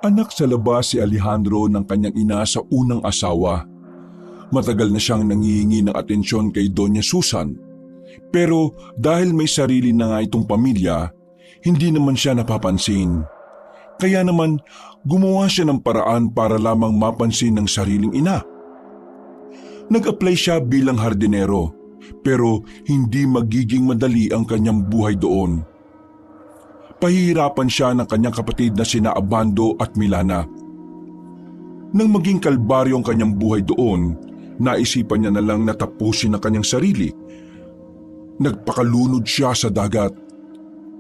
Anak sa labas si Alejandro ng kanyang ina sa unang asawa. Matagal na siyang nangihingi ng atensyon kay Doña Susan. Pero dahil may sarili na nga itong pamilya, hindi naman siya napapansin. Kaya naman gumawa siya ng paraan para lamang mapansin ng sariling ina. Nag-apply siya bilang hardinero, pero hindi magiging madali ang kanyang buhay doon. Pahihirapan siya ng kanyang kapatid na sina Abando at Milana. Nang maging kalbaryo ang kanyang buhay doon, naisipan niya na lang na tapusin ang kanyang sarili. Nagpakalunod siya sa dagat.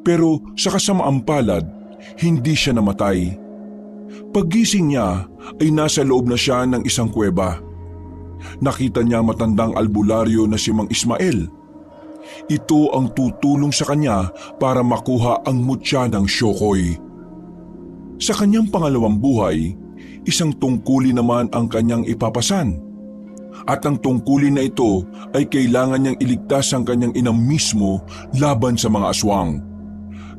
Pero sa kasamaang palad, hindi siya namatay. Paggising niya ay nasa loob na siya ng isang kuweba. Nakita niya matandang albularyo na si Mang Ismael. Ito ang tutulong sa kanya para makuha ang mutya ng Siyokoy. Sa kanyang pangalawang buhay, isang tungkulin naman ang kanyang ipapasan. At ang tungkulin na ito ay kailangan niyang iligtas ang kanyang ina mismo laban sa mga aswang.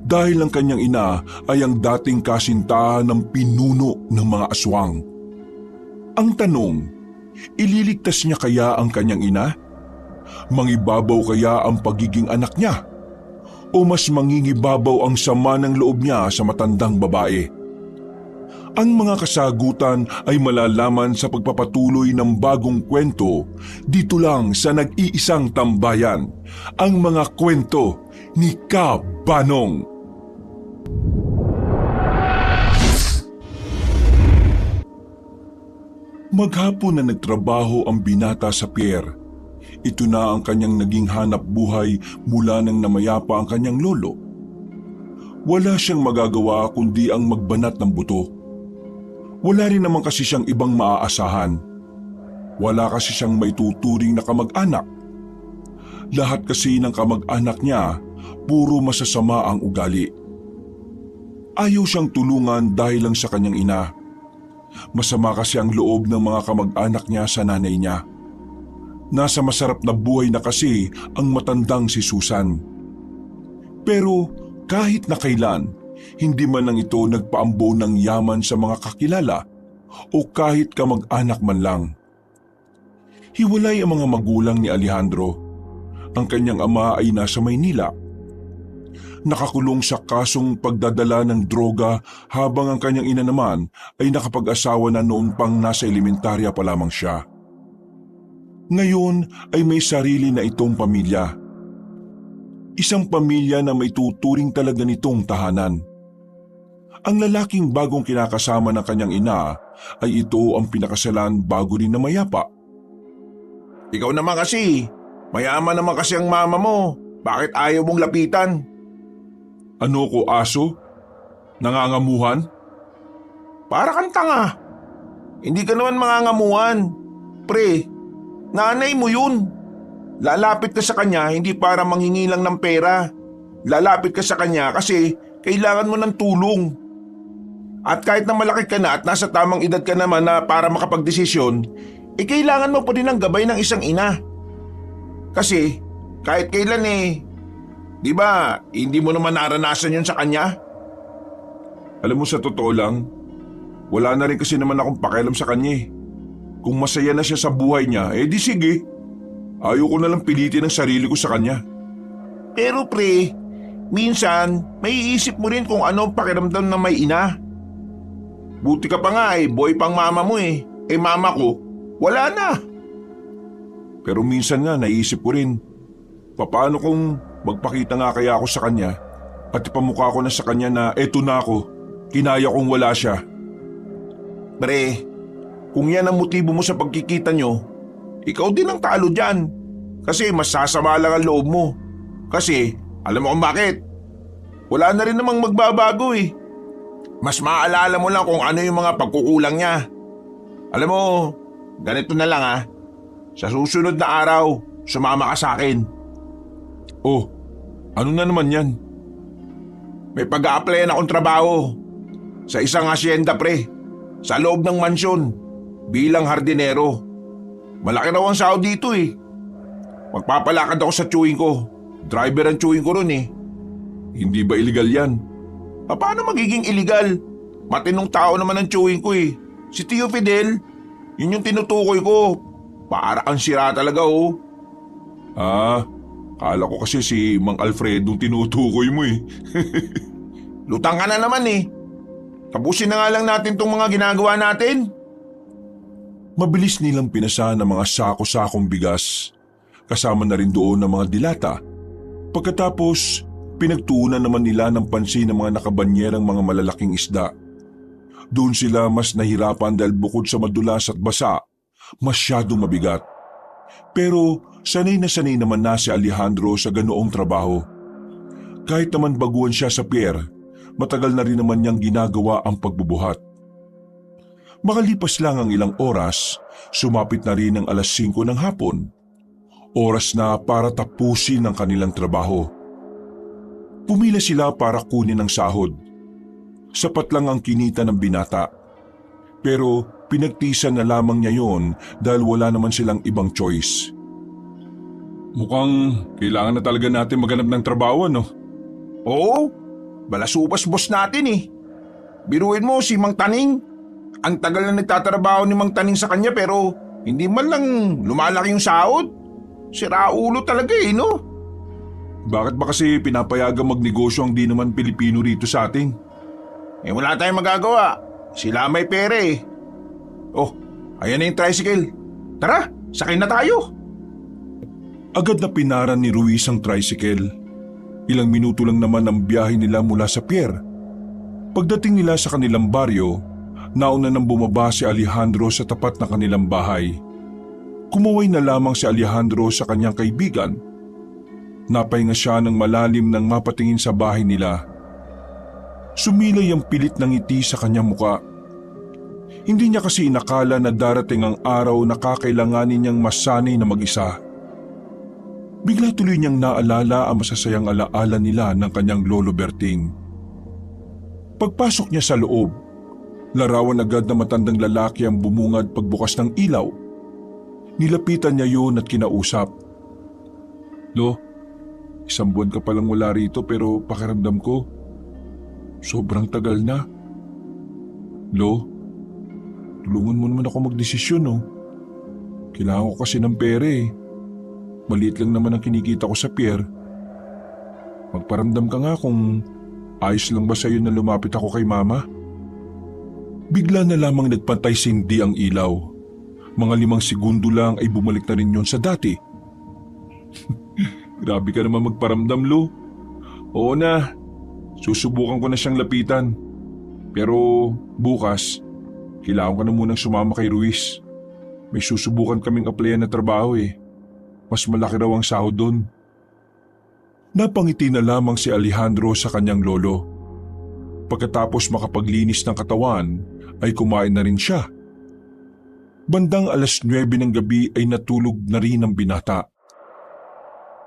Dahil ang kanyang ina ay ang dating kasintahan ng pinuno ng mga aswang. Ang tanong, ililigtas niya kaya ang kanyang ina? Mangibabaw kaya ang pagiging anak niya? O mas mangingibabaw ang sama ng loob niya sa matandang babae? Ang mga kasagutan ay malalaman sa pagpapatuloy ng bagong kwento dito lang sa nag-iisang tambayan, ang mga kwento ni Ka Banong. Maghapon na nagtrabaho ang binata sa pier. Ito na ang kanyang naging hanap buhay mula nang namayapa ang kanyang lolo. Wala siyang magagawa kundi ang magbanat ng buto. Wala rin naman kasi siyang ibang maaasahan. Wala kasi siyang maituturing na kamag-anak. Lahat kasi ng kamag-anak niya, puro masasama ang ugali. Ayaw siyang tulungan dahil lang sa kanyang ina. Masama kasi ang loob ng mga kamag-anak niya sa nanay niya. Nasa masarap na buhay na kasi ang matandang si Susan. Pero kahit na kailan, hindi man lang ito nagpaambo ng yaman sa mga kakilala o kahit kamag-anak man lang. Hiwalay ang mga magulang ni Alejandro. Ang kanyang ama ay nasa Maynila. Nakakulong sa kasong pagdadala ng droga habang ang kanyang ina naman ay nakapag-asawa na noon pang nasa elementarya pa lamang siya. Ngayon ay may sarili na itong pamilya. Isang pamilya na may tuturing talaga nitong tahanan. Ang lalaking bagong kinakasama ng kanyang ina ay ito ang pinakasalan bago rin na mayapa. Ikaw naman kasi, mayaman naman kasi ang mama mo. Bakit ayaw mong lapitan? Ano ko, aso? Nangangamuhan? Para kang tanga. Hindi ka naman mangangamuhan. Pre, nanay mo yun. Lalapit ka sa kanya hindi para manghingi lang ng pera. Lalapit ka sa kanya kasi kailangan mo ng tulong. At kahit na malaki ka na at nasa tamang edad ka naman na para makapagdesisyon, kailangan mo pa din ang gabay ng isang ina. Kasi kahit kailan di ba hindi mo naman naranasan yun sa kanya? Alam mo, sa totoo lang, wala na rin kasi naman akong pakialam sa kanya. Kung masaya na siya sa buhay niya, di sige. Ayaw ko na lang pilitin ang sarili ko sa kanya. Pero pre, minsan may iisip mo rin kung ano ang pakiramdam ng may ina. Buti ka pa nga boy pang mama mo mama ko, wala na. Pero minsan nga naisip ko rin, paano kung magpakita nga kaya ako sa kanya at ipamukha ko na sa kanya na eto na ako, kinaya kong wala siya. Pre, kung yan ang motibo mo sa pagkikita nyo, ikaw din ang talo dyan. Kasi mas sasama lang ang loob mo. Kasi, alam mo kung bakit? Wala na rin namang magbabago Mas maaalala mo lang kung ano yung mga pagkukulang niya. Alam mo, ganito na lang Sa susunod na araw, sumama ka sa akin. Oh, ano na naman yan? May pag-a-applyan akong trabaho. Sa isang asyenda pre. Sa loob ng mansyon. Bilang hardinero. Malaki raw ang sahod dito Magpapalakad ako sa chewing ko. Driver ang chewing ko ron Hindi ba illegal yan? Paano magiging illegal? matinong tao naman ang chewing ko eh. Si Tio Fidel, yun yung tinutukoy ko. Para ang sira talaga oh. Ah, kala ko kasi si Mang Alfredo tinutukoy mo eh. Lutang ka na naman eh. Tapusin na nga lang natin tong mga ginagawa natin. Mabilis nilang pinasa ng mga sako-sakong bigas. Kasama na rin doon ng mga dilata. Pagkatapos, pinagtuunan naman nila ng pansin ng mga nakabanyerang mga malalaking isda. Doon sila mas nahirapan dahil bukod sa madulas at basa, masyadong mabigat. Pero sanay naman na si Alejandro sa ganoong trabaho. Kahit naman baguhan siya sa pier, matagal na rin naman niyang ginagawa ang pagbubuhat. Makalipas lang ang ilang oras, sumapit na rin ang 5:00 ng hapon. Oras na para tapusin ang kanilang trabaho. Pumila sila para kunin ang sahod. Sapat lang ang kinita ng binata. Pero pinagtisan na lamang niya yon dahil wala naman silang ibang choice. Mukhang kailangan na talaga natin maghanap ng trabaho, no? Oo, balasupas boss natin eh. Biruin mo si Mang Taning. Ang tagal na nagtatrabaho ni Mang Taning sa kanya pero hindi man lang lumalaki yung sahod. Sira ulo talaga eh, no? Bakit ba kasi pinapayagang magnegosyo ang di naman Pilipino rito sa atin? Eh wala tayong magagawa. Sila may pera eh. Oh, ayan na yung tricycle. Tara, sakay na tayo. Agad na pinaran ni Ruiz ang tricycle. Ilang minuto lang naman ang biyahe nila mula sa pier. Pagdating nila sa kanilang baryo, nauna nang bumaba si Alejandro sa tapat ng kanilang bahay. Kumuway na lamang si Alejandro sa kanyang kaibigan. Napahinga siya ng malalim nang mapatingin sa bahay nila. Sumilay ang pilit ng ngiti sa kanyang muka. Hindi niya kasi inakala na darating ang araw na kakailanganin niyang masanay na mag-isa. Bigla tuloy niyang naalala ang masasayang alaala nila ng kanyang lolo Berting. Pagpasok niya sa loob, larawan agad na matandang lalaki ang bumungad pagbukas ng ilaw. Nilapitan niya yun at kinausap. Lo, 1 buwan ka palang wala rito pero pakiramdam ko, sobrang tagal na. Lo, tulungan mo naman ako magdesisyon no. Kailangan ko kasi ng pera eh. Maliit lang naman ang kinikita ko sa pier. Magparamdam ka nga kung ayos lang ba sa'yo na lumapit ako kay mama? Bigla na lamang nagpantay sindi ang ilaw. Mga 5 segundo lang ay bumalik na rin yon sa dati. Grabe ka naman magparamdam, Lo. Oo na, susubukan ko na siyang lapitan. Pero bukas, kailangan ko na munang sumama kay Ruiz. May susubukan kaming applyan na trabaho eh. Mas malaki raw ang sahod doon. Napangiti na lamang si Alejandro sa kanyang lolo. Pagkatapos makapaglinis ng katawan, ay kumain na rin siya. Bandang 9:00 ng gabi ay natulog na rin ang binata.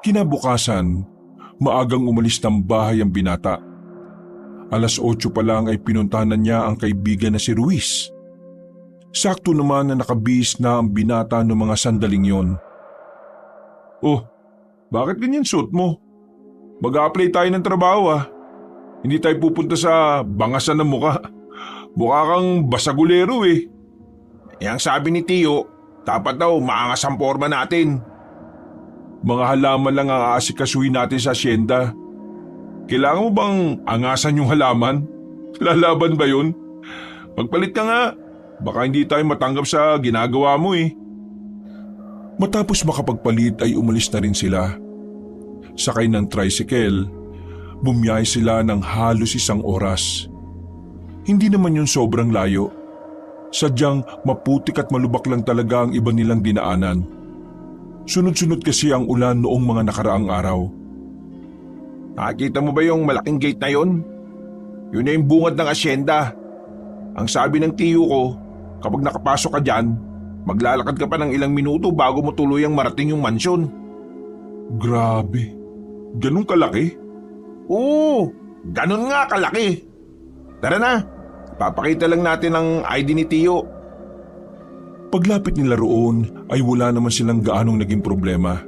Kinabukasan, maagang umalis ng bahay ang binata. 8:00 pa lang ay pinuntahan niya ang kaibigan na si Ruiz. Sakto naman na nakabihis na ang binata noong mga sandaling yon. Oh, bakit ganyan suot mo? Mag-a-apply tayo ng trabaho ah. Hindi tayo pupunta sa bangasan ng muka. Mukha kang basagulero eh. Yang sabi ni Tio, dapat daw maangas ang forma natin. Mga halaman lang ang aasikasuhin natin sa asyenda. Kailangan mo bang angasan yung halaman? Lalaban ba yun? Magpalit ka nga. Baka hindi tayo matanggap sa ginagawa mo eh. Matapos makapagpalit ay umalis na rin sila. Sakay ng tricycle, bumiyahe sila ng halos 1 oras. Hindi naman yun sobrang layo. Sadyang maputik at malubak lang talaga ang iba nilang dinaanan. Sunod-sunod kasi ang ulan noong mga nakaraang araw. Nakikita mo ba yung malaking gate na yon? Yun na yung bungad ng asyenda. Ang sabi ng tiyo ko, kapag nakapasok ka dyan, maglalakad ka pa ng ilang minuto bago mo tuluyang marating yung mansyon. Grabe, ganun kalaki? Oo, ganun nga kalaki. Tara na, papakita lang natin ang ID ni Tiyo. Paglapit nila roon ay wala naman silang gaanong naging problema.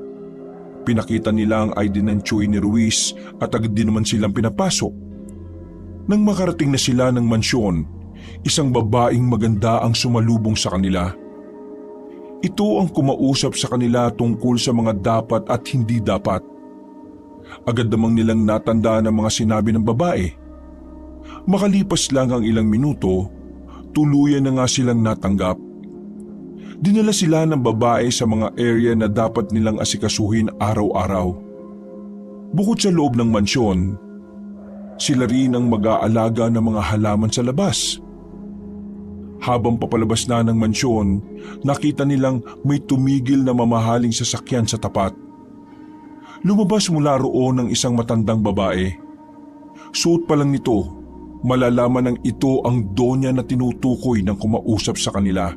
Pinakita nila ang ID ng Chuy ni Ruiz at agad din naman silang pinapasok. Nang makarating na sila ng mansyon, isang babaeng maganda ang sumalubong sa kanila. Ito ang kumausap sa kanila tungkol sa mga dapat at hindi dapat. Agad namang nilang natandaan ang mga sinabi ng babae. Makalipas lang ang ilang minuto, tuluyan na nga silang natanggap. Dinala sila ng babae sa mga area na dapat nilang asikasuhin araw-araw. Bukod sa loob ng mansyon, sila rin ang mag-aalaga ng mga halaman sa labas. Habang papalabas na ng mansyon, nakita nilang may tumigil na mamahaling sasakyan sa tapat. Lumabas mula roon ang isang matandang babae. Suot pa lang nito, malalaman ng ito ang donya na tinutukoy ng kumausap sa kanila.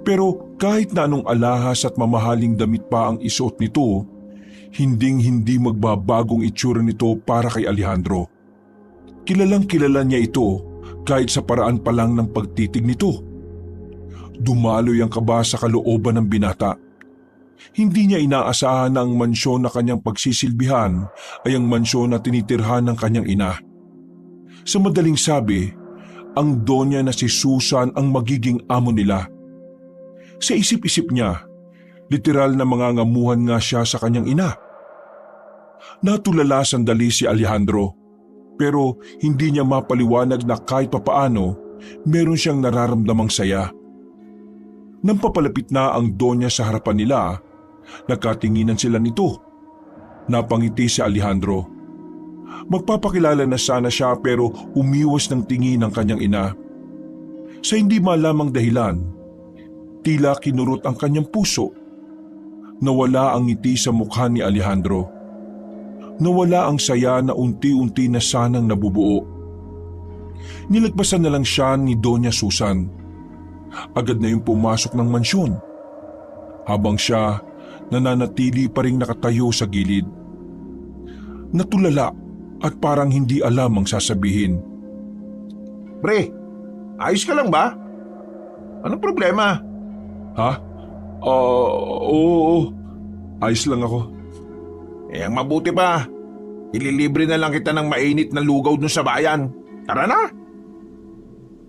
Pero kahit na anong alahas at mamahaling damit pa ang isuot nito, hinding-hindi magbabagong itsura nito para kay Alejandro. Kilalang kilala niya ito kahit sa paraan pa lang ng pagtitig nito. Dumaloy ang kaba sa kalooban ng binata. Hindi niya inaasahan na ang mansyon na kanyang pagsisilbihan ay ang mansyon na tinitirhan ng kanyang ina. Sa madaling sabi, ang donya na si Susan ang magiging amo nila. Sa isip-isip niya, literal na mangangamuhan nga siya sa kanyang ina. Natulala sandali si Alejandro, pero hindi niya mapaliwanag na kahit papaano meron siyang nararamdamang saya. Nang papalapit na ang donya sa harapan nila, nagkatinginan sila nito. Napangiti si Alejandro. Magpapakilala na sana siya pero umiwas ng tingin ng kanyang ina. Sa hindi malamang dahilan, tila kinurot ang kanyang puso. Nawala ang ngiti sa mukha ni Alejandro. Nawala ang saya na unti-unti na sanang nabubuo. Nilagpasan na lang siya ni Doña Susan. Agad na yung pumasok ng mansyon. Habang siya nananatili pa ring nakatayo sa gilid. Natulala at parang hindi alam ang sasabihin. Pre, ayos ka lang ba? Anong problema? Ha? Oo. Ayos lang ako. Ang mabuti pa, ililibre na lang kita ng mainit na lugaw dun sa bayan. Tara na!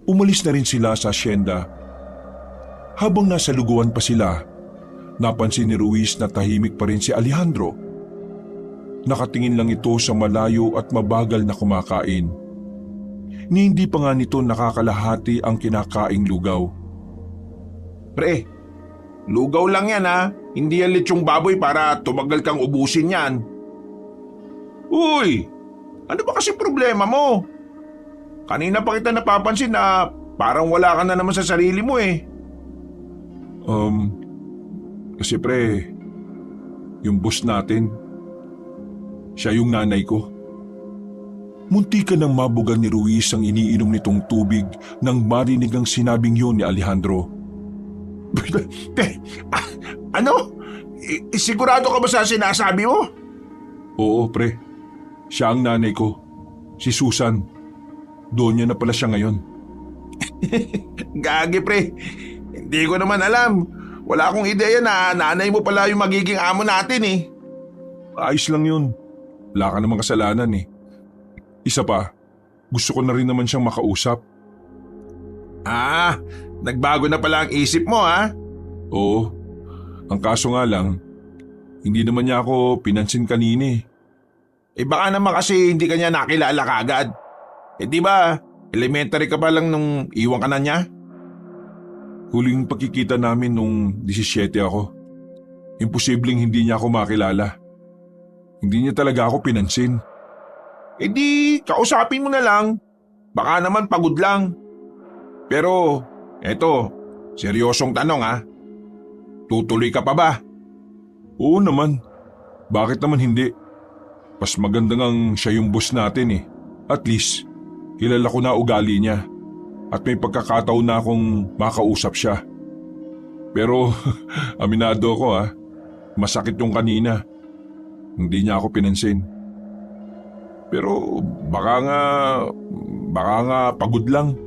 Umalis na rin sila sa asyenda. Habang nasa luguan pa sila, napansin ni Ruiz na tahimik pa rin si Alejandro. Nakatingin lang ito sa malayo at mabagal na kumakain. Ni hindi pa nga nito nakakalahati ang kinakaing lugaw. Pre, lugaw lang yan ha. Hindi yan lechong baboy para tumagal kang ubusin yan. Uy, ano ba kasi problema mo? Kanina pa kita napapansin na parang wala ka na naman sa sarili mo eh. Kasi pre, yung boss natin, siya yung nanay ko. Munti ka nang mabugan ni Ruiz ang iniinom nitong tubig nang marinig ang sinabing yun ni Alejandro. Ano? Sigurado ka ba sa sinasabi mo? Oo pre, siya ang nanay ko, si Susan. Donya na pala siya ngayon. Gagi pre, hindi ko naman alam. Wala akong ideya na nanay mo pala yung magiging amo natin eh. Ayos lang yun. Wala ka namang kasalanan eh. Isa pa, gusto ko na rin naman siyang makausap. Nagbago na pala ang isip mo ha? Oo. Ang kaso nga lang, hindi naman niya ako pinansin kanina eh. Baka naman kasi hindi ka niya nakilala kaagad. Di ba, elementary ka pa lang nung iwan ka na niya? Huling pagkikita namin nung 17 ako. Imposibleng hindi niya ako makilala. Hindi niya talaga ako pinansin. Di, kausapin mo na lang. Baka naman pagod lang. Pero, eto, seryosong tanong ha. Tutuloy ka pa ba? Oo naman. Bakit naman hindi? Mas maganda ngang siya yung boss natin eh. At least, kilala ko na ugali niya. At may pagkakataon na akong makausap siya. Pero, aminado ko ha. Masakit yung kanina. Hindi niya ako pinansin. Pero baka nga pagod lang.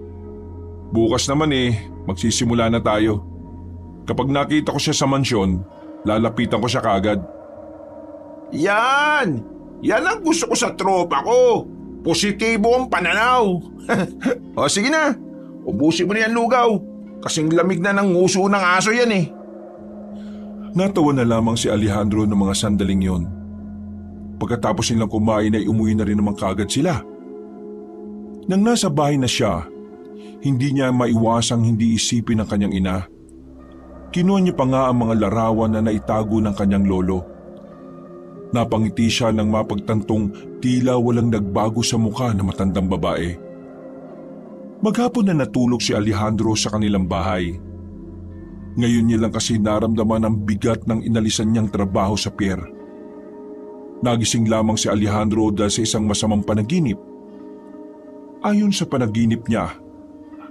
Bukas naman magsisimula na tayo. Kapag nakita ko siya sa mansyon, lalapitan ko siya kaagad. Yan! Yan ang gusto ko sa tropa ko. Positibo ang pananaw. O sige na, ubusin mo na yan lugaw. Kasing lamig na ng nguso ng aso yan eh. Natawa na lamang si Alejandro ng mga sandaling yon. Pagkatapos nilang kumain ay umuwi na rin naman kaagad sila. Nang nasa bahay na siya, hindi niya maiwasang hindi isipin ng kanyang ina. Kinuha niya pa nga ang mga larawan na naitago ng kanyang lolo. Napangiti siya nang mapagtantong tila walang nagbago sa mukha ng matandang babae. Maghapon na natulog si Alejandro sa kanilang bahay. Ngayon niya lang kasi naramdaman ang bigat ng inalisan niyang trabaho sa pier. Nagising lamang si Alejandro dahil sa isang masamang panaginip. Ayon sa panaginip niya,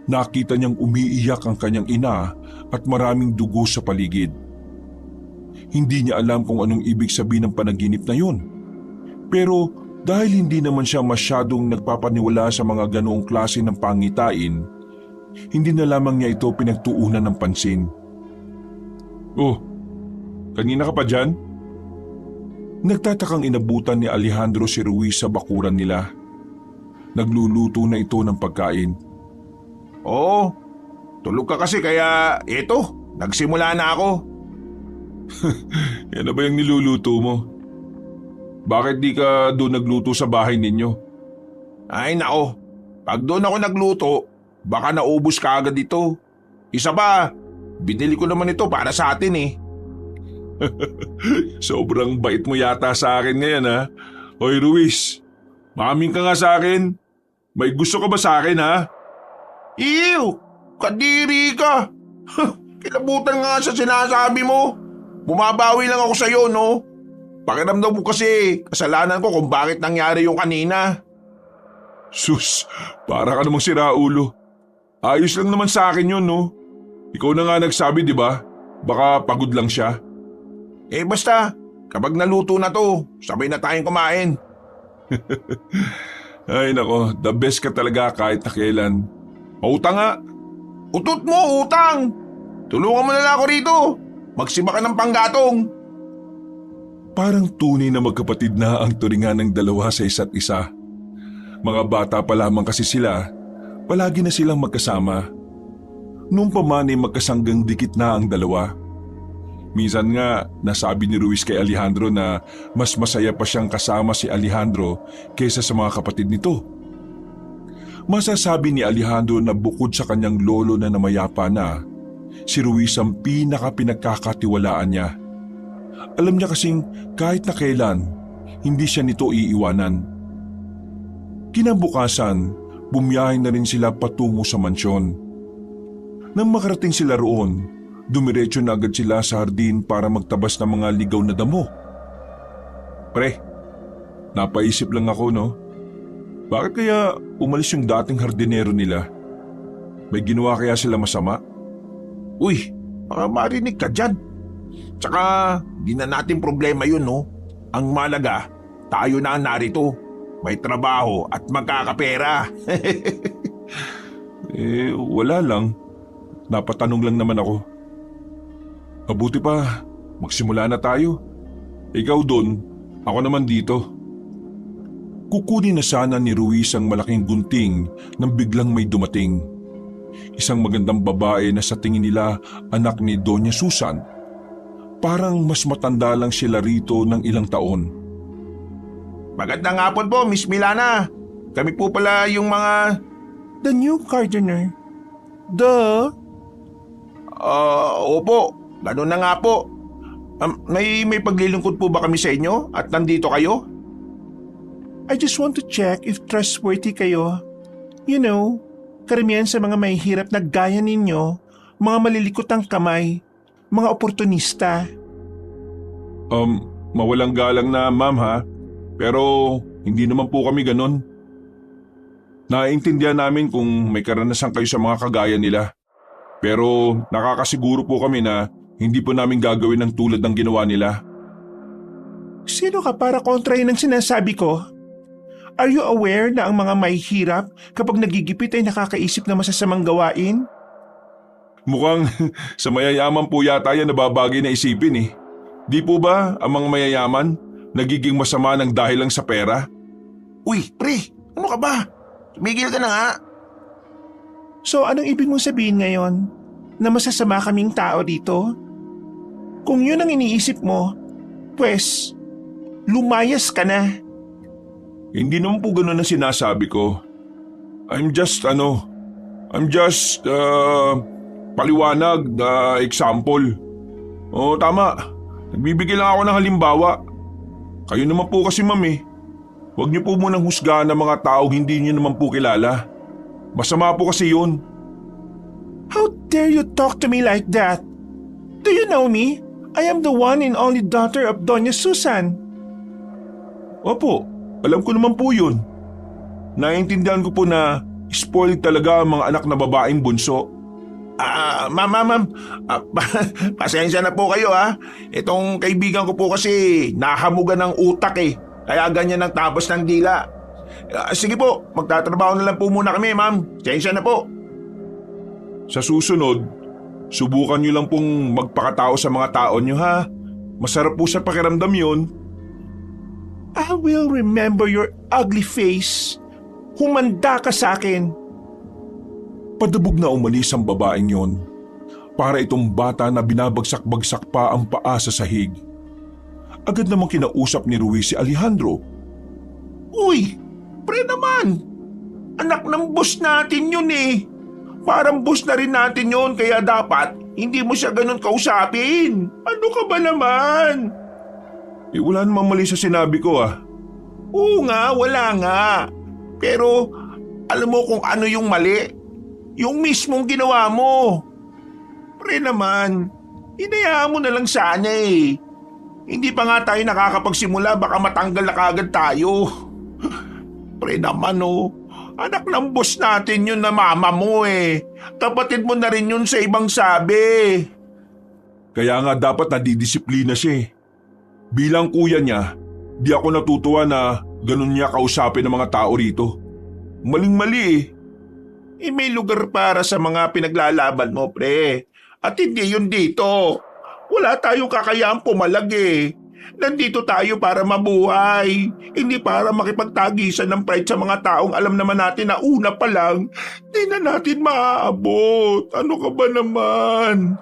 nakita niyang umiiyak ang kanyang ina at maraming dugo sa paligid. Hindi niya alam kung anong ibig sabihin ng panaginip na yun. Pero dahil hindi naman siya masyadong nagpapaniwala sa mga ganoong klase ng pangitain, hindi na lamang niya ito pinagtuunan ng pansin. Oh, kanina ka pa dyan? Nagtatakang inabutan ni Alejandro si Ruiz sa bakuran nila. Nagluluto na ito ng pagkain. Oo, tulog ka kasi kaya eto, nagsimula na ako. Yan na ba yung niluluto mo? Bakit di ka doon nagluto sa bahay ninyo? Ay nako, pag doon ako nagluto, baka naubos ka agad ito. Isa pa, binili ko naman ito para sa atin eh. Sobrang bait mo yata sa akin ngayon ha. Hoy Ruiz, maamin ka nga sa akin. May gusto ka ba sa akin ha? Ew! Kadiri ka! Kilabutan nga sa sinasabi mo. Bumabawi lang ako sa'yo, no? Pakiramdam mo kasi kasalanan ko kung bakit nangyari yung kanina. Sus, para ka namang siraulo. Ayos lang naman sa akin yun, no? Ikaw na nga nagsabi, di ba? Baka pagod lang siya. Eh basta, kapag naluto na to, sabay na tayong kumain. Ay nako, the best ka talaga kahit na kailan. Utang nga. Utot mo, utang! Tulungan mo na lang ako rito. Magsiba ka ng panggatong. Parang tunay na magkapatid na ang turingan ng dalawa sa isa't isa. Mga bata pa lamang kasi sila, palagi na silang magkasama. Noong pa man ay magkasanggang dikit na ang dalawa. Minsan nga, nasabi ni Ruiz kay Alejandro na mas masaya pa siyang kasama si Alejandro kaysa sa mga kapatid nito. Masasabi ni Alejandro na bukod sa kanyang lolo na namayapa na, si Ruiz ang pinaka-pinagkakatiwalaan niya. Alam niya kasing kahit na kailan, hindi siya nito iiwanan. Kinabukasan, bumiyahe na rin sila patungo sa mansyon. Nang makarating sila roon, dumiretso na agad sila sa hardin para magtabas ng mga ligaw na damo. Pre, napaisip lang ako no, bakit kaya umalis yung dating hardinero nila? May ginawa kaya sila masama? Uy, baka marinig ka dyan. Tsaka, di na natin problema yun, no? Ang malaga, tayo na ang narito. May trabaho at magkakapera. Wala lang. Napatanong lang naman ako. Mabuti pa, magsimula na tayo. Ikaw doon, ako naman dito. Kukunin na sana ni Ruiz ang malaking gunting nang biglang may dumating. Isang magandang babae na sa tingin nila anak ni Doña Susan. Parang mas matanda lang sila rito ng ilang taon. Magandang hapon po, Miss Milana. Kami po pala yung mga... The new gardener. Duh. Opo. Ganun na nga po. May paglilingkod po ba kami sa inyo at nandito kayo? I just want to check if trustworthy kayo. You know, karamihan sa mga mahihirap na gaya ninyo, mga malilikot ang kamay, mga oportunista. Mawalang galang na ma'am ha, pero hindi naman po kami ganun. Naiintindihan namin kung may karanasan kayo sa mga kagaya nila. Pero nakakasiguro po kami na hindi po namin gagawin ang tulad ng ginawa nila. Sino ka para kontrahin ang sinasabi ko? Are you aware na ang mga mahihirap kapag nagigipit ay nakakaisip na masasamang gawain? Mukhang sa mayayaman po yata yan nababagay na isipin eh. Di po ba ang mga mayayaman nagiging masama ng dahil lang sa pera? Uy, pre, Ano ka ba? Tumigil ka na nga. So anong ibig mong sabihin ngayon? Na masasama kaming tao dito? Kung yun ang iniisip mo, pues, lumayas ka na. Hindi naman po ganun ang sinasabi ko. I'm just paliwanag na example. Oo, tama. Nagbibigay lang ako ng halimbawa. Kayo naman po kasi ma'am eh. Huwag niyo po munang husgahan ng mga taong hindi niyo naman po kilala. Masama po kasi yun. How dare you talk to me like that? Do you know me? I am the one and only daughter of Doña Susan. Opo, alam ko naman po yun. Naiintindihan ko po na spoiled talaga ang mga anak na babaeng bunso. Ma'am, pasensya na po kayo ha. Itong kaibigan ko po kasi nahamugan ng utak eh. Kaya ganyan ang tapos ng dila. Sige po, magtatrabaho na lang po muna kami ma'am. Pasensya na po. Sa susunod, subukan niyo lang pong magpakatao sa mga tao niyo ha. Masarap po sa pakiramdam yun. I will remember your ugly face. Humanda ka sa akin. Padabog na umalis ang babaeng yon. Para itong bata na binabagsak-bagsak pa ang paa sa sahig. Agad namang kinausap ni Ruiz si Alejandro. Uy, pre naman. Anak ng boss natin yun eh. Parang boss na rin natin yun kaya dapat hindi mo siya ganun kausapin. Ano ka ba naman? Wala namang mali sa sinabi ko ah. Oo nga, wala nga. Pero alam mo kung ano yung mali? Yung mismong ginawa mo. Pre naman, hinayaan mo na lang sana eh. Hindi pa nga tayo nakakapagsimula, baka matanggal na kagad tayo. Pre naman oh, anak ng boss natin yun na mama mo eh. Kapatid mo na rin yun sa ibang sabi. Kaya nga dapat nadidisiplina siya eh. Bilang kuya niya, di ako natutuwa na ganun niya kausapin ng mga tao rito. Maling-mali eh. May lugar para sa mga pinaglalaban mo, pre. At hindi yun dito. Wala tayong kakayahang pumalag eh. Nandito tayo para mabuhay. Hindi para makipagtagisan ng pride sa mga taong alam naman natin na una pa lang, di na natin maaabot. Ano ka ba naman?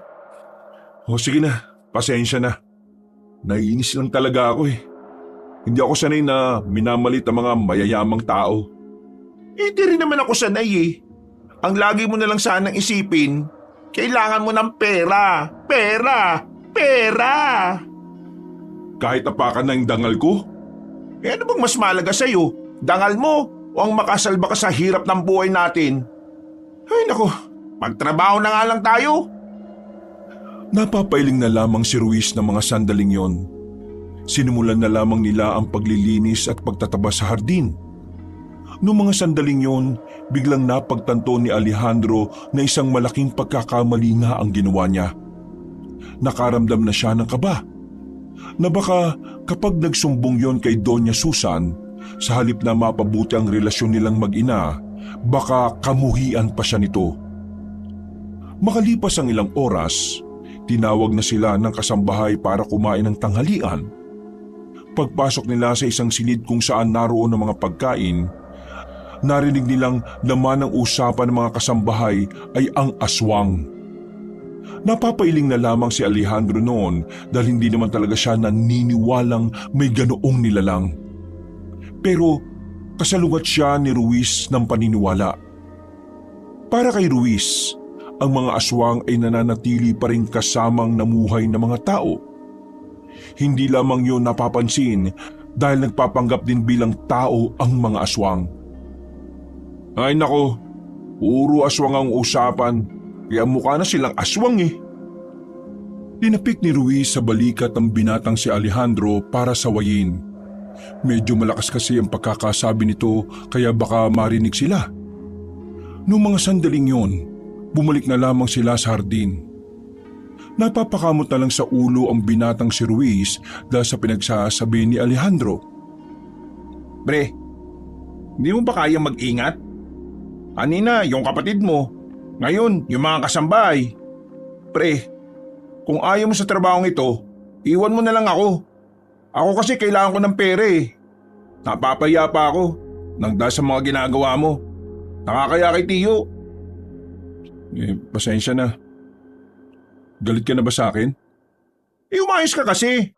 O sige na, pasensya na. Naiinis lang talaga ako eh. Hindi ako sanay na minamalit ang mga mayayamang tao. Di rin naman ako sanay eh. Ang lagi mo na lang sanang isipin, kailangan mo ng pera. Pera! Pera! Kahit apakan na yung dangal ko? Ano bang mas malaga sa'yo? Dangal mo o ang makasalba ka sa hirap ng buhay natin? Ay nako, magtrabaho na nga lang tayo. Napapailing na lamang si Ruiz ng mga sandaling yon. Sinimulan na lamang nila ang paglilinis at pagtataba sa hardin. Noong mga sandaling yon, biglang napagtanto ni Alejandro na isang malaking pagkakamali nga ang ginawa niya. Nakaramdam na siya ng kaba. Na baka kapag nagsumbong yon kay Doña Susan, sa halip na mapabuti ang relasyon nilang mag-ina, baka kamuhian pa siya nito. Makalipas ang ilang oras, tinawag na sila ng kasambahay para kumain ng tanghalian. Pagpasok nila sa isang silid kung saan naroon ang mga pagkain, narinig nilang laman ng usapan ng mga kasambahay ay ang aswang. Napapailing na lamang si Alejandro noon dahil hindi naman talaga siya naniniwalang may ganoong nilalang. Pero kasalungat siya ni Ruiz ng paniniwala. Para kay Ruiz, ang mga aswang ay nananatili pa rin kasamang namuhay ng mga tao. Hindi lamang yun napapansin dahil nagpapanggap din bilang tao ang mga aswang. Ay nako, puro aswang ang usapan, kaya mukha na silang aswang eh. Dinapik ni Ruiz sa balikat ang binatang si Alejandro para sawayin. Medyo malakas kasi ang pagkakasabi nito kaya baka marinig sila. Noong mga sandaling yon, bumalik na lamang sila sa hardin. Napapakamot na lang sa ulo ang binatang si Ruiz dahil sa pinagsasabi ni Alejandro. Pre, hindi mo ba kayang mag-ingat? Kanina, yung kapatid mo. Ngayon, yung mga kasambahay. Pre, kung ayaw mo sa trabahong ito, iwan mo na lang ako. Ako kasi kailangan ko ng pera eh. Napapaya pa ako. nang dahil sa mga ginagawa mo. Nakakaya kay Tiyo. Pasensya na. Galit ka na ba sa akin? Umayos ka kasi.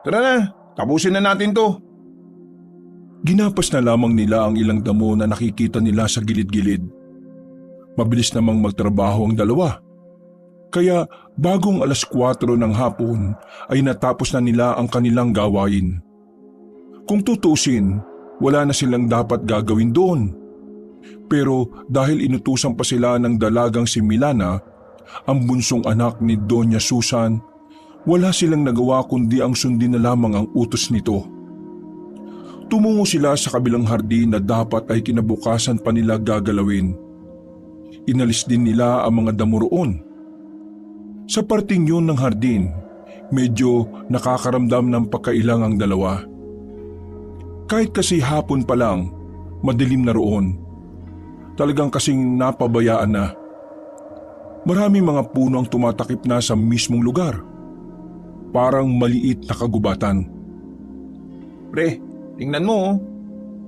Tara na, tapusin na natin to. Ginapas na lamang nila ang ilang damo na nakikita nila sa gilid-gilid. Mabilis namang magtrabaho ang dalawa. Kaya bagong 4:00 ng hapon ay natapos na nila ang kanilang gawain. Kung tutusin, wala na silang dapat gagawin doon. Pero dahil inutusan pa sila ng dalagang si Milana, ang bunsong anak ni Doña Susan, wala silang nagawa kundi ang sundin na lamang ang utos nito. Tumungo sila sa kabilang hardin na dapat ay kinabukasan pa nila gagalawin. Inalis din nila ang mga damo roon. Sa parting yun ng hardin, medyo nakakaramdam ng pagkailang ang dalawa. Kahit kasi hapon pa lang, madilim na roon. Talagang kasing napabayaan na. Maraming mga puno ang tumatakip na sa mismong lugar. Parang maliit na kagubatan. Pre, tingnan mo oh.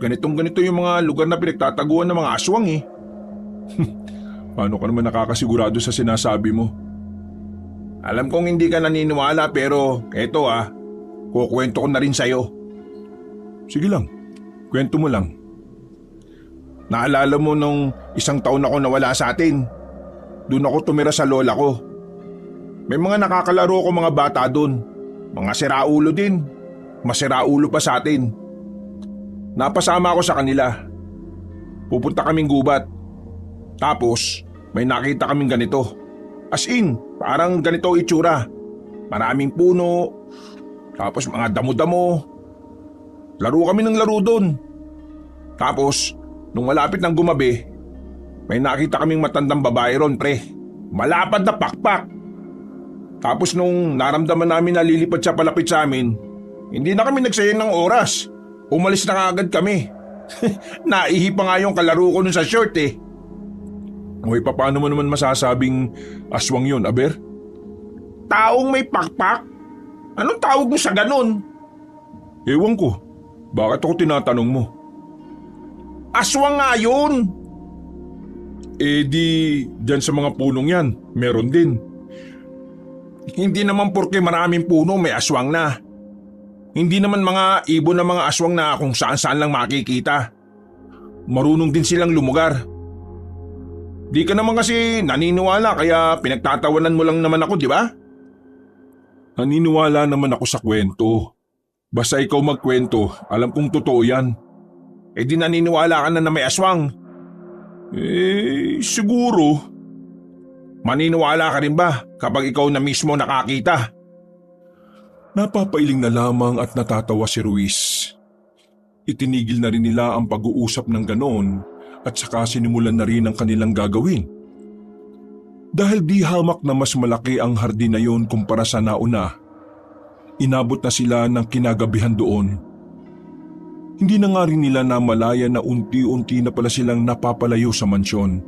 Ganito yung mga lugar na pinagtataguan ng mga aswang eh. Paano ka naman nakakasigurado sa sinasabi mo? Alam kong hindi ka naniniwala pero eto kukwento ko na rin sa'yo. Sige lang, kwento mo lang. Naalala mo nung 1 taon ako nawala sa atin. Doon ako tumira sa lola ko. May mga nakakalaro ko mga bata doon. Mga siraulo din. Masiraulo pa sa atin. Napasama ako sa kanila. Pupunta kaming gubat. Tapos may nakita kaming ganito. As in, parang ganito itsura. Maraming puno. Tapos mga damo-damo. Laro kami ng laro doon. Tapos nung malapit ng gumabi, may nakita kaming matandang babae ron, pre. Malapad na pakpak. Tapos nung naramdaman namin na lilipad siya palapit sa amin, hindi na kami nagsayang ng oras. Umalis na kaagad kami. Naihi pa nga yung kalaro ko nun sa short eh. Hoy, paano mo naman masasabing aswang yun, Aber? Taong may pakpak? Anong tawag mo sa ganun? Ewan ko. Bakit ako tinatanong mo? Aswang nga yun! Di dyan sa mga punong yan, meron din. Hindi naman porke maraming puno may aswang na. Hindi naman mga ibon na mga aswang na kung saan-saan lang makikita. Marunong din silang lumugar. Di ka naman kasi naniniwala kaya pinagtatawanan mo lang naman ako, di ba? Naniniwala naman ako sa kwento. Basta ikaw magkwento, alam kong totoo yan. Di naniniwala ka na may aswang. Siguro. Maniniwala ka rin ba kapag ikaw na mismo nakakita? Napapailing na lamang at natatawa si Ruiz. Itinigil na rin nila ang pag-uusap ng ganoon at saka sinimulan na rin ang kanilang gagawin. Dahil di hamak na mas malaki ang hardin na yon kumpara sa nauna, inabot na sila ng kinagabihan doon. Hindi na nga rin nila namalayan na unti-unti na pala silang napapalayo sa mansyon.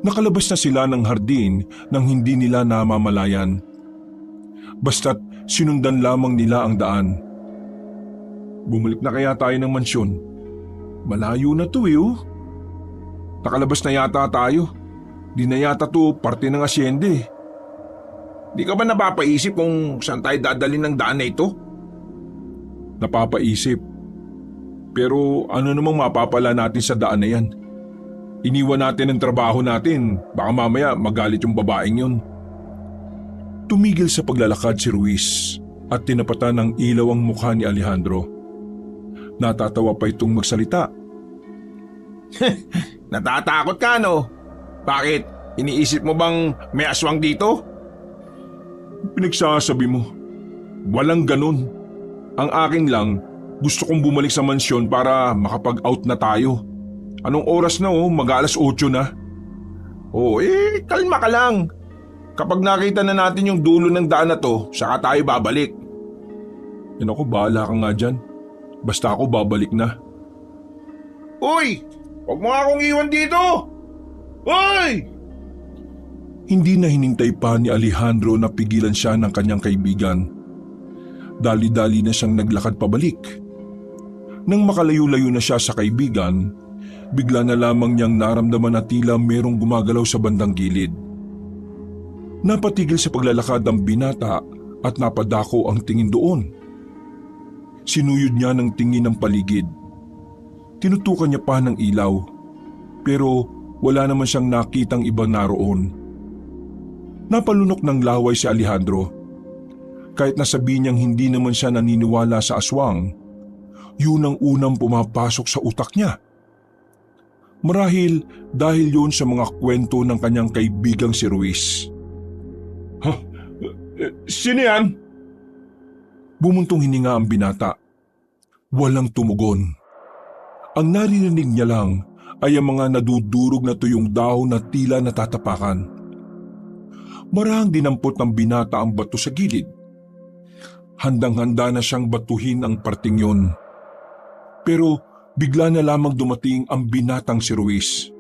Nakalabas na sila ng hardin nang hindi nila namamalayan. Basta't sinundan lamang nila ang daan. Bumalik na kaya tayo ng mansyon? Malayo na to oh. Nakalabas na yata tayo. Di na yata to parte ng asyende. Di ka ba napapaisip kung saan tayo dadalhin ng daan na ito? Napapaisip. Pero ano namang mapapala natin sa daan na yan? Iniwan natin ang trabaho natin. Baka mamaya magalit yung babaeng yun. Tumigil sa paglalakad si Ruiz at tinapatan ng ilaw ang mukha ni Alejandro. Natatawa pa itong magsalita. Natatakot ka no? Bakit? Iniisip mo bang may aswang dito? Pinagsasabi mo. Walang ganun. Ang akin lang, gusto kong bumalik sa mansyon para makapag-out na tayo. Anong oras na mag-alas 8 na. Kalma ka lang. Kapag nakita na natin yung dulo ng daan na to, saka tayo babalik. Ako, bahala ka nga dyan. Basta ako babalik na. Uy! Huwag mo nga akong iwan dito! Uy! Hindi na hinintay pa ni Alejandro na pigilan siya ng kanyang kaibigan. Dali-dali na siyang naglakad pabalik. Nang makalayo-layo na siya sa kaibigan, bigla na lamang niyang naramdaman na tila merong gumagalaw sa bandang gilid. Napatigil sa paglalakad ang binata at napadako ang tingin doon. Sinuyod niya ng tingin ng paligid. Tinutukan niya pa ng ilaw, pero wala naman siyang nakitang ibang naroon. Napalunok ng laway si Alejandro. Kahit nasabi niyang hindi naman siya naniniwala sa aswang, yun ang unang pumapasok sa utak niya. Marahil dahil yun sa mga kwento ng kanyang kaibigang si Ruiz. Sino yan? Bumuntong hininga ang binata. Walang tumugon. Ang naririnig niya lang ay ang mga nadudurog na tuyong dahon na tila natatapakan. Marahang dinampot ng binata ang bato sa gilid. Handang-handa na siyang batuhin ang parting yun. Pero bigla na lamang dumating ang binatang si Ruiz.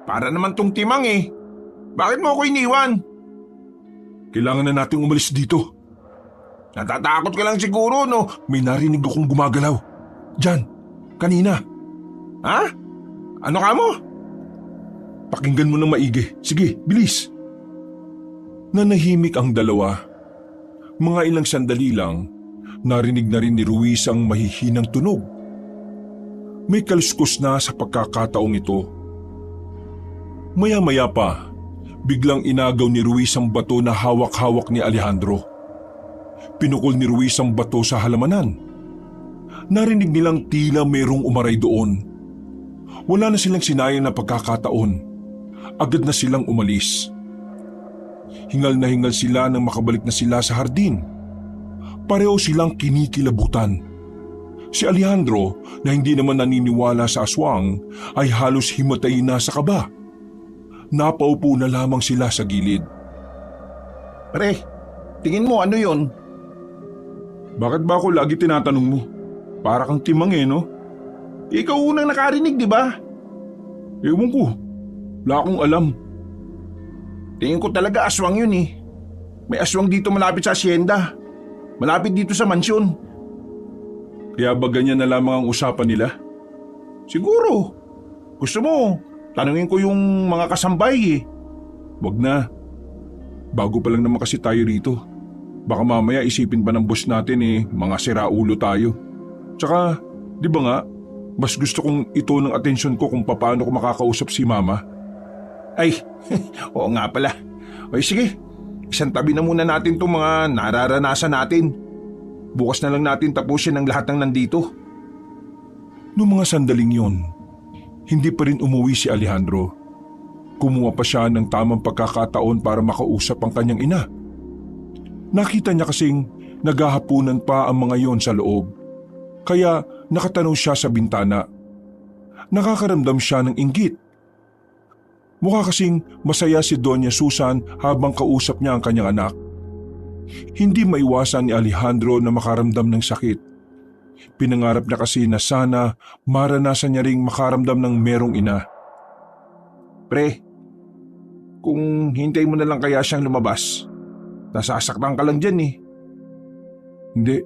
Para naman tong timang eh. Bakit mo ako iniwan? Kailangan na nating umalis dito. Natatakot ka lang siguro, no? May narinig akong gumagalaw. Diyan, kanina. Ha? Ano ka mo? Pakinggan mo ng maigi. Sige, bilis. Nanahimik ang dalawa. Mga ilang sandali lang, narinig na rin ni Ruiz ang mahihinang tunog. May kaluskos na sa pagkakataong ito. Maya-maya pa, biglang inagaw ni Ruiz ang bato na hawak-hawak ni Alejandro. Pinukol ni Ruiz ang bato sa halamanan. Narinig nilang tila mayroong umaray doon. Wala na silang sinayang na pagkakataon. Agad na silang umalis. Hingal na hingal sila nang makabalik na sila sa hardin. Pareho silang kinikilabutan. Si Alejandro, na hindi naman naniniwala sa aswang, ay halos himatay na sa kaba. Napaupo na lamang sila sa gilid. Pre, tingin mo ano yon? Bakit ba ako lagi tinatanong mo? Para kang timang no? Ikaw unang nakarinig, di ba? Ewan ko. Wala akong alam. Tingin ko talaga aswang yun eh. May aswang dito malapit sa asyenda. Malapit dito sa mansyon. Kaya ba ganyan na lamang ang usapan nila? Siguro. Gusto mo, tanungin ko yung mga kasambay eh. Wag na. Bago pa lang naman kasi tayo rito. Baka mamaya isipin pa ng boss natin mga siraulo tayo. Tsaka, di ba nga, mas gusto kong ito ng atensyon ko kung paano ko makakausap si mama. Ay, oo nga pala. Ay sige, isang tabi na muna natin itong mga nararanasan natin. Bukas na lang natin tapusin ang lahat ng nandito. Noong mga sandaling yon, hindi pa rin umuwi si Alejandro. Kumuha pa siya ng tamang pagkakataon para makausap ang kanyang ina. Nakita niya kasing naghahapunan pa ang mga yon sa loob. Kaya nakatanong siya sa bintana. Nakakaramdam siya ng inggit. Mukha kasing masaya si Doña Susan habang kausap niya ang kanyang anak. Hindi maiwasan ni Alejandro na makaramdam ng sakit. Pinangarap niya kasi na sana maranasan niya ring makaramdam ng merong ina. Pre, kung hintay mo na lang kaya siyang lumabas, nasasaktan ka lang dyan eh. Hindi,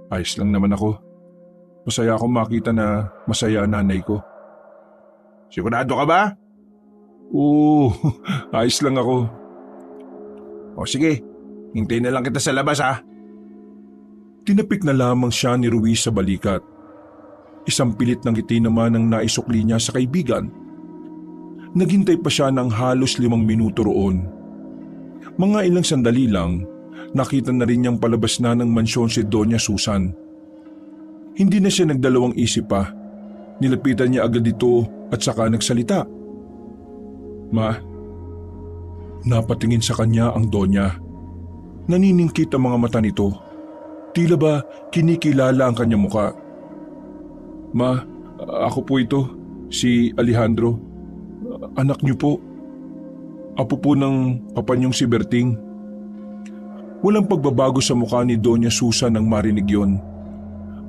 ayos lang naman ako. Masaya akong makita na masaya ang nanay ko. Sigurado ka ba? Oo, ayos lang ako. O sige, hintay na lang kita sa labas ha. Tinapik na lamang siya ni Ruiz sa balikat. Isang pilit ng ngiti naman ang naisukli niya sa kaibigan. Naghintay pa siya ng halos 5 minuto roon. Mga ilang sandali lang, nakita na rin niyang palabas na ng mansyon si Doña Susan. Hindi na siya nagdalawang isip pa. Nilapitan niya agad ito at saka nagsalita. Ma, napatingin sa kanya ang Donya. Naniningkit ang mga mata nito. Tila ba kinikilala ang kanyang muka. Ma, ako po ito, si Alejandro. Anak niyo po. Apo po ng papa niyong si Berting. Walang pagbabago sa mukha ni Doña Susan nang marinig yon.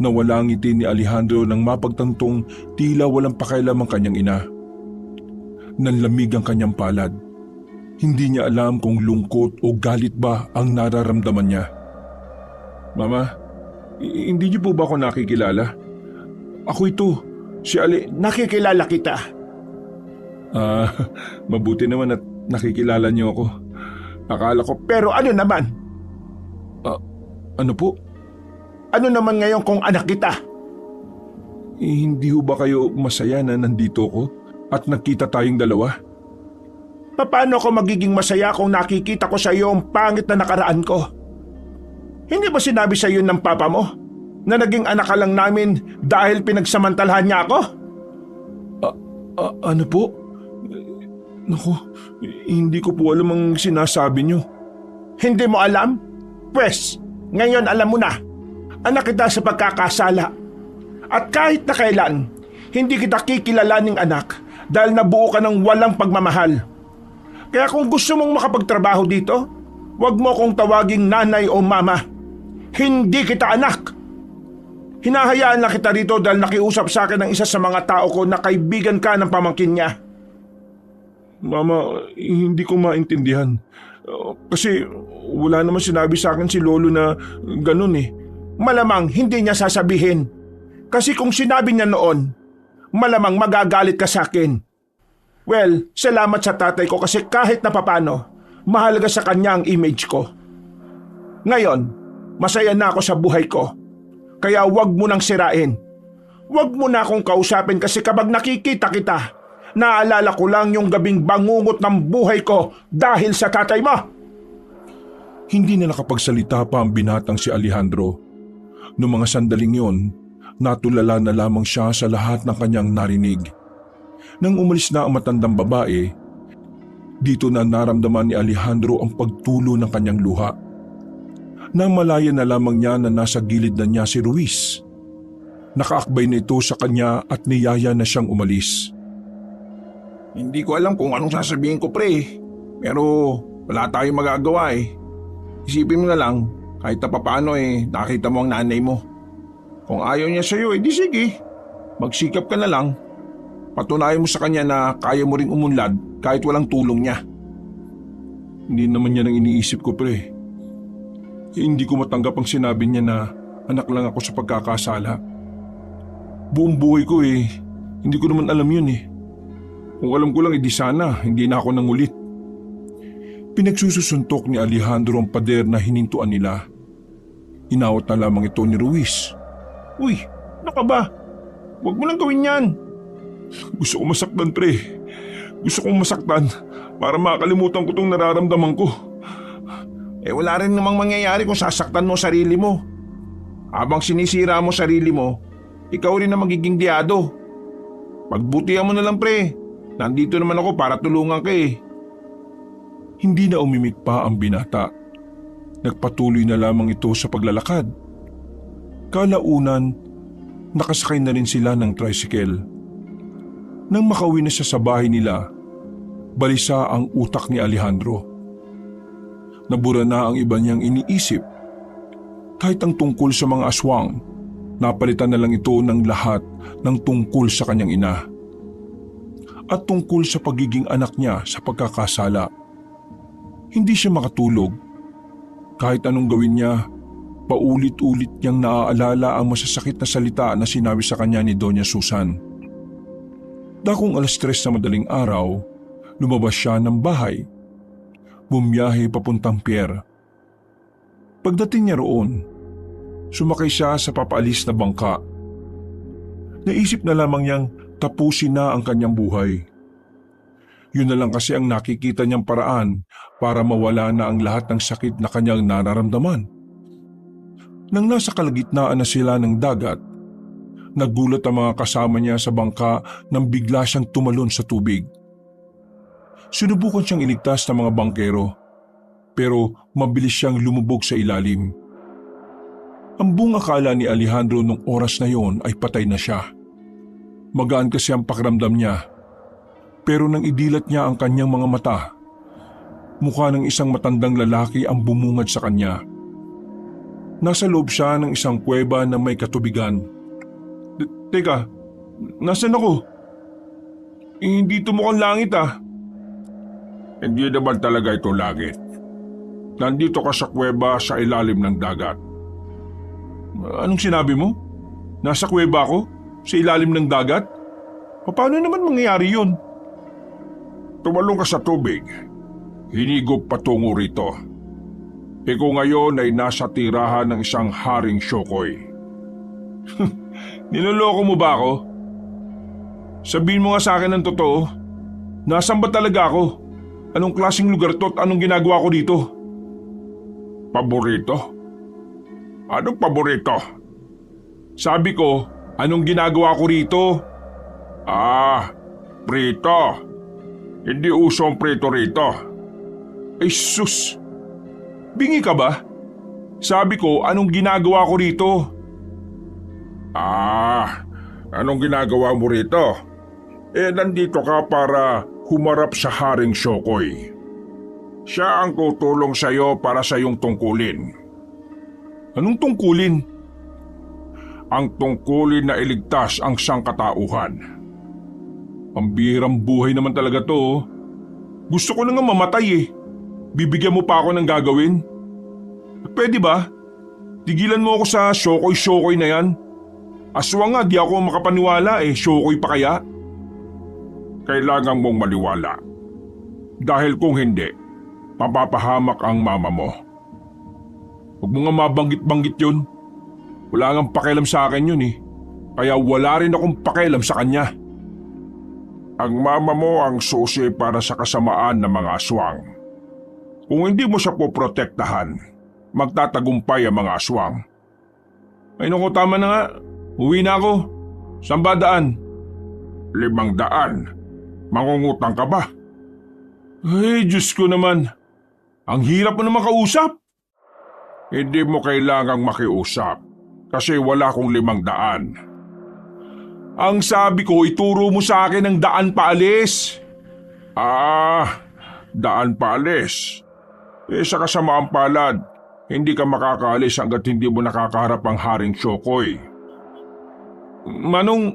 Nawala ang ngiti ni Alejandro nang mapagtantong tila walang pakialam ang kanyang ina. Nanlamig ang kanyang palad. Hindi niya alam kung lungkot o galit ba ang nararamdaman niya. Mama, hindi niyo po ba ako nakikilala? Ako ito, si Ali. Nakikilala kita. Mabuti naman at nakikilala niyo ako. Akala ko, Pero ano naman? ano po? Ano naman ngayon kung anak kita? Hindi ho ba kayo masaya na nandito ko at nakita tayong dalawa? Paano ako magiging masaya kung nakikita ko sa iyo ang pangit na nakaraan ko? Hindi ba sinabi sa iyo ng papa mo na naging anak ka lang namin dahil pinagsamantalahan niya ako? Ano po? Naku, hindi ko po alam ang sinasabi niyo. Hindi mo alam? Pwes, ngayon alam mo na. Anak kita sa pagkakasala. At kahit na kailan, hindi kita kikilalaning anak dahil nabuo ka ng walang pagmamahal. Kaya kung gusto mong makapagtrabaho dito, huwag mo kong tawaging nanay o mama. Hindi kita anak. Hinahayaan lang kita rito dahil nakiusap sa akin ng isa sa mga tao ko na kaibigan ka ng pamangkin niya. Mama, hindi ko maintindihan. Kasi wala naman sinabi sa akin si Lolo na ganun eh. Malamang hindi niya sasabihin. Kasi kung sinabi niya noon, malamang magagalit ka sa akin. Well, salamat sa tatay ko kasi kahit na papano, mahalaga sa kanya ang image ko. Ngayon, masaya na ako sa buhay ko. Kaya wag mo nang sirain. Wag mo na akong kausapin kasi kapag nakikita kita, naalala ko lang yung gabing bangungot ng buhay ko dahil sa tatay mo. Hindi na nakapagsalita pa ang binatang si Alejandro. Noong mga sandaling yon, natulala na lamang siya sa lahat ng kanyang narinig. Nang umalis na ang matandang babae, dito na naramdaman ni Alejandro ang pagtulo ng kanyang luha. Nang malaya na lamang niya na nasa gilid na niya si Ruiz. Nakaakbay na ito sa kanya at niyaya na siyang umalis. Hindi ko alam kung anong sasabihin ko, pre. Pero wala tayong magagawa eh. Isipin mo na lang, kahit na papaano nakita mo ang nanay mo. Kung ayaw niya sa'yo di sige. Magsikap ka na lang. Patunayan mo sa kanya na kaya mo ring umunlad kahit walang tulong niya. Hindi naman yan ang iniisip ko, pre. Hindi ko matanggap ang sinabi niya na anak lang ako sa pagkakasala. Buong buhay ko hindi ko naman alam yun eh. Kung alam ko lang di sana, hindi na ako nangulit. Pinagsusuntok ni Alejandro ang pader na hinintuan nila. Inawat na lamang ito ni Ruiz. Uy, ano ka ba? Huwag mo nang gawin yan. Gusto ko masaktan, pre. Gusto kong masaktan para makalimutan ko itong nararamdaman ko. Wala rin namang mangyayari kung sasaktan mo sarili mo. Habang sinisira mo sarili mo, ikaw rin na magiging diado. Pagbutihan mo na lang, pre. Nandito naman ako para tulungan ka eh. Hindi na umimik pa ang binata. Nagpatuloy na lamang ito sa paglalakad. Kalaunan, nakasakay na rin sila ng tricycle. Nang makauwi na siya sa bahay nila, balisa ang utak ni Alejandro. Nabura na ang iba niyang iniisip. Kahit ang tungkol sa mga aswang, napalitan na lang ito ng lahat ng tungkol sa kanyang ina. At tungkol sa pagiging anak niya sa pagkakasala. Hindi siya makatulog. Kahit anong gawin niya, paulit-ulit niyang naaalala ang masasakit na salita na sinabi sa kanya ni Doña Susan. Dakong 3:00 na madaling araw, lumabas siya ng bahay. Bumiyahe papuntang pier. Pagdating niya roon, sumakay siya sa papaalis na bangka. Naisip na lamang niyang tapusin na ang kanyang buhay. Yun na lang kasi ang nakikita niyang paraan para mawala na ang lahat ng sakit na kanyang nararamdaman. Nang nasa kalagitnaan na sila ng dagat, nagulat ang mga kasama niya sa bangka nang bigla siyang tumalon sa tubig. Sinubukan siyang iligtas ng mga bangkero, pero mabilis siyang lumubog sa ilalim. Ang buong akala ni Alejandro nung oras na yon ay patay na siya. Magaan kasi ang pakiramdam niya, pero nang idilat niya ang kanyang mga mata, mukha ng isang matandang lalaki ang bumungad sa kanya. Nasa loob siya ng isang kuweba na may katubigan. Teka, nasan ako? Hindi ito mukhang langit ah. Hindi naman talaga ito langit. Nandito ka sa kuweba sa ilalim ng dagat. Anong sinabi mo? Nasa kuweba ako? Sa ilalim ng dagat? Paano naman mangyayari yun? Tumalong ka sa tubig. Hinigop patungo rito. Ikaw ngayon ay nasa tirahan ng isang haring Shokoy. Niloloko mo ba ako? Sabihin mo nga sa akin ng totoo. Nasaan ba talaga ako? Anong klaseng lugar to at anong ginagawa ko dito? Paborito? Anong paborito? Sabi ko, anong ginagawa ko rito? Prito. Hindi uso ang prito rito. Ay sus! Bingi ka ba? Sabi ko, anong ginagawa ko rito? Anong ginagawa mo rito? Nandito ka para humarap sa Haring Shokoy. Siya ang tutulong sa'yo para sa iyong tungkulin. Anong tungkulin? Ang tungkulin na iligtas ang sangkatauhan. Pambihirang buhay naman talaga to. Oh. Gusto ko na nga mamatay eh. Bibigyan mo pa ako ng gagawin? Pwede ba? Tigilan mo ako sa Shokoy na yan. Aswang nga, di ako makapaniwala eh. Shokoy pa kaya? Kailangan mong maliwala. Dahil kung hindi, mapapahamak ang mama mo. Huwag mo nga mabanggit-banggit yun. Wala ngang pakialam sa akin yun eh. Kaya wala rin akong pakialam sa kanya. Ang mama mo ang susi para sa kasamaan ng mga aswang. Kung hindi mo siya poprotektahan, magtatagumpay ang mga aswang. Ay naku, tama na nga. Uwi na ako. Saan ba daan? 500. Mangungutang ka ba? Ay, Diyos ko naman. Ang hirap mo naman kausap. Hindi mo kailangang makiusap kasi wala akong 500. Ang sabi ko, ituro mo sa akin ang daan paalis. Daan paalis. Sa kasamaang palad, hindi ka makakaalis hanggat hindi mo nakakaharap ang Haring Shokoy. Manong,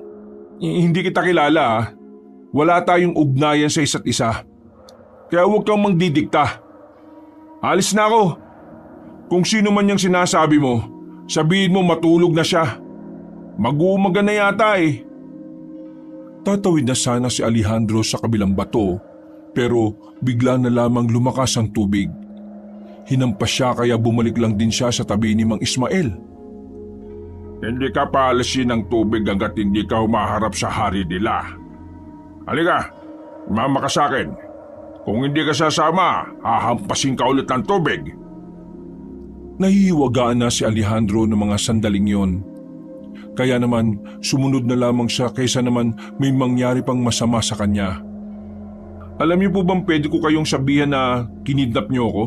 hindi kita kilala ha. Wala tayong ugnayan sa isa't isa. Kaya huwag kang magdidikta. Alis na ako. Kung sino man yung sinasabi mo, sabihin mo matulog na siya. Mag-uumaga na yata eh. Tatawid na sana si Alejandro sa kabilang bato, pero bigla na lamang lumakas ang tubig. Hinampas siya kaya bumalik lang din siya sa tabi ni Mang Ismael. Hindi ka paalisin ng tubig hanggat hindi ka humaharap sa hari nila. Halika, mama ka sa akin. Kung hindi ka sasama, hahampasin ka ulit ng tubig. Nahihiwagaan na si Alejandro ng mga sandaling yon. Kaya naman sumunod na lamang siya kaysa naman may mangyari pang masama sa kanya. Alam niyo po bang pwede ko kayong sabihan na kinidnap niyo ako?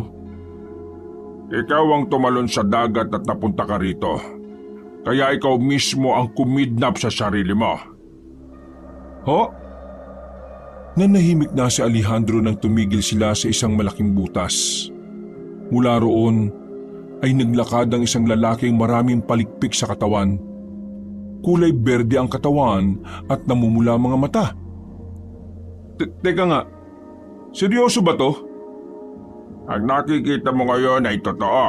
Ikaw ang tumalon sa dagat at napunta ka rito. Kaya ikaw mismo ang kumidnap sa sarili mo. Ho? Nanahimik na si Alejandro nang tumigil sila sa isang malaking butas. Mula roon ay naglakad ang isang lalaking maraming palikpik sa katawan. Kulay berde ang katawan at namumula mga mata. Teka nga, seryoso ba to? Ang nakikita mo ngayon ay totoo.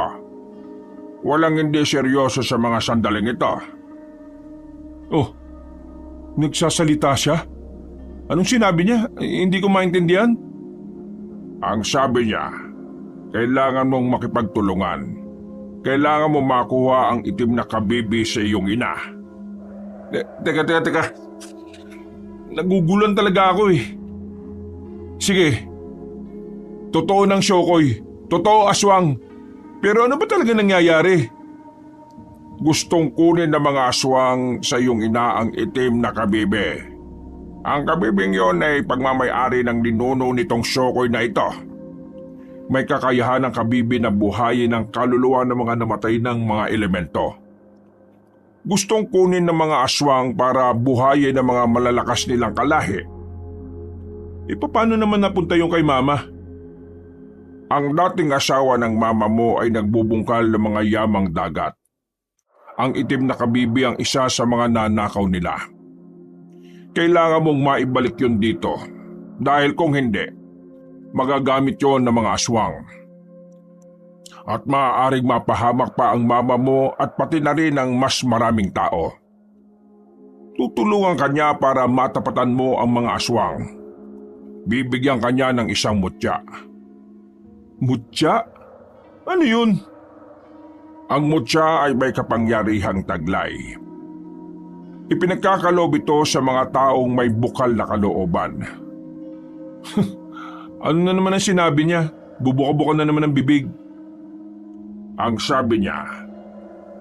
Walang hindi seryoso sa mga sandaling ito. Oh, nagsasalita siya? Anong sinabi niya? Hindi ko maintindihan. Ang sabi niya, kailangan mong makipagtulungan. Kailangan mo makuha ang itim na kabibi sa iyong ina. Teka. Nagugulan talaga ako eh. Sige. Totoo ng Shokoy. Totoo aswang. Pero ano ba talaga nangyayari? Gustong kunin ng mga aswang sa iyong ina ang itim na kabibi. Ang kabibing yon ay pagmamayari ng ninuno nitong Shokoy na ito. May kakayahan ng kabibi na buhayin ang kaluluwa ng mga namatay ng mga elemento. Gustong kunin ng mga aswang para buhayin ang mga malalakas nilang kalahi. Paano naman napunta yung kay mama? Ang dating asawa ng mama mo ay nagbubungkal ng mga yamang dagat. Ang itim na kabibi ang isa sa mga nanakaw nila. Kailangan mong maibalik yun dito dahil kung hindi, magagamit yon ng mga aswang. At maaaring mapahamak pa ang mama mo at pati na rin ang mas maraming tao. Tutulungan ka niya para matapatan mo ang mga aswang. Bibigyan ka niya ng isang mutya. Mutya? Ano yun? Ang mutya ay may kapangyarihang taglay. Ipinagkakaloob ito sa mga taong may bukal na kalooban. Ano na naman ang sinabi niya? Bubuka-buka na naman ang bibig. Ang sabi niya,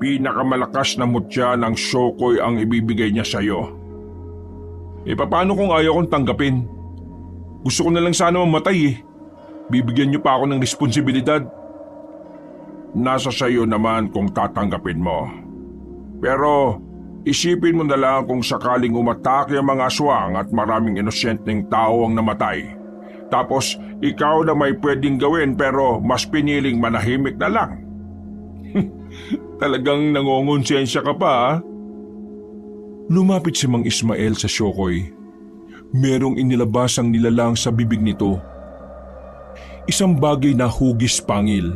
pinakamalakas na mutya ng Shokoy ang ibibigay niya sa iyo. Paano kung ayaw kong tanggapin? Gusto ko na lang sana mamatay eh. Bibigyan niyo pa ako ng responsibilidad. Nasa sa iyo naman kung tatanggapin mo. Pero isipin mo na lang kung sakaling umatake ang mga aswang at maraming inosyenteng tao ang namatay. Tapos ikaw na may pwedeng gawin pero mas piniling manahimik na lang. Talagang nangongonsensya ka pa ha? Lumapit si Mang Ismael sa Shokoy. Merong inilabas ang nilalang sa bibig nito. Isang bagay na hugis pangil.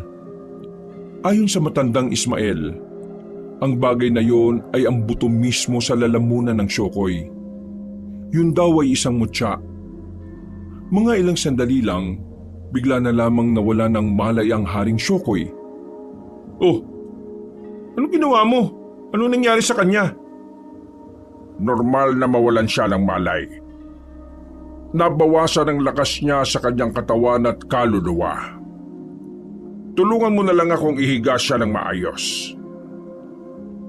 Ayon sa matandang Ismael, ang bagay na yon ay ang buto mismo sa lalamunan ng Shokoy. Yun daw ay isang mutya. Mga ilang sandali lang, bigla na lamang nawala ng malay ang Haring Shokoy. Oh, anong ginawa mo? Ano nangyari sa kanya? Normal na mawalan siya ng malay. Nabawasan ang lakas niya sa kanyang katawan at kaluluwa. Tulungan mo na lang akong ihiga siya ng maayos.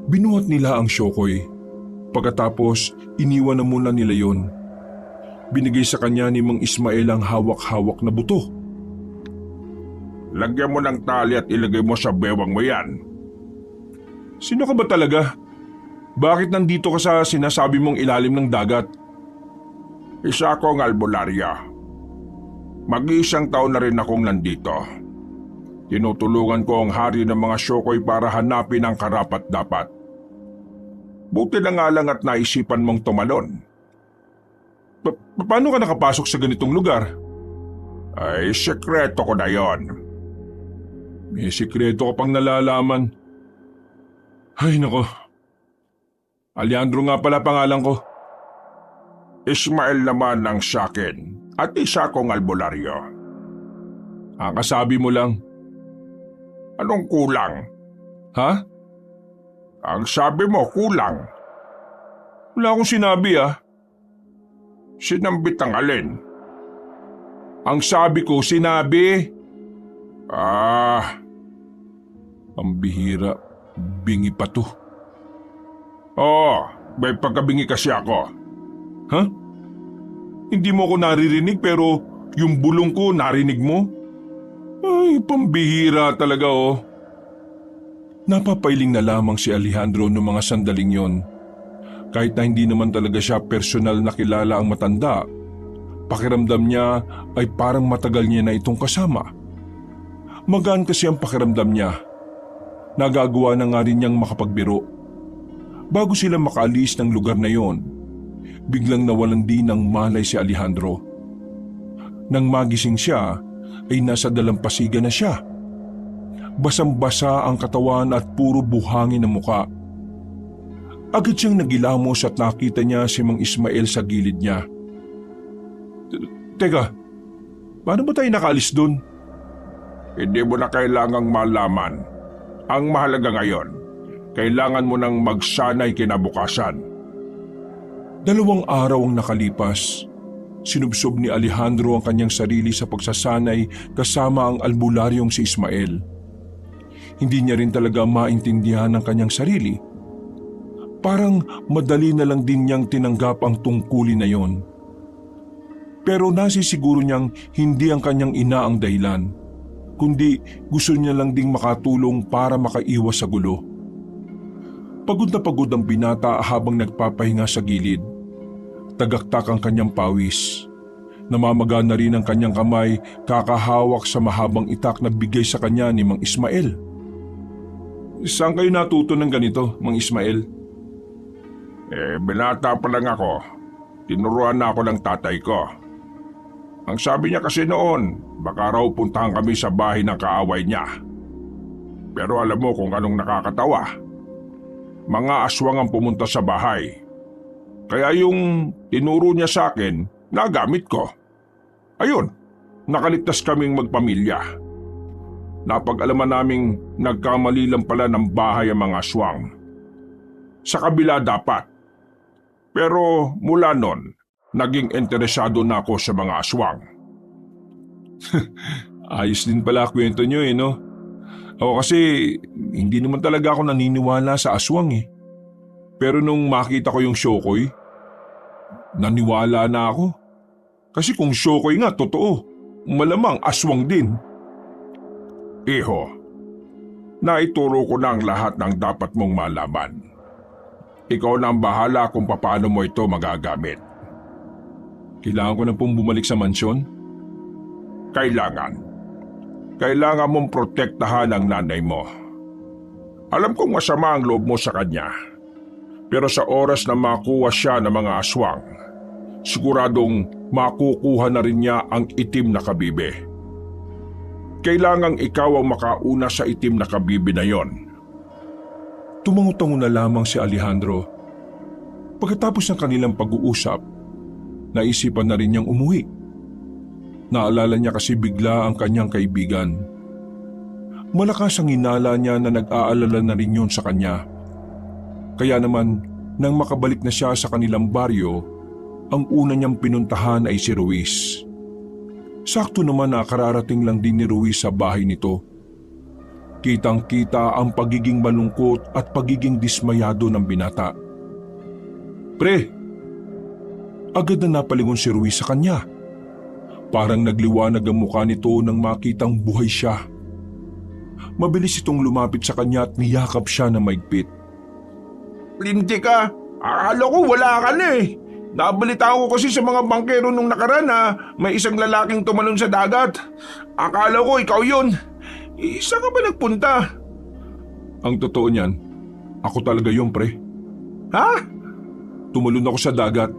Binuhat nila ang Shokoy. Pagkatapos, iniwan na muna nila yon. Binigay sa kanya ni Mang Ismael ang hawak-hawak na buto. Lagyan mo ng tali at ilagay mo sa bewang mo yan. Sino ka ba talaga? Bakit nandito ka sa sinasabi mong ilalim ng dagat? Isa akong albularya. Mag-iisang taon na rin akong nandito. Tinutulungan ko ang hari ng mga Shokoy para hanapin ang karapat-dapat. Buti na nga lang at naisipan mong tumalon. Paano ka nakapasok sa ganitong lugar? Ay, sekreto ko na yon. May sikreto ka pang nalalaman. Ay nako. Alejandro nga pala pangalan ko. Ismael naman ang sakin at isa kong albularyo. Ang kasabi mo lang. Anong kulang? Ha? Ang sabi mo kulang. Wala akong sinabi ah. Sinambit ang alin? Ang sabi ko sinabi. Ang bihira. Bingi pa to. Oo, may pagkabingi kasi ako. Ha? Hindi mo ako naririnig pero yung bulong ko narinig mo? Ay, pambihira talaga oh. Napapailing na lamang si Alejandro noong mga sandaling yon. Kahit na hindi naman talaga siya personal na kilala ang matanda, pakiramdam niya ay parang matagal niya na itong kasama. Magaan kasi ang pakiramdam niya. Nagagawa na nga rin niyang makapagbiro. Bago sila makaalis ng lugar na yon, biglang nawalan din ng malay si Alejandro. Nang magising siya, ay nasa dalampasigan na siya. Basang-basa ang katawan at puro buhangin ang muka. Agad siyang nagilamos at nakita niya si Mang Ismael sa gilid niya. Teka, paano ba tayo nakaalis dun? Hindi mo na kailangang malaman. Ang mahalaga ngayon, kailangan mo nang magsanay kinabukasan. 2 araw ang nakalipas. Sinubsob ni Alejandro ang kanyang sarili sa pagsasanay kasama ang albularyong si Ismael. Hindi niya rin talaga maintindihan ang kanyang sarili. Parang madali na lang din niyang tinanggap ang tungkulin na yon. Pero nasisiguro niyang hindi ang kanyang ina ang dahilan, kundi gusto niya lang ding makatulong para makaiwas sa gulo. Pagod na pagod ang binata habang nagpapahinga sa gilid. Tagaktak ang kanyang pawis. Namamaga na rin ang kanyang kamay kakahawak sa mahabang itak na bigay sa kanya ni Mang Ismael. Saan kayo natuto ng ganito, Mang Ismael? Binata pa lang ako. Tinuruan na ako ng tatay ko. Ang sabi niya kasi noon, baka raw puntahan kami sa bahay ng kaaway niya. Pero alam mo kung anong nakakatawa? Mga aswang ang pumunta sa bahay. Kaya yung tinuro niya sa akin, nagamit ko. Ayun, nakaligtas kaming magpamilya. Napag-alaman naming nagkamali lang pala ng bahay ang mga aswang. Sa kabila dapat. Pero mula nun, naging interesado na ako sa mga aswang. Ayos din pala kwento nyo no? Ako kasi hindi naman talaga ako naniniwala sa aswang Pero nung makita ko yung Shokoy, naniwala na ako. Kasi kung Shokoy nga totoo, malamang aswang din. Iho, naituro ko na ang lahat ng dapat mong malaman. Ikaw na ang bahala kung paano mo ito magagamit. Kailangan ko na pong bumalik sa mansyon? Kailangan. Kailangan mong protektahan ang nanay mo. Alam kong masama ang loob mo sa kanya. Pero sa oras na makuha siya ng mga aswang, siguradong makukuha na rin niya ang itim na kabibe. Kailangang ikaw ang makauna sa itim na kabibe na yon. Tumango-tango na lamang si Alejandro. Pagkatapos ng kanilang pag-uusap, naisipan na rin niyang umuwi. Naalala niya kasi bigla ang kanyang kaibigan. Malakas ang hinala niya na nag-aalala na rin yun sa kanya. Kaya naman, nang makabalik na siya sa kanilang baryo, ang una niyang pinuntahan ay si Ruiz. Sakto naman na kararating lang din ni Ruiz sa bahay nito. Kitang-kita ang pagiging malungkot at pagiging dismayado ng binata. Pre, agad na napalingon si Ruiz sa kanya. Parang nagliwanag ang mukha nito nang makitang buhay siya. Mabilis itong lumapit sa kanya at niyakap siya na maigpit. Linti ka, akala ko wala ka na Nabalitaan ko kasi sa mga bangkero nung nakaraan na may isang lalaking tumalon sa dagat. Akala ko ikaw yun. Isa ka ba nagpunta? Ang totoo niyan, ako talaga yun pre. Ha? Tumalon ako sa dagat.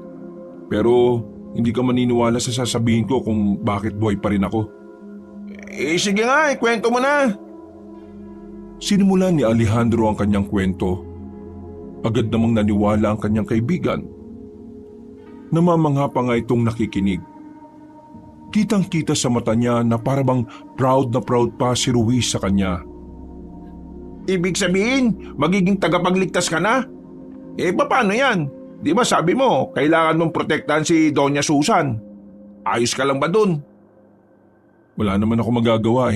Pero hindi ka maniniwala sa sasabihin ko kung bakit buhay pa rin ako. Sige nga, kwento mo na. Sinimulan ni Alejandro ang kanyang kwento. Agad namang naniwala ang kanyang kaibigan. Namamangha pa nga itong nakikinig. Kitang-kita sa mata niya na parabang proud na proud pa si Ruiz sa kanya. Ibig sabihin, magiging tagapagligtas ka na? Paano yan? Di ba sabi mo, kailangan mong protektahan si Doña Susan? Ayos ka lang ba dun? Wala naman ako magagawa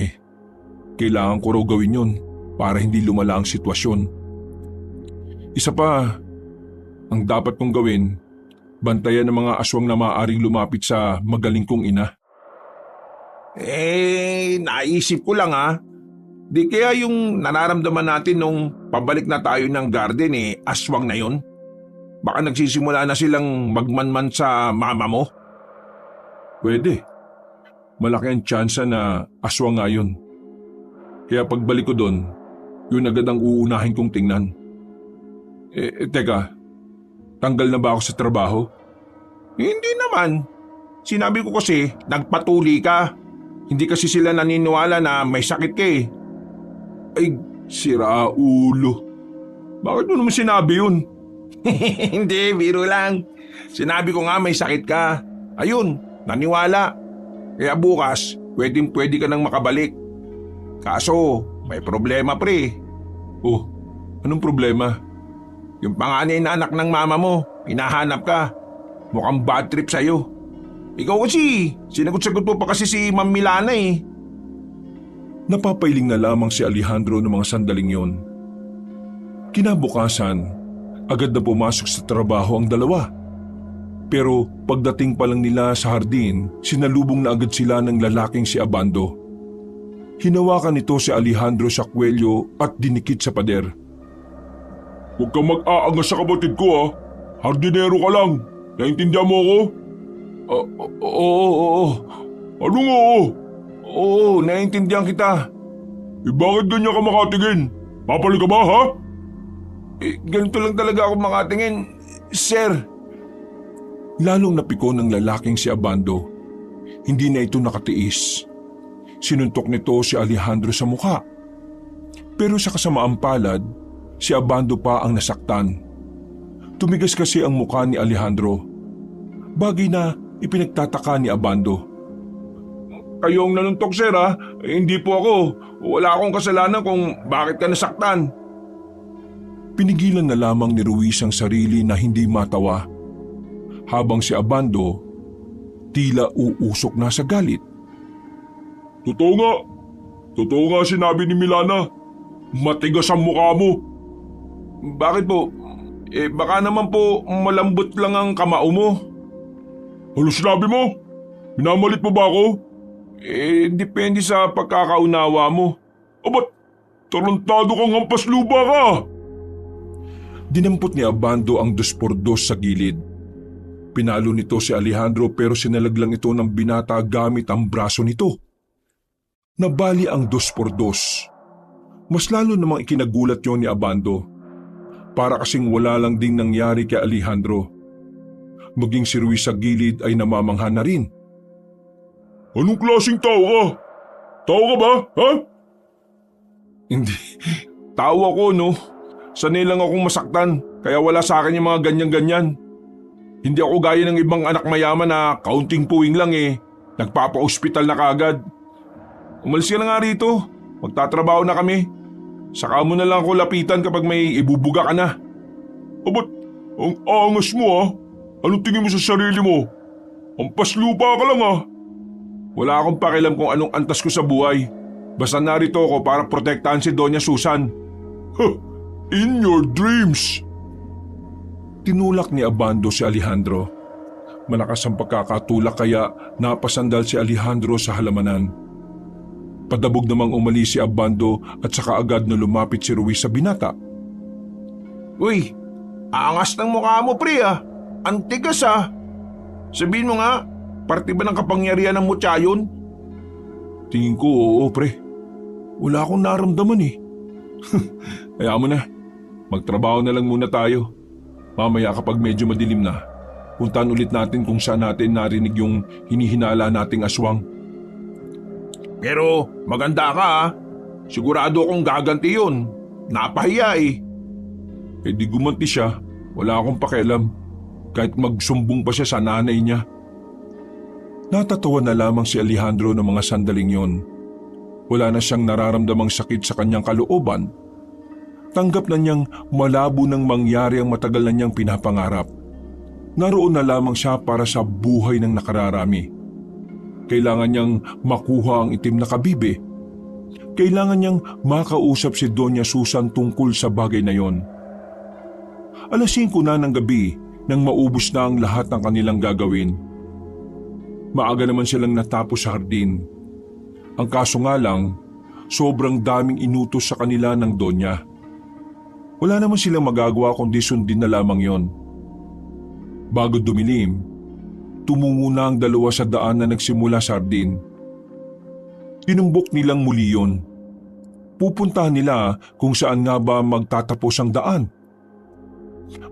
Kailangan ko raw gawin yun para hindi lumala ang sitwasyon. Isa pa, ang dapat kong gawin, bantayan ng mga aswang na maaaring lumapit sa magaling kong ina. Naisip ko lang Di kaya yung nararamdaman natin nung pabalik na tayo ng garden aswang na yun? Baka nagsisimula na silang magmanman sa mama mo? Pwede. Malaki ang tsansa na aswang nga yun. Kaya pagbalik ko doon, yun agad ang uunahin kong tingnan. Teka, tanggal na ba ako sa trabaho? Hindi naman. Sinabi ko kasi, nagpatuli ka. Hindi kasi sila naniniwala na may sakit ka Ay, sira ulo. Bakit mo naman sinabi yun? Hindi, biro lang. Sinabi ko nga may sakit ka. Ayun, naniwala. Kaya bukas, pwede ka nang makabalik. Kaso, may problema pre. Oh, anong problema? Yung panganay na anak ng mama mo, hinahanap ka. Mukhang bad trip sa'yo. Ikaw kasi, sinagot-sagot mo pa kasi si Ma'am Milana Napapailing na lamang si Alejandro ng mga sandaling yon. Kinabukasan, agad na pumasok sa trabaho ang dalawa. Pero pagdating pa lang nila sa hardin, sinalubong na agad sila ng lalaking si Abando. Hinawakan nito si Alejandro sa kwelyo at dinikit sa pader. Huwag kang mag-aangas sa kapatid ko Hardinero ka lang. Naintindihan mo ako? Oo. Anong oo? Oo, naintindihan kita. Bakit ganyan ka makatingin? Papalik ka ba ha? Ganito lang talaga ako makatingin, sir. Lalong napikon ng lalaking si Abando. Hindi na ito nakatiis. Sinuntok nito si Alejandro sa mukha. Pero sa kasamaang palad, si Abando pa ang nasaktan. Tumigas kasi ang mukha ni Alejandro. Bagay na ipinagtataka ni Abando. Kayong nanuntok sir ha, hindi po ako. Wala akong kasalanan kung bakit ka nasaktan. Pinigilan na lamang ni Ruiz ang sarili na hindi matawa. Habang si Abando, tila uusok na sa galit. Totoo nga. Totoo nga sinabi ni Milana. Matigas ang mukha mo. Bakit po? Baka naman po malambot lang ang kamao mo. Ano sinabi mo? Minamalit mo ba ako? Depende sa pagkakaunawa mo. Ba't tarantado kang hampas lupa ka? Dinampot ni Abando ang 2x2 sa gilid. Pinalo nito si Alejandro pero sinalaglang ito ng binata gamit ang braso nito. Nabali ang 2x2. Mas lalo namang ikinagulat yon ni Abando. Para kasing wala lang ding nangyari kay Alejandro. Maging si Ruiz sa gilid ay namamangha na rin. Anong klaseng tao ka? Tao ka ba, ha? Hindi. Tao ako, no? Sanay lang akong masaktan, kaya wala sa akin yung mga ganyan-ganyan. Hindi ako gaya ng ibang anak mayaman na kaunting puwing lang nagpapa-ospital na kaagad. Umalis ka na nga rito. Magtatrabaho na kami. Saka mo na lang ako lapitan kapag may ibubuga ka na. Ba't ang angas mo ha? Anong tingin mo sa sarili mo? Ampas lupa ka lang ha? Wala akong pakialam kung anong antas ko sa buhay. Basta narito ako para protektahan si Doña Susan. In your dreams! Tinulak ni Abando si Alejandro. Malakas ang pagkakatulak kaya napasandal si Alejandro sa halamanan. Padabog namang umalis si Abando at saka agad na lumapit si Ruiz sa binata. Uy, angas ng mukha mo pre ah. Ang tigas ah. Sabihin mo nga, parte ba ng kapangyarihan ng mutya yun? Tingin ko oo pre. Wala akong naramdaman eh. Kaya mo na, magtrabaho na lang muna tayo. Mamaya kapag medyo madilim na, puntahan ulit natin kung saan natin narinig yung hinihinala nating aswang. Pero maganda ka ah. Sigurado akong gaganti yun. Napahiya eh. Eh di gumanti siya, wala akong pakialam. Kahit magsumbong pa siya sa nanay niya. Natatawa na lamang si Alejandro ng mga sandaling yon. Wala na siyang nararamdamang sakit sa kanyang kalooban. Tanggap na niyang malabo nang mangyari ang matagal na niyang pinapangarap. Naroon na lamang siya para sa buhay ng nakararami. Kailangan niyang makuha ang itim na kabibe. Kailangan niyang makausap si Doña Susan tungkol sa bagay na yon. 5:00 na ng gabi nang maubos na ang lahat ng kanilang gagawin. Maaga naman silang natapos sa hardin. Ang kaso nga lang, sobrang daming inutos sa kanila ng Donya. Wala naman silang magagawa kundi sundin na lamang yon. Bago dumilim, tumungo na ang dalawa sa daan na nagsimula sa hardin. Tinumbok nilang muli yon. Pupuntahan nila kung saan nga ba magtatapos ang daan.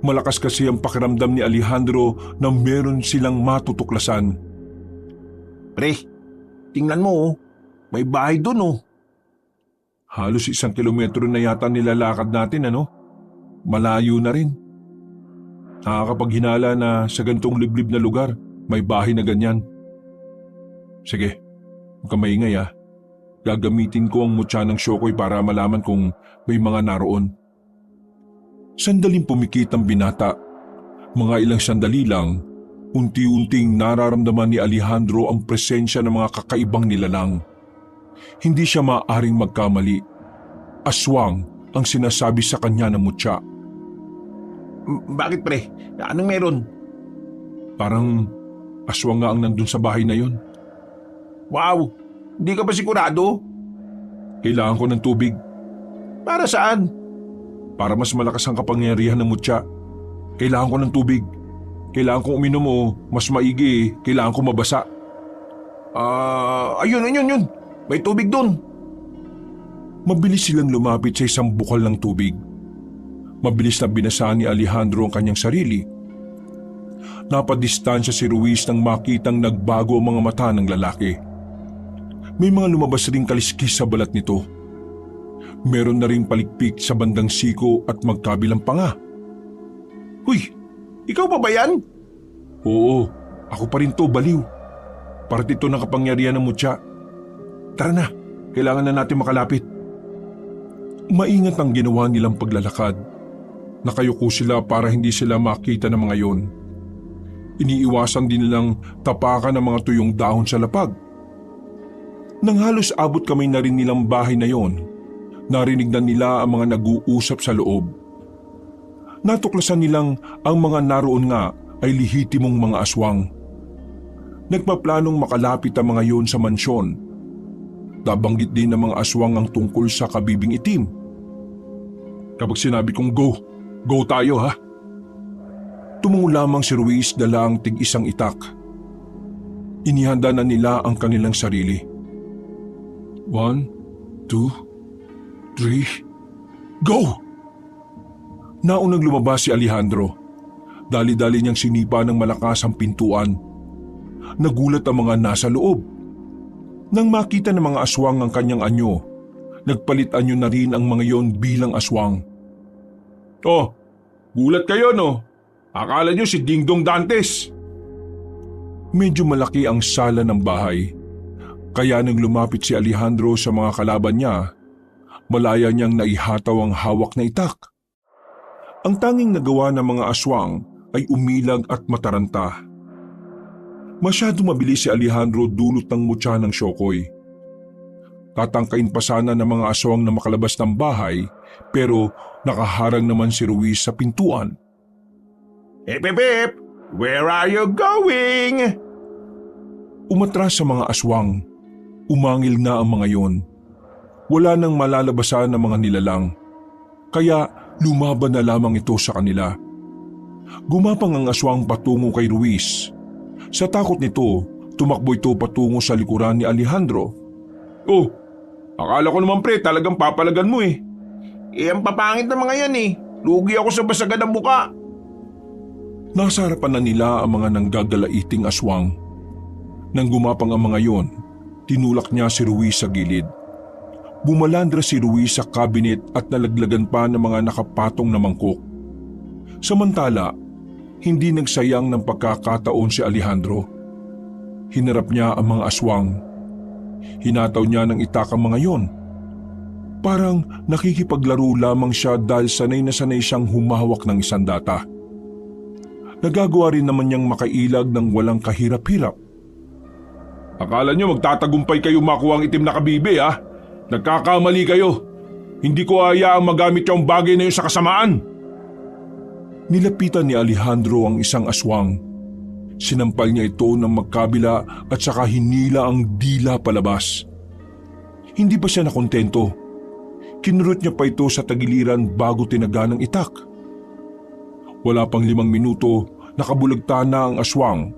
Malakas kasi ang pakiramdam ni Alejandro na meron silang matutuklasan. Pre, tingnan mo oh. May bahay dun oh. Halos 1 kilometro na yata nilalakad natin ano? Malayo na rin. Nakakapaghinala na sa gantong liblib na lugar, may bahay na ganyan. Sige, huwag kang maingay ah. Gagamitin ko ang mutya ng Shokoy para malaman kung may mga naroon. Sandaling pumikit ang binata. Mga ilang sandali lang, unti-unting nararamdaman ni Alejandro ang presensya ng mga kakaibang nilalang. Hindi siya maaaring magkamali. Aswang ang sinasabi sa kanya ng mutya. Bakit pre? Anong meron? Parang aswang nga ang nandun sa bahay na yon. Wow! Hindi ka ba sigurado? Kailangan ko ng tubig. Para saan? Para mas malakas ang kapangyarihan ng mutya. Kailangan ko ng tubig. Kailangan kong uminom o mas maigi, kailangan ko mabasa. Ayun. May tubig dun. Mabilis silang lumapit sa isang bukal ng tubig. Mabilis na binasaan ni Alejandro ang kanyang sarili. Napadistansya si Ruiz nang makitang nagbago ang mga mata ng lalaki. May mga lumabas ring kaliskis sa balat nito. Meron na ring palikpik sa bandang siko at magkabilang panga. Huy! Ikaw pa ba yan? Oo, ako pa rin to, baliw. Parte ito ng kapangyarihan ng mutya. Tara na, kailangan na natin makalapit. Maingat ang ginawa nilang paglalakad. Nakayuko sila para hindi sila makita ng mga yon. Iniiwasan din nilang tapakan ng mga tuyong dahon sa lapag. Nang halos abot kamay na rin nilang bahay na yon, narinig na nila ang mga nag-uusap sa loob. Natuklasan nilang ang mga naroon nga ay lihitimong mga aswang. Nagpaplanong makalapit ang mga yon sa mansyon. Nabanggit din ng mga aswang ang tungkol sa kabibing itim. Kapag sinabi kong go tayo ha. Tumungo lamang si Ruiz dala ang tig-isang itak. Inihanda na nila ang kanilang sarili. 1, 2, 3, go! Naunang lumabas si Alejandro. Dali-dali niyang sinipa ng malakas ang pintuan. Nagulat ang mga nasa loob. Nang makita ng mga aswang ang kanyang anyo, nagpalit anyo na rin ang mga yon bilang aswang. Oh, gulat kayo no? Akala nyo si Dingdong Dantes. Medyo malaki ang sala ng bahay. Kaya nang lumapit si Alejandro sa mga kalaban niya, malaya niyang naihataw ang hawak na itak. Ang tanging nagawa ng mga aswang ay umilag at mataranta. Masyado mabilis si Alejandro dulot ng mutya ng Shokoy. Tatangkain pa sana ng mga aswang na makalabas ng bahay pero nakaharang naman si Ruiz sa pintuan. Ep, where are you going? Umatras sa mga aswang. Umangil na ang mga yon. Wala nang malalabasan ng mga nilalang. Kaya lumaban na lamang ito sa kanila. Gumapang ang aswang patungo kay Ruiz. Sa takot nito, tumakbo ito patungo sa likuran ni Alejandro. Oh, akala ko naman pre talagang papalagan mo eh. Ang papangit na mga yan eh. Lugi ako sa basagan ng buka. Nasa harapan na nila ang mga nanggagalaiting aswang. Nang gumapang ang mga yon, tinulak niya si Ruiz sa gilid. Bumalandra si Ruiz sa kabinet at nalaglagan pa ng mga nakapatong na mangkok. Samantala, hindi nagsayang ng pagkakataon si Alejandro. Hinarap niya ang mga aswang. Hinataw niya ng itak ang mga yon. Parang nakikipaglaro lamang siya dahil sanay na sanay siyang humawak ng isandata. Nagagawa rin naman niyang makailag ng walang kahirap-hirap. Akala niyo magtatagumpay kayo makuha ang itim na kabibe ha? Nagkakamali kayo. Hindi ko hayaang magamit yung bagay na yun sa kasamaan. Nilapitan ni Alejandro ang isang aswang. Sinampal niya ito ng magkabila at saka hinila ang dila palabas. Hindi pa siya nakontento. Kinurot niya pa ito sa tagiliran bago tinaga ng itak. Wala pang 5 minuto, nakabulagta na ang aswang.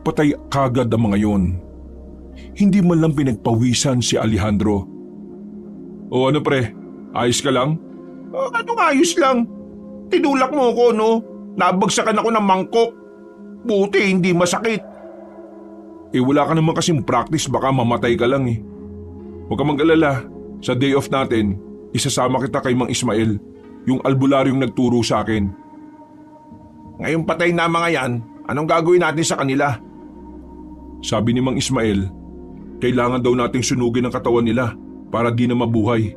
Patay kagad ang mga yon. Hindi man lang pinagpawisan si Alejandro. O ano pre, ayos ka lang? Anong ayos lang? Tinulak mo ako no? Nabagsakan ako ng mangkok. Buti hindi masakit. Wala ka naman kasing practice, baka mamatay ka lang eh. Huwag ka mag-alala, sa day off natin, isasama kita kay Mang Ismael, yung albularyong nagturo sa akin. Ngayong patay na mga yan, anong gagawin natin sa kanila? Sabi ni Mang Ismael, kailangan daw nating sunugin ang katawan nila para di na mabuhay.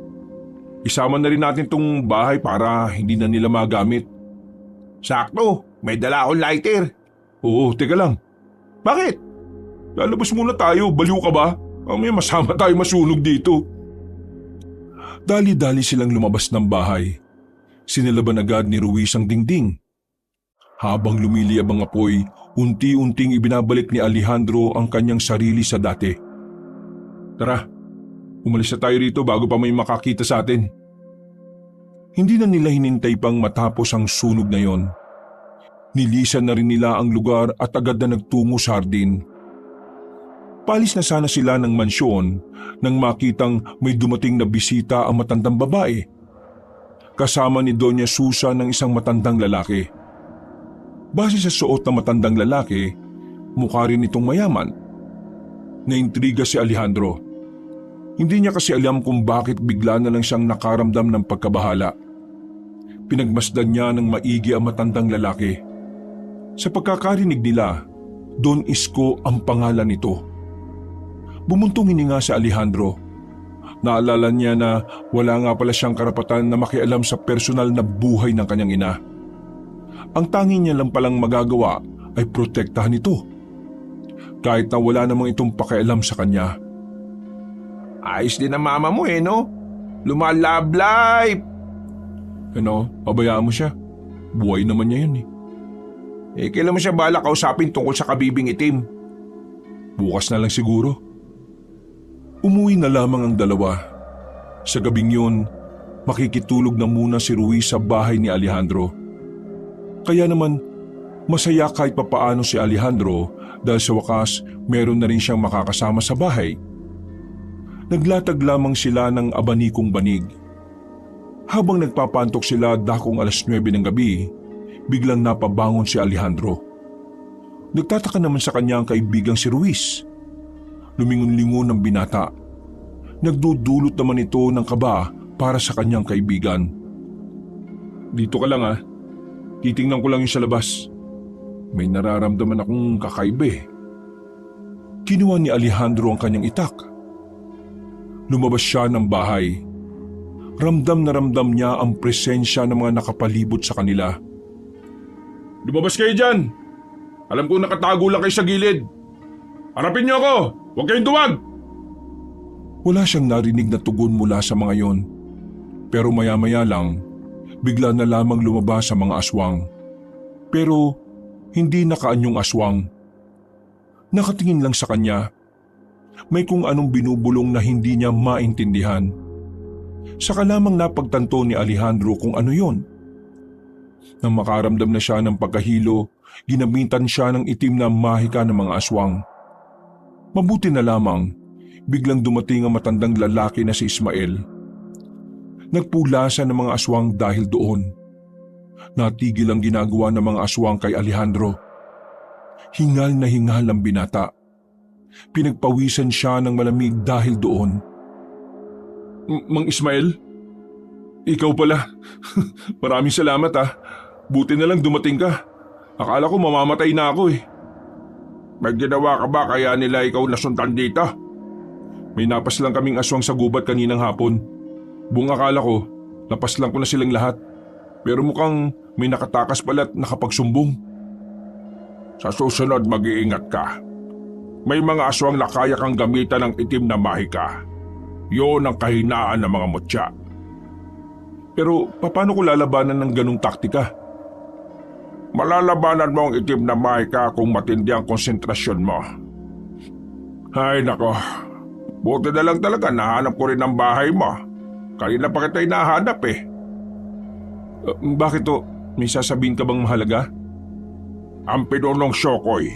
Isama na rin natin tong bahay para hindi na nila magamit. Sakto, may dala akong lighter. Oo, teka lang. Bakit? Lalabas muna tayo, baliw ka ba? May masama tayo masunog dito. Dali-dali silang lumabas ng bahay. Sinilaban agad ni Ruiz ang dingding. Habang lumiliyab ang apoy, unti-unting ibinabalik ni Alejandro ang kanyang sarili sa dati. Tara, umalis na tayo rito bago pa may makakita sa atin. Hindi na nila hinintay pang matapos ang sunog na yon. Nilisan na rin nila ang lugar at agad na nagtungo sa hardin. Palis na sana sila ng mansyon nang makitang may dumating na bisita ang matandang babae. Kasama ni Doña Susa ng isang matandang lalaki. Base sa suot ng matandang lalaki, mukha rin itong mayaman. Naintriga si Alejandro. Hindi niya kasi alam kung bakit bigla na lang siyang nakaramdam ng pagkabahala. Pinagmasdan niya ng maigi ang matandang lalaki. Sa pagkakarinig nila, Don Isko ang pangalan nito. Bumuntong hininga si Alejandro. Naalala niya na wala nga pala siyang karapatan na makialam sa personal na buhay ng kanyang ina. Ang tanging niya lang palang magagawa ay protektahan ito. Kahit na wala namang itong pakialam sa kanya. Ayos din ang mama mo no? Lumalove life! Pabayaan mo siya. Buhay naman niya yun Kailan mo siya bala kausapin tungkol sa kabibing itim? Bukas na lang siguro. Umuwi na lamang ang dalawa. Sa gabing yun, makikitulog na muna si Ruiz sa bahay ni Alejandro. Kaya naman, masaya kahit papaano si Alejandro dahil sa wakas meron na rin siyang makakasama sa bahay. Naglatag lamang sila ng abanikong banig. Habang nagpapantok sila dakong 9:00 ng gabi, biglang napabangon si Alejandro. Nagtataka naman sa kanya ang kaibigang si Ruiz. Lumingon-lingon ng binata. Nagdudulot naman ito ng kaba para sa kanyang kaibigan. Dito ka lang Titingnan ko lang yung sa labas. May nararamdaman akong kakaiba Kinuha ni Alejandro ang kanyang itak. Lumabas siya ng bahay. Ramdam na ramdam niya ang presensya ng mga nakapalibot sa kanila. Lumabas kayo dyan! Alam ko nakatago lang kayo sa gilid. Harapin niyo ako! Huwag kayong duwag! Wala siyang narinig na tugon mula sa mga yon. Pero maya-maya lang, bigla na lamang lumabas sa mga aswang. Pero hindi nakaanyong aswang. Nakatingin lang sa kanya. May kung anong binubulong na hindi niya maintindihan. Saka lamang napagtanto ni Alejandro kung ano yon. Nang makaramdam na siya ng pagkahilo, ginamitan siya ng itim na mahika ng mga aswang. Mabuti na lamang, biglang dumating ang matandang lalaki na si Ismael. Nagpulasan ng mga aswang dahil doon. Natigil ang ginagawa ng mga aswang kay Alejandro. Hingal na hingal ang binata. Pinagpawisan siya ng malamig dahil doon. Mang Ismael? Ikaw pala. Maraming salamat Buti na lang dumating ka. Akala ko mamamatay na ako May ginawa ka ba kaya nila ikaw nasundan dito? May napas lang kaming aswang sa gubat kaninang hapon. Buong akala ko, napas lang ko na silang lahat. Pero mukhang may nakatakas pala at nakapagsumbong. Sa susunod mag-iingat ka. May mga aswang na kaya kang gamitan ng itim na mahika. Yun ang kahinaan ng mga mutya. Pero paano ko lalabanan ng ganong taktika? Malalabanan mo ang itim na mahika kung matindi ang konsentrasyon mo. Ay nako, buti na lang talaga nahanap ko rin ang bahay mo. Kanina pa kita hinahanap Bakit to? May sasabihin ka bang mahalaga? Ang pinunong Shokoy,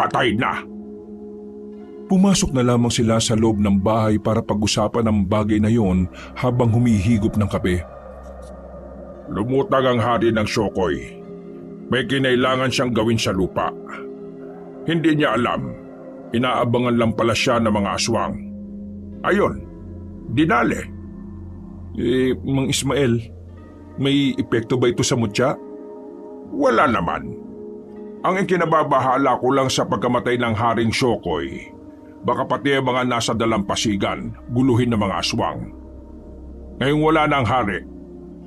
patay na. Pumasok na lamang sila sa loob ng bahay para pag-usapan ang bagay na yon habang humihigop ng kape. Lumutang ang hari ng Shokoy. May kinailangan siyang gawin sa lupa. Hindi niya alam. Inaabangan lang pala siya ng mga aswang. Ayun, dinali. Mang Ismael, may epekto ba ito sa mutya? Wala naman. Ang ikinababahala ko lang sa pagkamatay ng Haring Shokoy, baka pati ang mga nasa dalampasigan guluhin ng mga aswang. Ngayong wala na ang hari,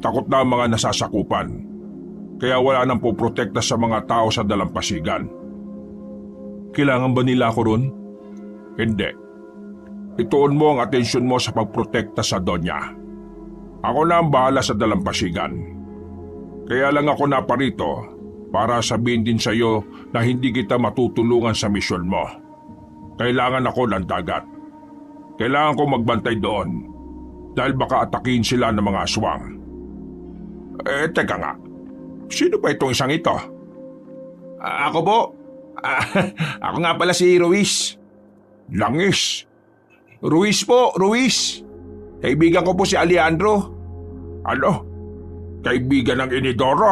takot na ang mga nasasakupan. Kaya wala nang poprotekta sa mga tao sa dalampasigan. Kailangan ba nila ako ron? Hindi. Ituon mo ang atensyon mo sa pagprotekta sa Donya. Ako na ang bahala sa dalampasigan. Kaya lang ako naparito para sabihin din sa iyo na hindi kita matutulungan sa misyon mo. Kailangan ako ng dagat. Kailangan ko magbantay doon dahil baka atakin sila ng mga aswang. Teka nga. Sino ba itong isang ito? Ako po. Ako nga pala si Ruiz. Langis. Ruiz po, Ruiz. Kaibigan ko po si Alejandro. Ano? Kaibigan ng Inidoro?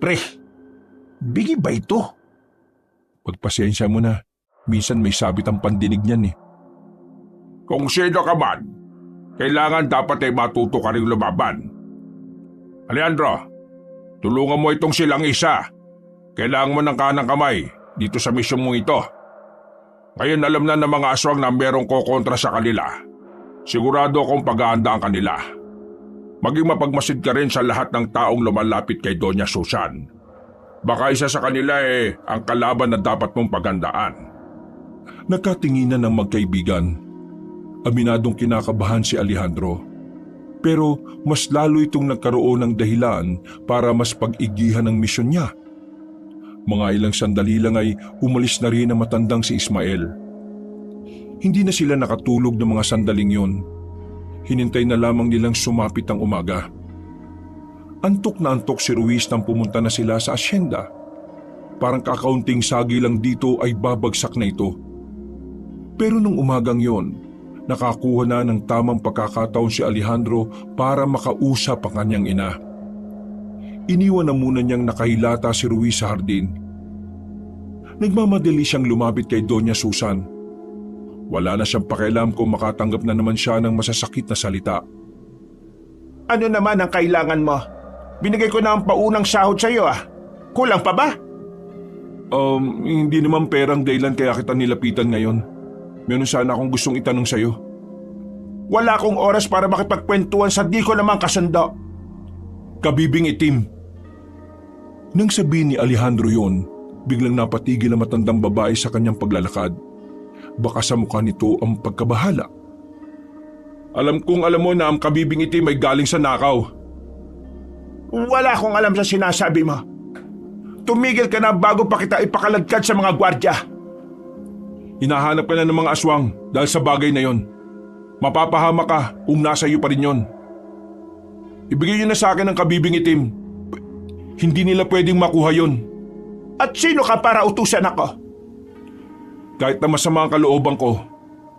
Pre, bigi ba ito? Pagpasensya mo na. Minsan may sabit ang pandinig niyan Kung sino ka man, kailangan dapat ay matuto ka rin lumaban. Alejandro, tulungan mo itong silang isa. Kailangan mo ng kanang kamay dito sa misyon mong ito. Ngayon alam na ng mga aswang na merong kokontra sa kanila. Sigurado akong pag-aanda ang kanila. Maging mapagmasid ka rin sa lahat ng taong lumalapit kay Doña Susan. Baka isa sa kanila ang kalaban na dapat mong pagandaan. Nagkatinginan ng magkaibigan. Aminadong kinakabahan si Alejandro. Pero mas lalo itong nagkaroon ng dahilan para mas pag-igihan ang misyon niya. Mga ilang sandali lang ay umalis na rin ang matandang si Ismael. Hindi na sila nakatulog ng mga sandaling yon. Hinintay na lamang nilang sumapit ang umaga. Antok na antok si Ruiz nang pumunta na sila sa asyenda. Parang kakaunting sagi lang dito ay babagsak na ito. Pero nung umagang yon, nakakuha na ng tamang pagkakataon si Alejandro para makausap ang kanyang ina. Iniwan na muna niyang nakahilata si Ruiz sa hardin. Nagmamadali siyang lumapit kay Doña Susan. Wala na siyang pakialam kung makatanggap na naman siya ng masasakit na salita. Ano naman ang kailangan mo? Binigay ko na ang paunang sahod sa iyo Kulang pa ba? Hindi naman perang dahilan kaya kita nilapitan ngayon. Meron sana akong gustong itanong sa'yo. Wala akong oras para makipagkwentuhan sa di ko namang kasundo. Kabibing itim. Nang sabihin ni Alejandro yon, biglang napatigil ang matandang babae sa kanyang paglalakad. Baka sa mukha nito ang pagkabahala. Alam kong alam mo na ang kabibing itim ay galing sa nakaw. Wala akong alam sa sinasabi mo. Tumigil ka na bago pa kita ipakaladkad sa mga gwardya. Hinahanap ka na ng mga aswang dahil sa bagay na yon. Mapapahama ka kung nasa iyo pa rin yon. Ibigay niyo na sa akin ang kabibing itim. Hindi nila pwedeng makuha yon. At sino ka para utusan ako? Kahit na masama ang kalooban ko,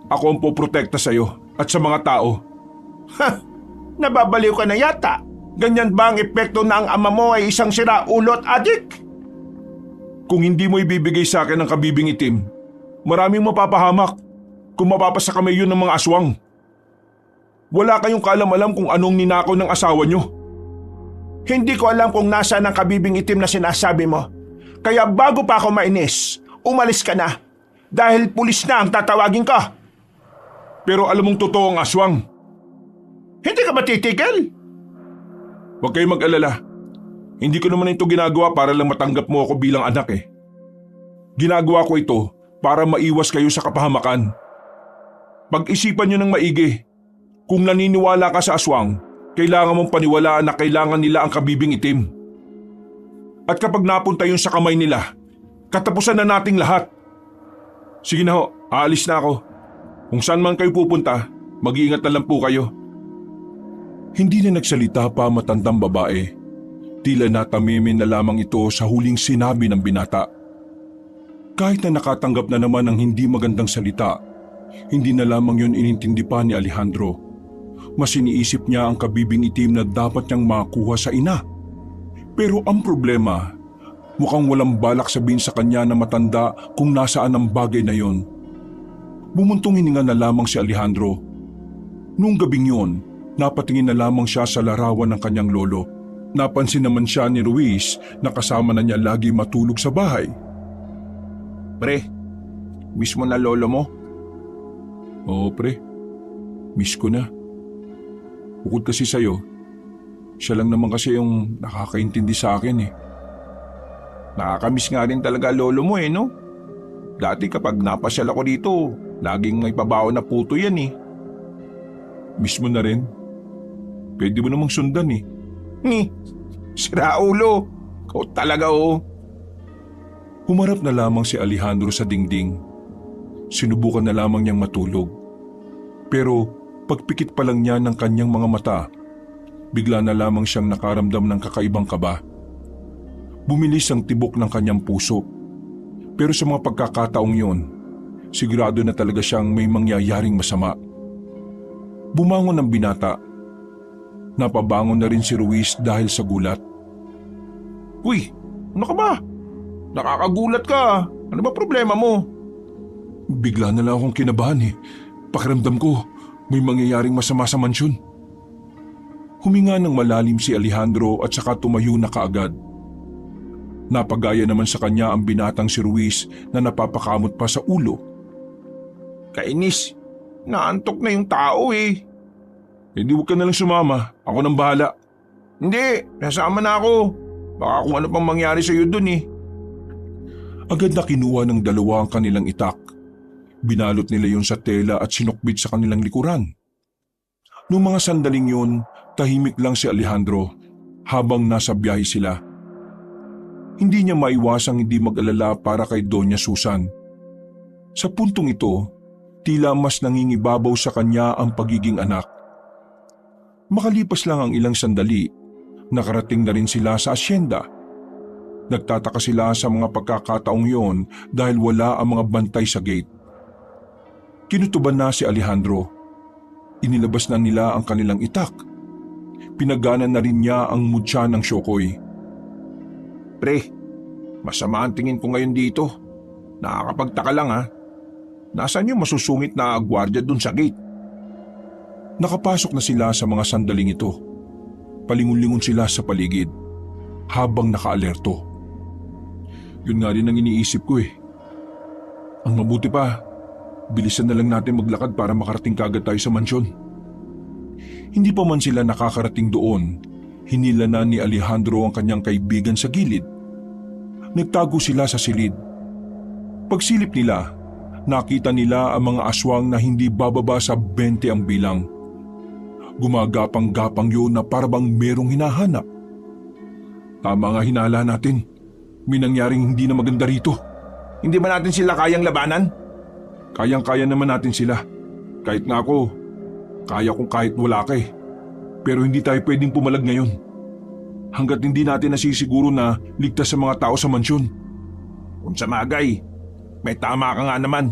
ako ang poprotekta sa iyo at sa mga tao. Nababaliw ka na yata. Ganyan ba ang epekto na ang ama mo ay isang sira-ulo at adik? Kung hindi mo ibibigay sa akin ang kabibing itim, maraming mapapahamak kung mapapasa kamay yun ng mga aswang. Wala kayong kaalam-alam kung anong ninakaw ng asawa nyo. Hindi ko alam kung nasaan ang kabibing itim na sinasabi mo. Kaya bago pa ako mainis, umalis ka na. Dahil pulis na ang tatawagin ka. Pero alam mong totoo ang aswang. Hindi ka matitigil? Huwag kayong mag-alala. Hindi ko naman ito ginagawa para lang matanggap mo ako bilang anak Ginagawa ko ito para maiwas kayo sa kapahamakan. Pag-isipan nyo ng maigi. Kung naniniwala ka sa aswang, kailangan mong paniwalaan na kailangan nila ang kabibing itim. At kapag napunta yun sa kamay nila, katapusan na nating lahat. Sige na ho, aalis na ako. Kung saan man kayo pupunta, mag-iingat na lang po kayo. Hindi na nagsalita pa ang matandang babae. Tila natamimin na lamang ito sa huling sinabi ng binata. Kahit na nakatanggap na naman ng hindi magandang salita, hindi na lamang yun inintindi pa ni Alejandro. Mas iniisip niya ang kabibing itim na dapat niyang makuha sa ina. Pero ang problema, mukhang walang balak sabihin sa kanya na matanda kung nasaan ang bagay na yon. Bumuntong hininga na lamang si Alejandro. Noong gabing yon, napatingin na lamang siya sa larawan ng kanyang lolo. Napansin naman siya ni Ruiz na kasama na niya lagi matulog sa bahay. Pre, miss mo na lolo mo? Oo pre, miss ko na. Bukod kasi sa'yo, siya lang naman kasi yung nakakaintindi sa akin Nakakamiss nga rin talaga lolo mo no? Dati kapag napasyal ako dito, laging may pabaon na puto yan Miss mo na rin? Pwede mo namang sundan Sira ulo. Ikaw talaga Humarap na lamang si Alejandro sa dingding. Sinubukan na lamang niyang matulog. Pero pagpikit pa lang niya ng kanyang mga mata, bigla na lamang siyang nakaramdam ng kakaibang kaba. Bumilis ang tibok ng kanyang puso. Pero sa mga pagkakataong yon, sigurado na talaga siyang may mangyayaring masama. Bumangon ang binata. Napabangon na rin si Ruiz dahil sa gulat. Uy, ano ka ba? Nakakagulat ka. Ano ba problema mo? Bigla na lang akong kinabahan Pakiramdam ko, may mangyayaring masama sa mansyon. Huminga ng malalim si Alejandro at saka tumayo na kaagad. Napagaya naman sa kanya ang binatang si Ruiz na napapakamot pa sa ulo. Kainis, naantok na yung tao eh. Hindi huwag ka na lang sumama, ako nang bahala. Hindi, nasama na ako. Baka kung ano pang mangyari sa'yo dun eh. Agad na kinuha ng dalawa ang kanilang itak. Binalot nila yon sa tela at sinukbit sa kanilang likuran. Noong mga sandaling yun, tahimik lang si Alejandro habang nasa biyahe sila. Hindi niya maiwasang hindi mag-alala para kay Doña Susan. Sa puntong ito, tila mas nangingibabaw sa kanya ang pagiging anak. Makalipas lang ang ilang sandali, nakarating na rin sila sa asyenda. Nagtataka sila sa mga pagkakataong yon dahil wala ang mga bantay sa gate. Kinutuban na si Alejandro. Inilabas na nila ang kanilang itak. Pinaganan na rin niya ang mutya ng Syokoy. Pre, masama ang tingin ko ngayon dito. Nakakapagtaka lang ha. Nasaan yung masusungit na gwardiya dun sa gate? Nakapasok na sila sa mga sandaling ito. Palingon-lingon sila sa paligid habang nakaalerto. Yun nga rin ang iniisip ko eh. Ang mabuti pa, bilisan na lang natin maglakad para makarating kagad tayo sa mansyon. Hindi pa man sila nakakarating doon, hinila na ni Alejandro ang kanyang kaibigan sa gilid. Nagtago sila sa silid. Pagsilip nila, nakita nila ang mga aswang na hindi bababa sa 20 ang bilang. Gumagapang-gapang yun na parabang merong hinahanap. Tama nga hinala natin. May nangyaring hindi na maganda rito. Hindi ba natin sila kayang labanan? Kayang-kaya naman natin sila. Kahit nga ako, kaya kong kahit wala ka eh. Pero hindi tayo pwedeng pumalag ngayon. Hanggat hindi natin nasisiguro na ligtas sa mga tao sa mansyon. Kung sa magay, may tama ka nga naman.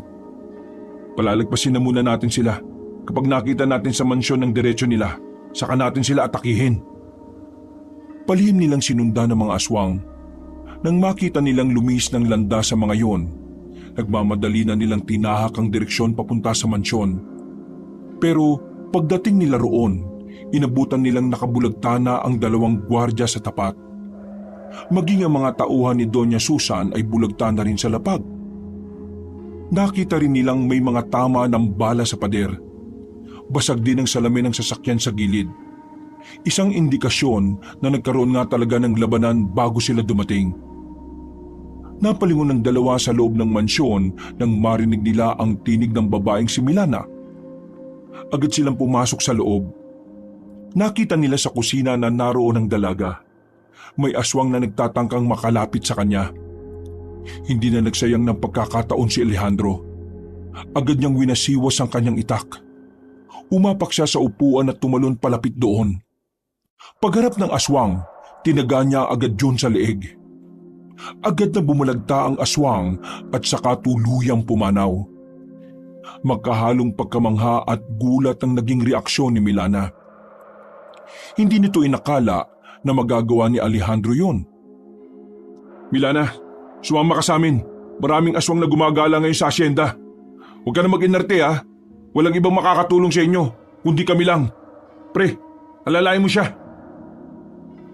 Palalagpasin na muna natin sila. Kapag nakita natin sa mansyon ng diretsyo nila, saka natin sila atakihin. Palihim nilang sinundan ng mga aswang. Nang makita nilang lumis ng landa sa mga yon, nagmamadali na nilang tinahak ang direksyon papunta sa mansyon. Pero pagdating nila roon, inabutan nilang nakabulagta na ang 2 gwardya sa tapat. Maging ang mga tauhan ni Doña Susan ay bulagta na rin sa lapag. Nakita rin nilang may mga tama ng bala sa pader. Basag din ang salamin ng sasakyan sa gilid. Isang indikasyon na nagkaroon nga talaga ng labanan bago sila dumating. Napalingon ng dalawa sa loob ng mansyon nang marinig nila ang tinig ng babaeng si Milana. Agad silang pumasok sa loob. Nakita nila sa kusina na naroon ang dalaga. May aswang na nagtatangkang makalapit sa kanya. Hindi na nagsayang ng pagkakataon si Alejandro. Agad niyang winasiwas ang kanyang itak. Umapak siya sa upuan at tumalon palapit doon. Pagharap ng aswang, tinaga niya agad yun sa leeg. Agad na bumalagta ang aswang at saka tuluyang pumanaw. Magkahalong pagkamangha at gulat ang naging reaksyon ni Milana. Hindi nito inakala na magagawa ni Alejandro yun. Milana, sumama ka sa amin. Maraming aswang na gumagala ngayon sa asyenda. Huwag ka na mag-inarte ha. Walang ibang makakatulong sa inyo, kundi kami lang. Pre, alalayan mo siya.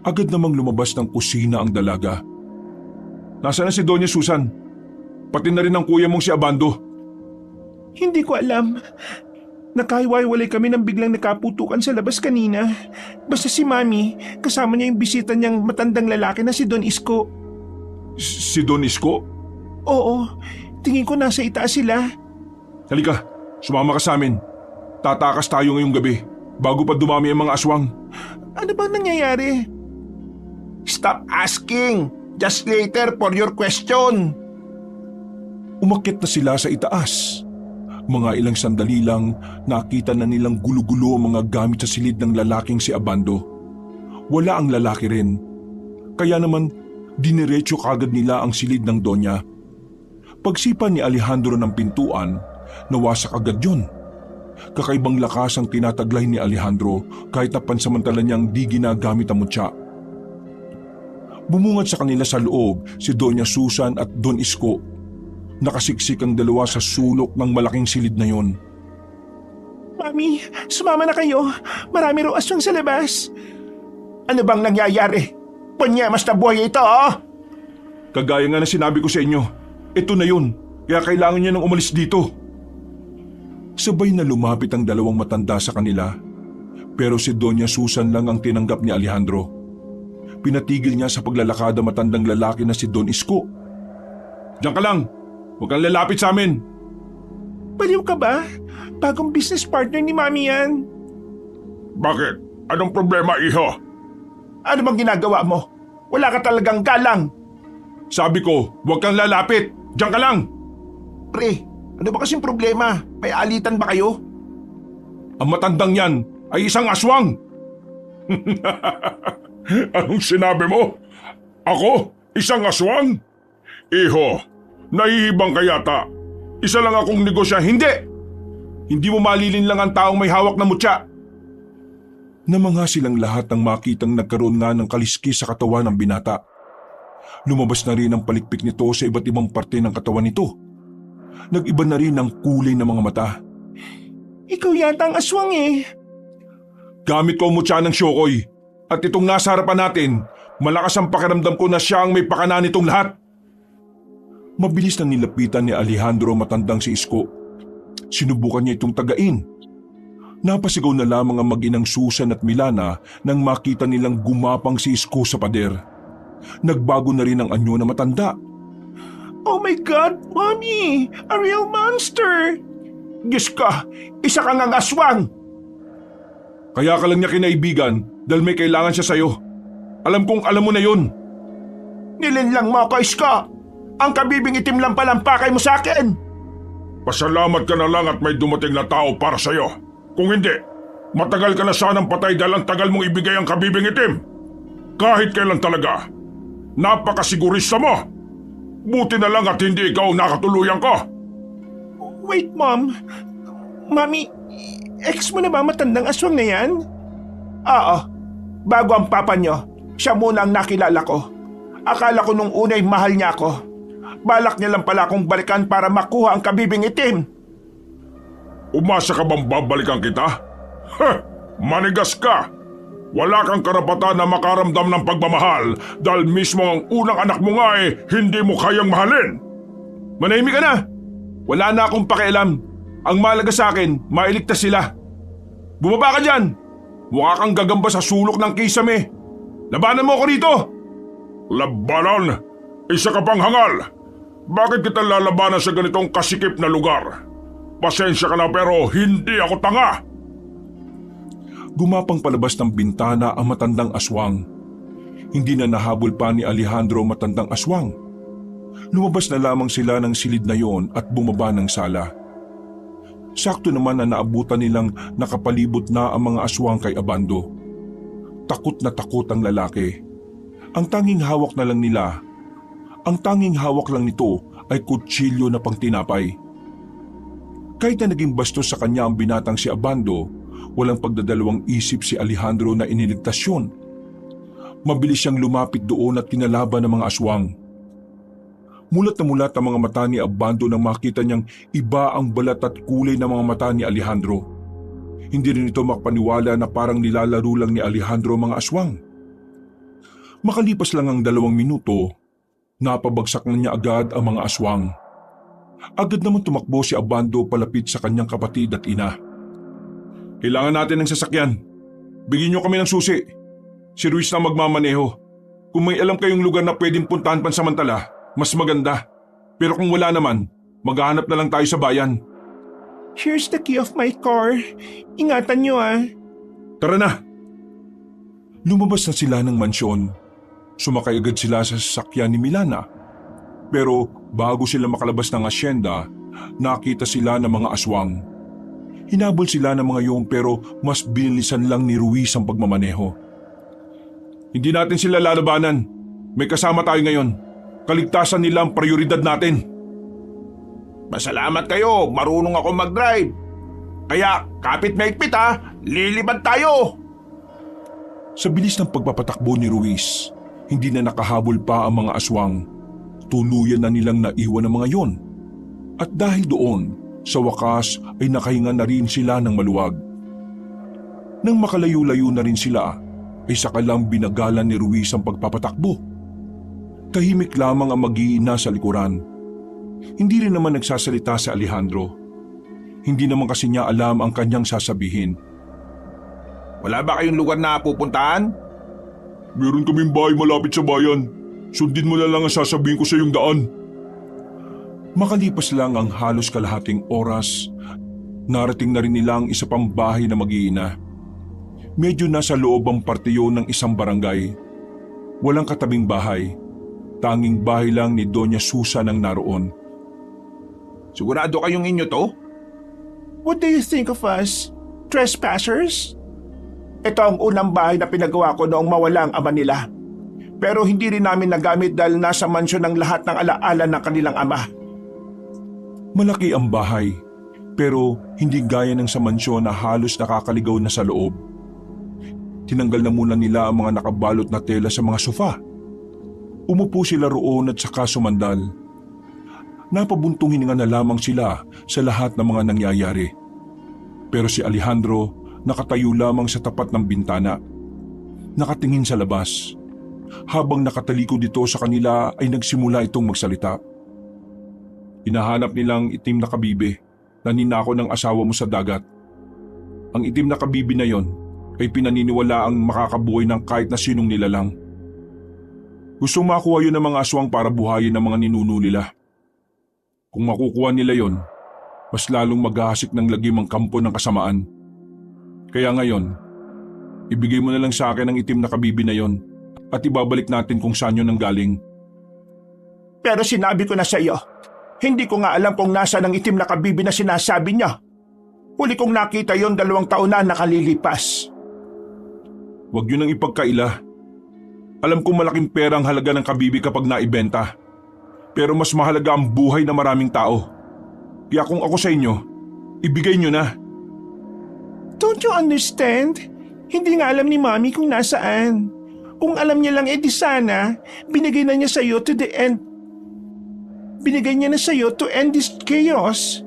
Agad namang lumabas ng kusina ang dalaga. Nasaan na si Doña Susan? Pati na rin ang kuya mong si Abando. Hindi ko alam. Nakahiwa-hiwalay kami nang biglang nakaputukan sa labas kanina. Basta si Mami, kasama niya yung bisita niyang matandang lalaki na si Don Isko. Si Don Isko? Oo, tingin ko nasa itaas sila. Halika, sumama ka sa amin. Tatakas tayo ngayong gabi, bago pa dumami ang mga aswang. Ano bang nangyayari? Stop asking! Just later for your question. Umakyat na sila sa itaas. Mga ilang sandali lang, nakita na nilang gulo-gulo ang mga gamit sa silid ng lalaking si Abando. Wala ang lalaki rin. Kaya naman, diniretso kagad nila ang silid ng Donya. Pagsipan ni Alejandro ng pintuan, nawasak agad yun. Kakaibang lakas ang tinataglay ni Alejandro kahit na pansamantala niyang di ginagamit ang mutya. Bumungad sa kanila sa loob si Doña Susan at Don Isko. Nakasiksik ang dalawa sa sulok ng malaking silid na yon. Mami, sumama na kayo. Marami raw aswang sa labas. Ano bang nangyayari? Punyemas na buhay ito, oh! Kagaya nga na sinabi ko sa inyo, ito na yun. Kaya kailangan niya nang umalis dito. Sabay na lumapit ang dalawang matanda sa kanila. Pero si Doña Susan lang ang tinanggap ni Alejandro. Pinatigil niya sa paglalakad ang matandang lalaki na si Don Isko. Diyan ka lang. Huwag kang lalapit sa amin. Baliw ka ba? Bagong business partner ni Mami yan. Bakit? Anong problema, iho? Ano bang ginagawa mo? Wala ka talagang galang. Sabi ko, huwag kang lalapit. Diyan ka lang. Pre, ano ba kasing problema? May alitan ba kayo? Ang matandang yan ay isang aswang. Anong sinabi mo? Ako? Isang aswang? Iho, nahihibang ka yata. Isa lang akong negosya. Hindi! Hindi mo malilin lang ang taong may hawak na mutya. Namangha silang lahat nang makitang nagkaroon nga ng kaliskis sa katawan ng binata. Lumabas na rin ang palikpik nito sa iba't ibang parte ng katawan nito. Nag-iba na rin ang kulay ng mga mata. Ikaw yata ang aswang eh. Gamit ko ang mutya ng Shokoy. At itong nasa harapan natin, malakas ang pakiramdam ko na siya ang may pakana nitong lahat. Mabilis na nilapitan ni Alejandro matandang si Isko. Sinubukan niya itong tagain. Napasigaw na lamang ang mag-inang Susan at Milana nang makita nilang gumapang si Isko sa pader. Nagbago na rin ang anyo na matanda. Oh my God, Mommy! A real monster! Diyos ko, isa kang ang aswang! Kaya ka lang niya kinaibigan dahil may kailangan siya sa'yo. Alam kong alam mo na yun. Nilinlang mo ako, Isko! Ang kabibing itim lang palang pakay mo sa akin! Pasalamat ka na lang at may dumating na tao para sa'yo. Kung hindi, matagal ka na sanang patay dahil ang tagal mong ibigay ang kabibing itim. Kahit kailan talaga. Napakasigurista mo. Buti na lang at hindi ikaw nakatuluyan ko. Wait, Mom. Mami, ex mo na ba matandang aswang na yan? Oo, bago ang papa nyo, siya muna ang nakilala ko. Akala ko nung unay mahal niya ako. Balak niya lang pala akong balikan para makuha ang kabibing itim. Umasa ka bang babalikan kita? Manigas ka! Wala kang karapatan na makaramdam ng pagmamahal dahil mismo ang unang anak mo nga hindi mo kayang mahalin. Manahimik ka na! Wala na akong pakialam. Ang mahalaga sa akin, mailigtas sila. Bumaba ka dyan! Mukha kang gagamba sa sulok ng kisame. Labanan mo ako rito! Labanan? Isa ka pang hangal! Bakit kita lalabanan sa ganitong kasikip na lugar? Pasensya ka na pero hindi ako tanga! Gumapang palabas ng bintana ang matandang aswang. Hindi na nahabol pa ni Alejandro matandang aswang. Lumabas na lamang sila ng silid na yon at bumaba ng sala. Sakto naman na naabutan nilang nakapalibot na ang mga aswang kay Abando. Takot na takot ang lalaki. Ang tanging hawak lang nito ay kutsilyo na pangtinapay. Kahit na naging bastos sa kanya ang binatang si Abando, walang pagdadalawang isip si Alejandro na iniligtas yun. Mabilis siyang lumapit doon at kinalaban ng mga aswang. Mulat na mulat ang mga mata ni Abando nang makita niyang iba ang balat at kulay ng mga mata ni Alejandro. Hindi rin ito makapaniwala na parang nilalaro lang ni Alejandro ang mga aswang. Makalipas lang ang 2 minuto, napabagsak na niya agad ang mga aswang. Agad naman tumakbo si Abando palapit sa kanyang kapatid at ina. Kailangan natin ng sasakyan. Bigyan niyo kami ng susi. Si Ruiz na magmamaneho. Kung may alam kayong lugar na pwedeng puntahan pansamantala, mas maganda. Pero kung wala naman, maghahanap na lang tayo sa bayan. Here's the key of my car. Ingatan niyo ah. Tara na! Lumabas na sila ng mansyon. Sumakay agad sila sa sasakyan ni Milana. Pero bago sila makalabas ng asyenda, nakita sila ng mga aswang. Hinabol sila ng mga yong pero mas binilisan lang ni Ruiz ang pagmamaneho. Hindi natin sila lalabanan. May kasama tayo ngayon. Kaligtasan nila ang prioridad natin. Masalamat kayo, marunong ako mag-drive. Kaya kapit maigpit ha, lilipad tayo. Sa bilis ng pagpapatakbo ni Ruiz, hindi na nakahabol pa ang mga aswang. Tuluyan na nilang naiwan ang mga yon. At dahil doon, Sa wakas ay nakahinga na rin sila ng maluwag. Nang makalayo-layo na rin sila, ay saka lang binagalan ni Ruiz ang pagpapatakbo. Tahimik lamang ang mag-iina sa likuran. Hindi rin naman nagsasalita si Alejandro. Hindi naman kasi niya alam ang kanyang sasabihin. Wala ba kayong lugar na pupuntahan? Meron kaming bahay malapit sa bayan. Sundin mo na lang ang sasabihin ko sa iyong daan. Makalipas lang ang halos kalahating oras, narating na rin nila ang isa pang bahay na mag-iina. Medyo nasa loob ang partiyo ng isang barangay. Walang katabing bahay. Tanging bahay lang ni Doña Susan ang naroon. Sigurado kayong inyo to? What do you think of us? Trespassers? Ito ang unang bahay na pinagawa ko noong mawala ang ama nila. Pero hindi rin namin nagamit dahil nasa mansyon ang lahat ng alaala ng kanilang ama. Malaki ang bahay, pero hindi gaya ng sa mansyon na halos nakakaligaw na sa loob. Tinanggal na muna nila ang mga nakabalot na tela sa mga sofa. Umupo sila roon at saka sumandal. Napabuntong hininga na lamang sila sa lahat ng mga nangyayari. Pero si Alejandro nakatayo lamang sa tapat ng bintana. Nakatingin sa labas. Habang nakatalikod dito sa kanila ay nagsimula itong magsalita. Hinahanap nilang itim na kabibe na ninako ng asawa mo sa dagat. Ang itim na kabibe na yon ay pinaniniwala ang makakabuhay ng kahit na sinong nilalang. Gustong makuha yun ng mga aswang para buhayin ang mga ninuno nila. Kung makukuha nila yon, mas lalong maghahasik ng lagim ang kampo ng kasamaan. Kaya ngayon, ibigay mo na lang sa akin ang itim na kabibe na yon at ibabalik natin kung saan yun nanggaling. Pero sinabi ko na sa iyo, hindi ko nga alam kung nasa ng itim na kabibi na sinasabi niya. Huli kong nakita yon 2 taon na nakalilipas. Huwag yun ang ipagkaila. Alam kong malaking pera ang halaga ng kabibi kapag naibenta. Pero mas mahalaga ang buhay na maraming tao. Kaya kung ako sa inyo, ibigay nyo na. Don't you understand? Hindi nga alam ni Mommy kung nasaan. Kung alam niya lang di sana, binigay na niya sa iyo to the end. Binigay niya na sa iyo to end this chaos.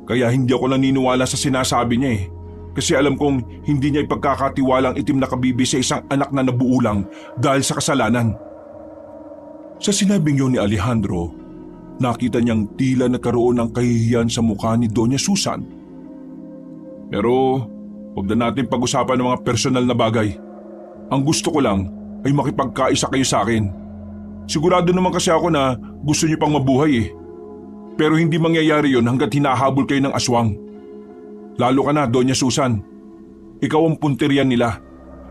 Kaya hindi ako naniniwala sa sinasabi niya eh. Kasi alam kong hindi niya ipagkakatiwala ang itim na kabibi sa isang anak na nabuo lang dahil sa kasalanan. Sa sinabing yun ni Alejandro, nakita niyang tila nagkaroon ng kahihiyan sa mukha ni Doña Susan. Pero huwag na natin pag-usapan ng mga personal na bagay. Ang gusto ko lang ay makipagkaisa kayo sa akin. Sigurado naman kasi ako na gusto niyo pang mabuhay eh. Pero hindi mangyayari yon hanggat hinahabol kayo ng aswang. Lalo ka na, Doña Susan. Ikaw ang punterian nila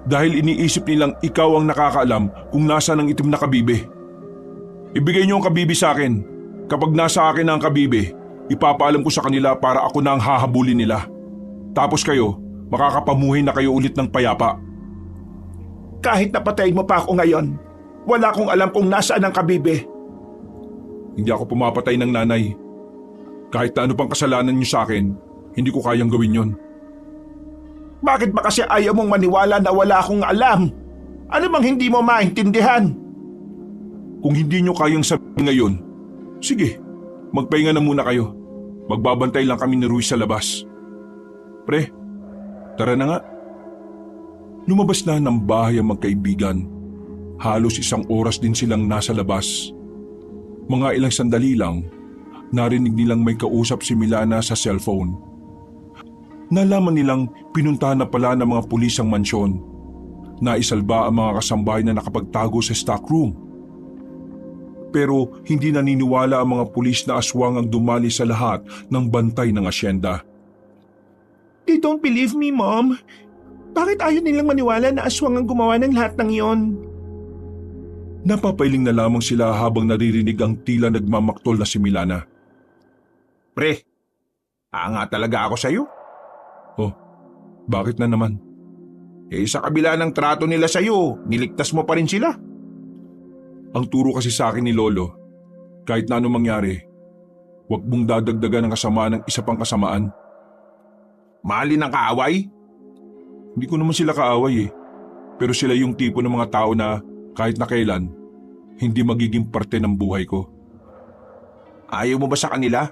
dahil iniisip nilang ikaw ang nakakaalam kung nasa ng itim na kabibe. Ibigay niyo ang kabibe sa akin. Kapag nasa akin na ang kabibe, ipapaalam ko sa kanila para ako na ang hahabulin nila. Tapos kayo, makakapamuhay na kayo ulit ng payapa. Kahit napatayin mo pa ako ngayon, wala akong alam kung nasaan ang kabibe. Hindi ako pumapatay ng nanay. Kahit na ano pang kasalanan niyo sa akin, hindi ko kayang gawin yon. Bakit ba kasi ayaw mong maniwala na wala akong alam? Ano bang hindi mo maintindihan? Kung hindi niyo kayang sabihin ngayon, sige, magpahinga na muna kayo. Magbabantay lang kami ni Ruiz sa labas. Pre, tara na nga. Lumabas na ng bahay ang magkaibigan. Halos 1 oras din silang nasa labas. Mga ilang sandali lang, narinig nilang may kausap si Milana sa cellphone. Nalaman nilang pinuntahan na pala ng mga pulis ang mansyon. Naisalba ang mga kasambahay na nakapagtago sa stockroom. Pero hindi naniniwala ang mga pulis na aswang ang dumali sa lahat ng bantay ng asyenda. They don't believe me, Mom. Bakit ayaw nilang maniwala na aswang ang gumawa ng lahat ng iyon? Napapailing na lamang sila habang naririnig ang tila nagmamaktol na si Milana. Pre, nga talaga ako sa'yo. Oh, bakit na naman? Eh sa kabila ng trato nila sa'yo, niligtas mo pa rin sila. Ang turo kasi sa akin ni Lolo, kahit na anong mangyari, huwag mong dadagdagan ng kasamaan ng isa pang kasamaan. Mahalin ang kaaway? Hindi ko naman sila kaaway eh, pero sila yung tipo ng mga tao na kahit na kailan, hindi magiging parte ng buhay ko. Ayaw mo ba sa kanila?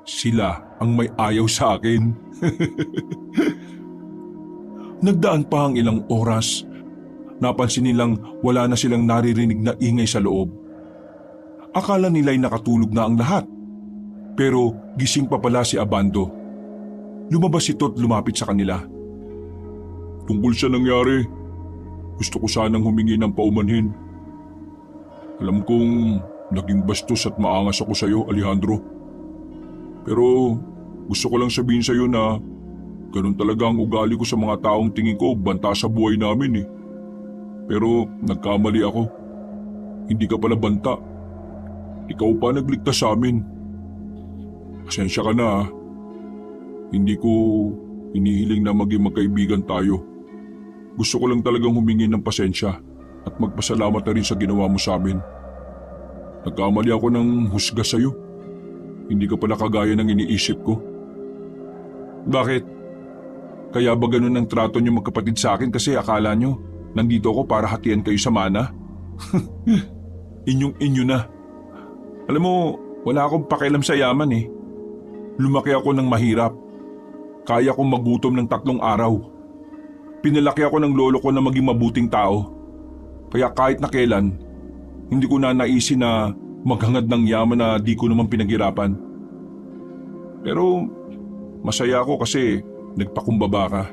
sila ang may ayaw sa akin. Nagdaan pa ang ilang oras. Napansin nilang wala na silang naririnig na ingay sa loob. Akala nila'y nakatulog na ang lahat. Pero gising pa pala si Abando. Lumabas ito at lumapit sa kanila. Tungkol sa nangyari, gusto ko sanang humingi ng paumanhin. Alam kong naging bastos at maangas ako sa iyo, Alejandro. Pero gusto ko lang sabihin sa iyo na ganun talaga ang ugali ko sa mga taong tingin ko banta sa buhay namin eh. Pero nagkamali ako. Hindi ka pala banta. Ikaw pa nagligtas sa amin. Pasensya ka na. Hindi ko inihiling na maging magkaibigan tayo. Gusto ko lang talagang humingi ng pasensya at magpasalamat na rin sa ginawa mo sa amin. Nagkamali ako ng husga sa iyo. Hindi ka pala kagaya ng iniisip ko. Bakit? Kaya ba ganun ang trato niyo magkapatid sa akin kasi akala niyo nandito ako para hatian kayo sa mana? Inyong-inyo na. Alam mo, wala akong pakialam sa yaman eh. Lumaki ako ng mahirap. Kaya kong magutom ng 3 araw. Pinalaki ako ng lolo ko na maging mabuting tao. Kaya kahit na kailan, hindi ko na naisin na maghangad ng yaman na di ko naman pinaghirapan. Pero masaya ako kasi nagpakumbaba ka.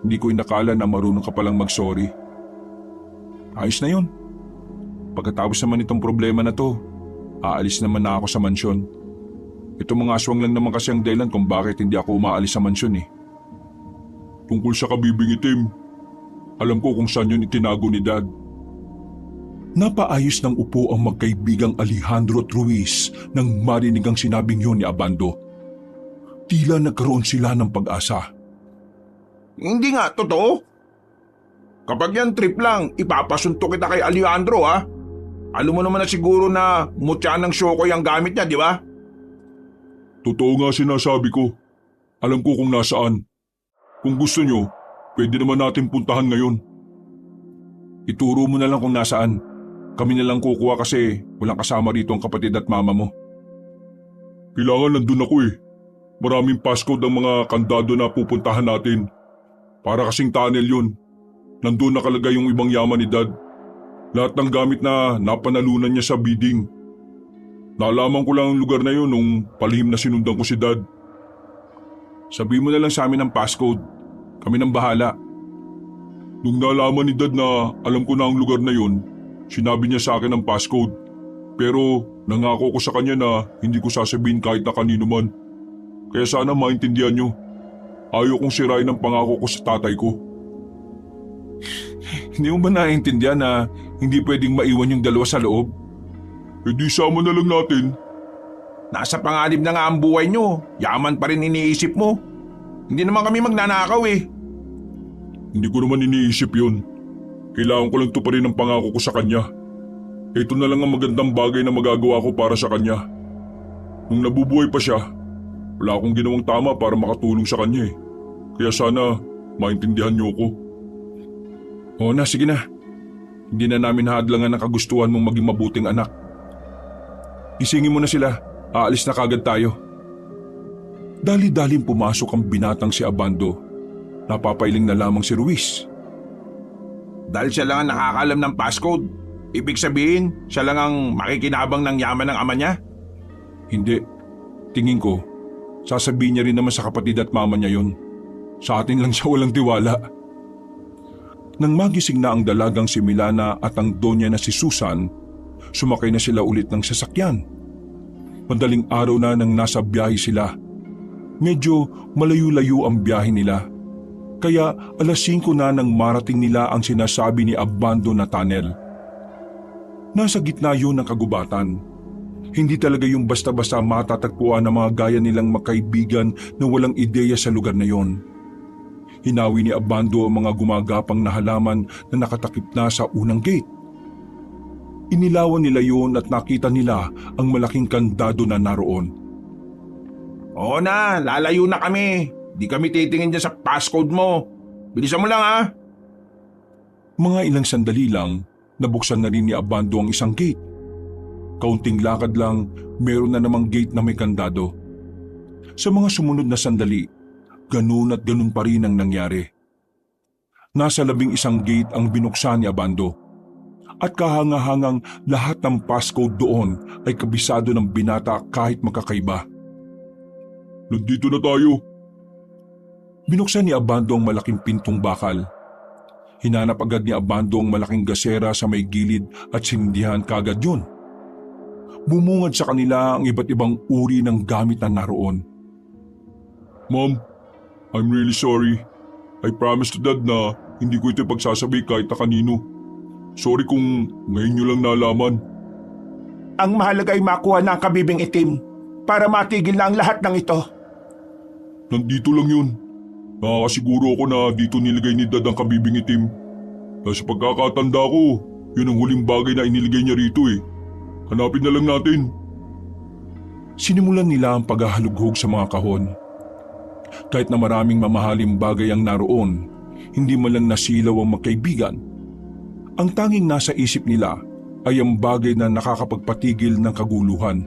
Hindi ko inakala na marunong ka palang mag-sorry. Ayos na yun. Pagkatapos naman itong problema na to, aalis naman na ako sa mansyon. Itong mga aswang lang naman kasi ang dahilan kung bakit hindi ako umaalis sa mansyon eh. Tungkol sa kabibing itim, alam ko kung saan yun itinago ni Dad. Napaayos ng upo ang magkaibigang Alejandro at Ruiz nang marinig ang sinabing yun ni Abando. Tila nagkaroon sila ng pag-asa. Hindi nga, totoo. Kapag yan trip lang, ipapasuntok kita kay Alejandro ha. Alam mo naman na siguro na mutya ng Shokoy ang gamit niya, di ba? Totoo nga sinasabi ko. Alam ko kung nasaan. Kung gusto nyo, pwede naman natin puntahan ngayon. Ituro mo na lang kung nasaan. Kami na lang kukuha kasi walang kasama rito ang kapatid at mama mo. Kailangan nandun ako eh. Maraming passcode ang mga kandado na pupuntahan natin. Para kasing tunnel yun. Nandun nakalagay yung ibang yaman ni Dad. Lahat ng gamit na napanalunan niya sa bidding. Nalaman ko lang ang lugar na yun nung palihim na sinundan ko si Dad. Sabihin mo na lang sa amin ang passcode. Kami nang bahala. Nung nalaman ni Dad na alam ko na ang lugar na yun, sinabi niya sa akin ang passcode. Pero nangako ko sa kanya na hindi ko sasabihin kahit na kanino man. Kaya sana maintindihan niyo. Ayaw kong sirain ang pangako ko sa tatay ko. Hindi mo ba naiintindihan na hindi pwedeng maiwan yung dalawa sa loob? E di sama na lang natin. Nasa panganib na nga ang buhay nyo. Yaman pa rin iniisip mo. Hindi naman kami magnanakaw eh. Hindi ko naman iniisip yun. Kailangan ko lang tuparin ang pangako ko sa kanya. Ito na lang ang magandang bagay na magagawa ko para sa kanya. Nung nabubuhay pa siya, wala akong ginawang tama para makatulong sa kanya eh. Kaya sana maintindihan niyo ko. Oo na, sige na. Hindi na namin hadlangan ang kagustuhan mong maging mabuting anak. Gisingin mo na sila. Aalis na kagad tayo. Dali-daling pumasok ang binatang si Abando. Napapailing na lamang si Ruiz. Dahil siya lang ang nakakalam ng passcode, ibig sabihin siya lang ang makikinabang ng yaman ng ama niya? Hindi. Tingin ko, sasabihin niya rin naman sa kapatid at mama niya yun. Sa atin lang siya walang tiwala. Nang magising na ang dalagang si Milana at ang donya na si Susan, sumakay na sila ulit ng sasakyan. Madaling araw na nang nasa biyahe sila. Medyo malayo-layo ang biyahe nila. Kaya 5:00 na nang marating nila ang sinasabi ni Abando na tunnel. Nasa gitna yun ng kagubatan. Hindi talaga yung basta-basta matatagpuan ng mga gaya nilang makaibigan na walang ideya sa lugar na yon. Hinawi ni Abando ang mga gumagapang na halaman na nakatakip na sa unang gate. Inilawan nila yun at nakita nila ang malaking kandado na naroon. Oo na, lalayo na kami. Di kami titingin dyan sa passcode mo. Bilisan mo lang ha. Mga ilang sandali lang, nabuksan na rin ni Abando ang isang gate. Kaunting lakad lang, meron na namang gate na may kandado. Sa mga sumunod na sandali, ganun at ganun pa rin ang nangyari. Nasa 11 gate ang binuksan ni Abando. At kahangahangang lahat ng passcode doon ay kabisado ng binata kahit magkakaiba. Nandito na tayo. Binuksan ni Abando ang malaking pintong bakal. Hinanap agad ni Abando ang malaking gasera sa may gilid at sinindihan kagad yun. Bumungad sa kanila ang iba't ibang uri ng gamit na naroon. Mom, I'm really sorry. I promised to Dad na hindi ko ito pagsasabi kahit na kanino. Sorry kung ngayon nyo lang nalaman. Ang mahalaga ay makuha na ang kabibing itim para matigil na ang lahat ng ito. Nandito lang yun. Nakakasiguro ako na dito nilagay ni Dad ang kabibing itim. Dahil sa pagkakatanda ko, yun ang huling bagay na iniligay niya rito eh. Hanapin na lang natin. Sinimulan nila ang paghahalughog sa mga kahon. Kahit na maraming mamahaling bagay ang naroon, hindi man lang nasilaw ang magkaibigan. Ang tanging nasa isip nila ay ang bagay na nakakapagpatigil ng kaguluhan.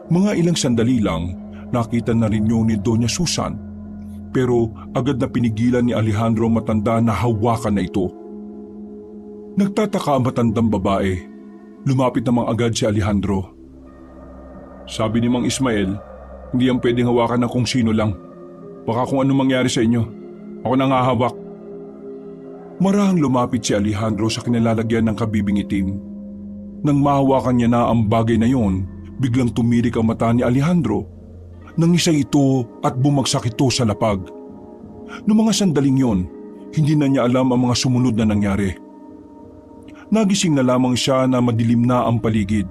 Mga ilang sandali lang, nakita na rin yun ni Doña Susan, pero agad na pinigilan ni Alejandro ang matanda na hawakan na ito. Nagtataka ang matandang babae. Lumapit namang agad si Alejandro. Sabi ni Mang Ismael, hindi yan pwedeng hawakan ng kung sino lang. Baka kung anong mangyari sa inyo, ako nang hahawak. Marahang lumapit si Alejandro sa kinalalagyan ng kabibing itim. Nang mahawakan niya na ang bagay na yon, biglang tumirik ang mata ni Alejandro. Nangisa ito at bumagsak ito sa lapag. Noong mga sandaling yon, hindi na niya alam ang mga sumunod na nangyari. Nagising na lamang siya na madilim na ang paligid.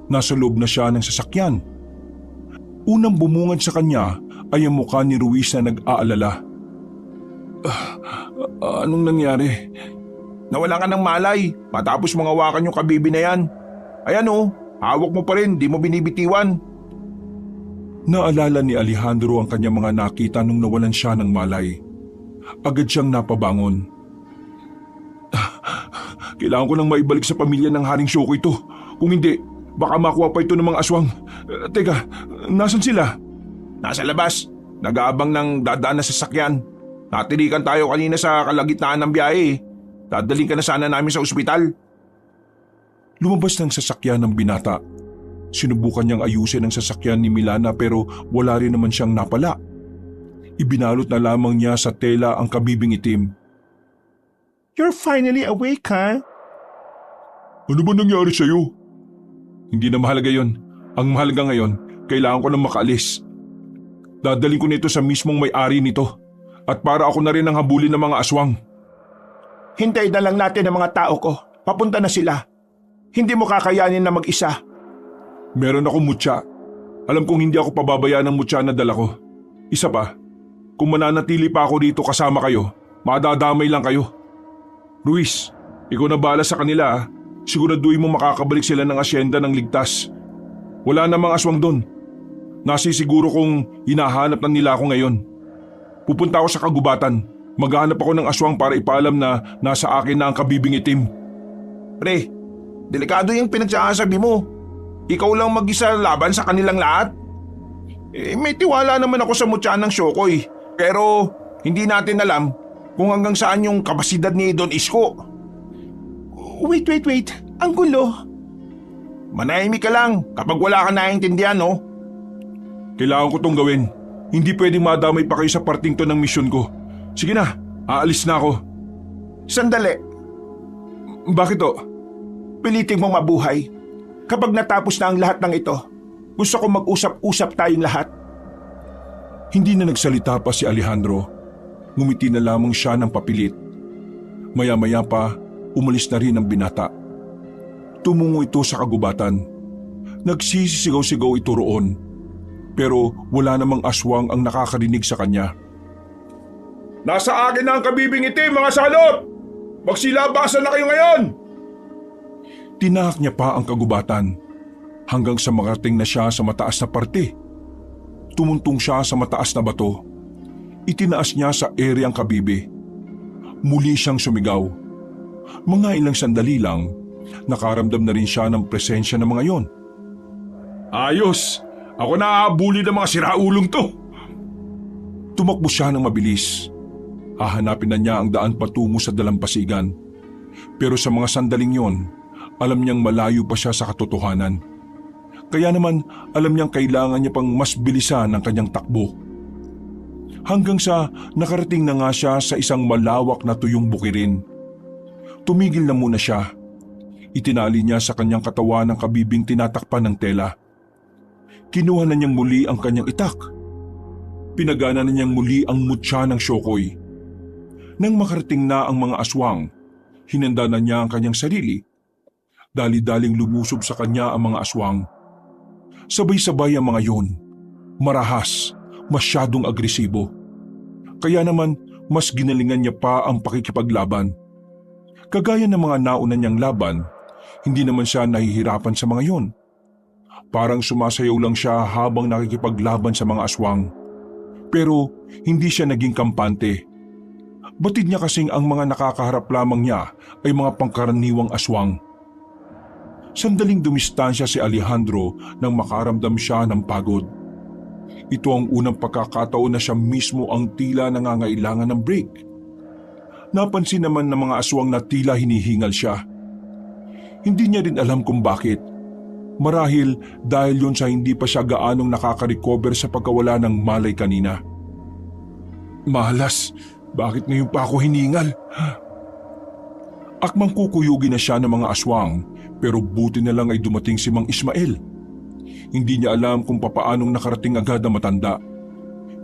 Nasa loob na siya ng sasakyan. Unang bumungad sa kanya ay ang mukha ni Ruiz na nag-aalala. Anong nangyari? Nawala ka ng malay matapos mong hawakan yung kabibi na yan. Ayan oh, hawak mo pa rin, di mo binibitiwan. Naalala ni Alejandro ang kanyang mga nakita nung nawalan siya ng malay. Agad siyang napabangon. Kailangan ko nang maibalik sa pamilya ng Haring Shoko ito. Kung hindi, baka makuha pa ito ng mga aswang. Teka, nasan sila? Nasa labas, nag-aabang ng dadaan na sasakyan. Natirikan tayo kanina sa kalagitnaan ng biyahe. Dadaling ka na sana namin sa ospital. Lumabas ng sasakyan ng binata. Sinubukan niyang ayusin ang sasakyan ni Milana pero wala rin naman siyang napala. Ibinalot na lamang niya sa tela ang kabibing itim. You're finally awake, ha? Ano ba nangyari sa'yo? Hindi na mahalaga yon. Ang mahalaga ngayon, kailangan ko nang makaalis. Dadaling ko nito sa mismong may-ari nito. At para ako na rin ang habulin ng mga aswang. Hintay na lang natin ang mga tao ko. Papunta na sila. Hindi mo kakayanin na mag-isa. Meron akong mutya. Alam kong hindi ako pababayaan ng mutya na dala ko. Isa pa, kung mananatili pa ako dito kasama kayo, madadamay lang kayo. Ruiz, ikaw na bahala sa kanila ha. Siguraduhin mo makakabalik sila ng asyenda ng ligtas. Wala namang aswang doon. Nasisiguro kong hinahanap na nila ako ngayon. Pupunta ako sa kagubatan. Maghanap ako ng aswang para ipaalam na nasa akin na ang kabibing itim. Pre, delikado yung pinagsasabi mo. Ikaw lang mag-isa laban sa kanilang lahat. May tiwala naman ako sa mutya ng Shokoy. Pero hindi natin alam kung hanggang saan yung kapasidad ni Don Isko. Wait. Ang gulo. Manahimik ka lang kapag wala ka naiintindihan, no? Kailangan ko tong gawin. Hindi pwedeng madamay pa kayo sa parting to ng misyon ko. Sige na, aalis na ako. Sandali. Bakit to? Pilitin mong mabuhay. Kapag natapos na ang lahat ng ito, gusto ko mag-usap-usap tayong lahat. Hindi na nagsalita pa si Alejandro. Ngumiti na lamang siya ng papilit. Maya-maya pa, umalis na rin ang binata. Tumungo ito sa kagubatan. Nagsisisigaw-sigaw ito roon. Pero wala namang aswang ang nakakarinig sa kanya. Nasa akin na ang kabibing itim, mga salot! Magsilabasan na kayo ngayon! Tinahak niya pa ang kagubatan hanggang sa marating na siya sa mataas na parte. Tumuntong siya sa mataas na bato. Itinaas niya sa ere ang kabibi. Muli siyang sumigaw. Mga ilang sandali lang, nakaramdam na rin siya ng presensya ng mga yon. Ayos! Ako na aabuli ng mga siraulong to. Tumakbo siya ng mabilis. Hahanapin na niya ang daan patungo sa dalampasigan. Pero sa mga sandaling yon, alam niyang malayo pa siya sa katotohanan. Kaya naman alam niyang kailangan niya pang mas bilisan ang kanyang takbo. Hanggang sa nakarating na nga siya sa isang malawak na tuyong bukirin. Tumigil na muna siya. Itinali niya sa kanyang katawan ang kabibing tinatakpan ng tela. Kinuha na niyang muli ang kanyang itak. Pinagana na niyang muli ang mutya ng syokoy. Nang makarating na ang mga aswang, hinanda na niya ang kanyang sarili. Dali-daling lumusob sa kanya ang mga aswang. Sabay-sabay ang mga yon. Marahas, masyadong agresibo. Kaya naman mas ginalingan niya pa ang pakikipaglaban. Kagaya ng mga nauna niyang laban, hindi naman siya nahihirapan sa mga yon. Parang sumasayaw lang siya habang nakikipaglaban sa mga aswang. Pero hindi siya naging kampante. Batid niya kasing ang mga nakakaharap lamang niya ay mga pangkaraniwang aswang. Sandaling dumistansya si Alejandro nang makaramdam siya ng pagod. Ito ang unang pagkakataon na siya mismo ang tila nangangailangan ng break. Napansin naman ng mga aswang na tila hinihingal siya. Hindi niya rin alam kung bakit. Marahil dahil yon sa hindi pa siya gaanong nakaka-recover sa pagkawala ng malay kanina. Malas, bakit ngayon pa ako hiningal? Akmang kukuyugin na siya ng mga aswang, pero buti na lang ay dumating si Mang Ismael. Hindi niya alam kung papaanong nakarating agad na matanda.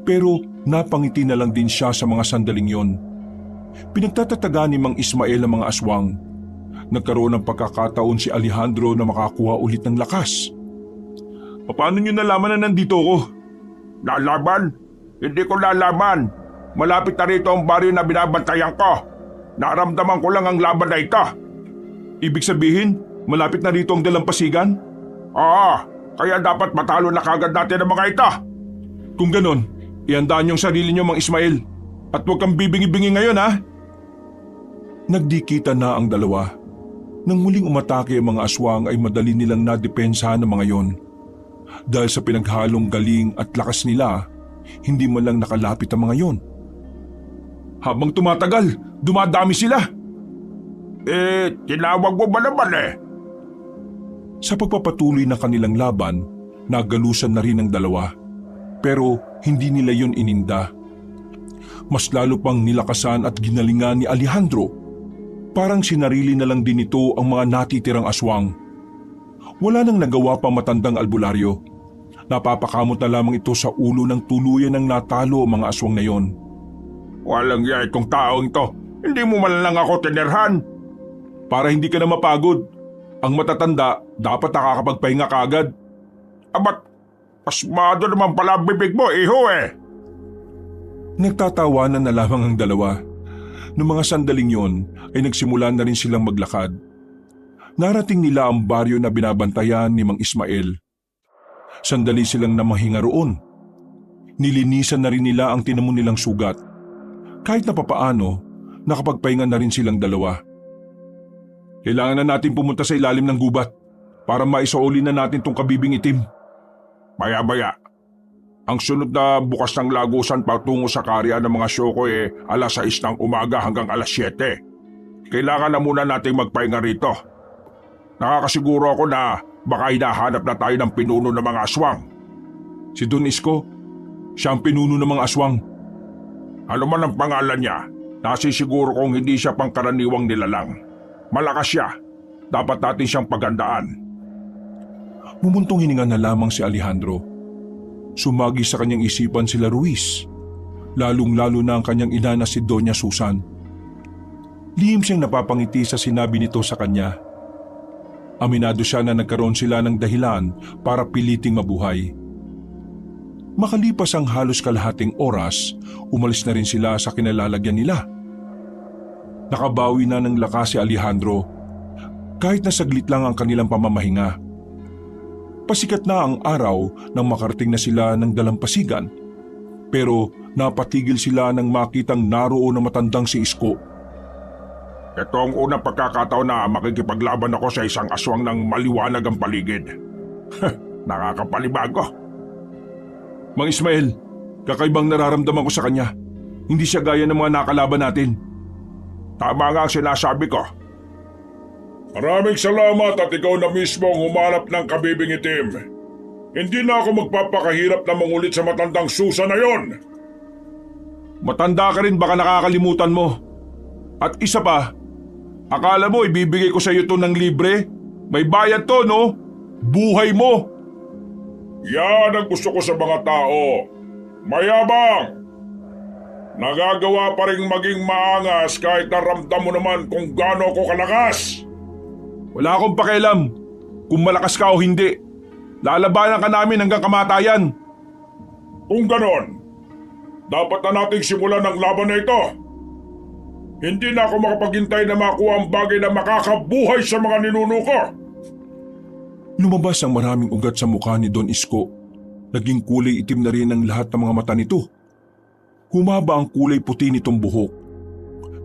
Pero napangiti na lang din siya sa mga sandaling yon. Pinagtatataga ni Mang Ismael ang mga aswang. Nagkaroon ng pagkakataon si Alejandro na makakuha ulit ng lakas. Paano niyo nalaman na nandito ko? Lalaban? Hindi ko lalaban. Malapit na rito ang baryo na binabantayan ko. Naramdaman ko lang ang laban na ito. Ibig sabihin, malapit na rito ang dalampasigan? Oo, kaya dapat matalo na kagad natin ang mga ito. Kung ganon, ihandaan niyong sarili niyo, Mang Ismael. At huwag kang bibingi-bingi ngayon, ha? Nagdikita na ang dalawa. Nang muling umatake ang mga aswang ay madali nilang nadepensahan ng mga yon. Dahil sa pinaghalong galing at lakas nila, hindi man lang nakalapit ang mga yon. Habang tumatagal, dumadami sila. Tinawag mo ba naman Sa pagpapatuloy ng kanilang laban, nagalusan na rin ang dalawa. Pero hindi nila yon ininda. Mas lalo pang nilakasan at ginalingan ni Alejandro. Parang sinarili na lang din ito ang mga natitirang aswang. Wala nang nagawa pa matandang albularyo. Napapakamot na lamang ito sa ulo ng tuluyan ng natalo ang mga aswang na yon. Walang iya itong taong ito. Hindi mo man lang ako tinerhan. Para hindi ka na mapagod. Ang matatanda dapat nakakapagpahinga kaagad. Abat, pasmado naman pala ang bibig mo, iho Nagtatawanan na lamang ang dalawa. Noong mga sandaling yon ay nagsimula na rin silang maglakad. Narating nila ang baryo na binabantayan ni Mang Ismael. Sandali silang namahinga roon. Nilinisan na rin nila ang tinamo nilang sugat. Kahit na papaano, nakapagpahinga na rin silang dalawa. Kailangan na natin pumunta sa ilalim ng gubat para maisauli na natin tong kabibing itim. Baya-baya. Ang sunod na bukas ng lagusan patungo sa karya ng mga Syokoy alas 6 ng umaga hanggang alas 7. Kailangan na muna nating magpahinga rito. Nakakasiguro ako na baka hinahanap na tayo ng pinuno ng mga aswang. Si Don Isko, siya ang pinuno ng mga aswang. Ano man ang pangalan niya, nasisiguro kong hindi siya pangkaraniwang nilalang. Malakas siya. Dapat natin siyang pagandaan. Mumuntong hininga na lamang si Alejandro. Sumagi sa kanyang isipan sila Ruiz, lalong-lalo na ang kanyang ina na si Doña Susan. Lihim siyang napapangiti sa sinabi nito sa kanya. Aminado siya na nagkaroon sila ng dahilan para piliting mabuhay. Makalipas ang halos kalahating oras, umalis na rin sila sa kinalalagyan nila. Nakabawi na ng lakas si Alejandro, kahit na saglit lang ang kanilang pamamahinga. Pasikat na ang araw nang makarating na sila ng dalampasigan. Pero napatigil sila nang makitang naroon na matandang si Isko. Ito ang unang pagkakataon na makikipaglaban ako sa isang aswang ng maliwanag ang paligid. Nakakapanibago. Mang Ismael, kakaibang nararamdaman ko sa kanya. Hindi siya gaya ng mga nakalaban natin. Tama nga ang sinasabi ko. Maraming salamat at ikaw na mismo ang humanap ng kabibing itim. Hindi na ako magpapakahirap na mangulit sa matandang Susan na yon. Matanda ka rin, baka nakakalimutan mo. At isa pa, akala mo ibibigay ko sa iyo to ng libre? May bayad to, no? Buhay mo! Yan ang gusto ko sa mga tao. Mayabang! Nagagawa pa rin maging maangas kahit naramdam mo naman kung gaano ako kalakas. Wala akong pakialam kung malakas ka o hindi. Lalabanan ka namin hanggang kamatayan. Kung ganon, dapat na nating simulan ang laban na ito. Hindi na ako makapaghintay na makuha ang bagay na makakabuhay sa mga ninuno ko. Lumabas ang maraming ugat sa mukha ni Don Isko. Naging kulay itim na rin ang lahat ng mga mata nito. Humaba ang kulay puti nitong buhok.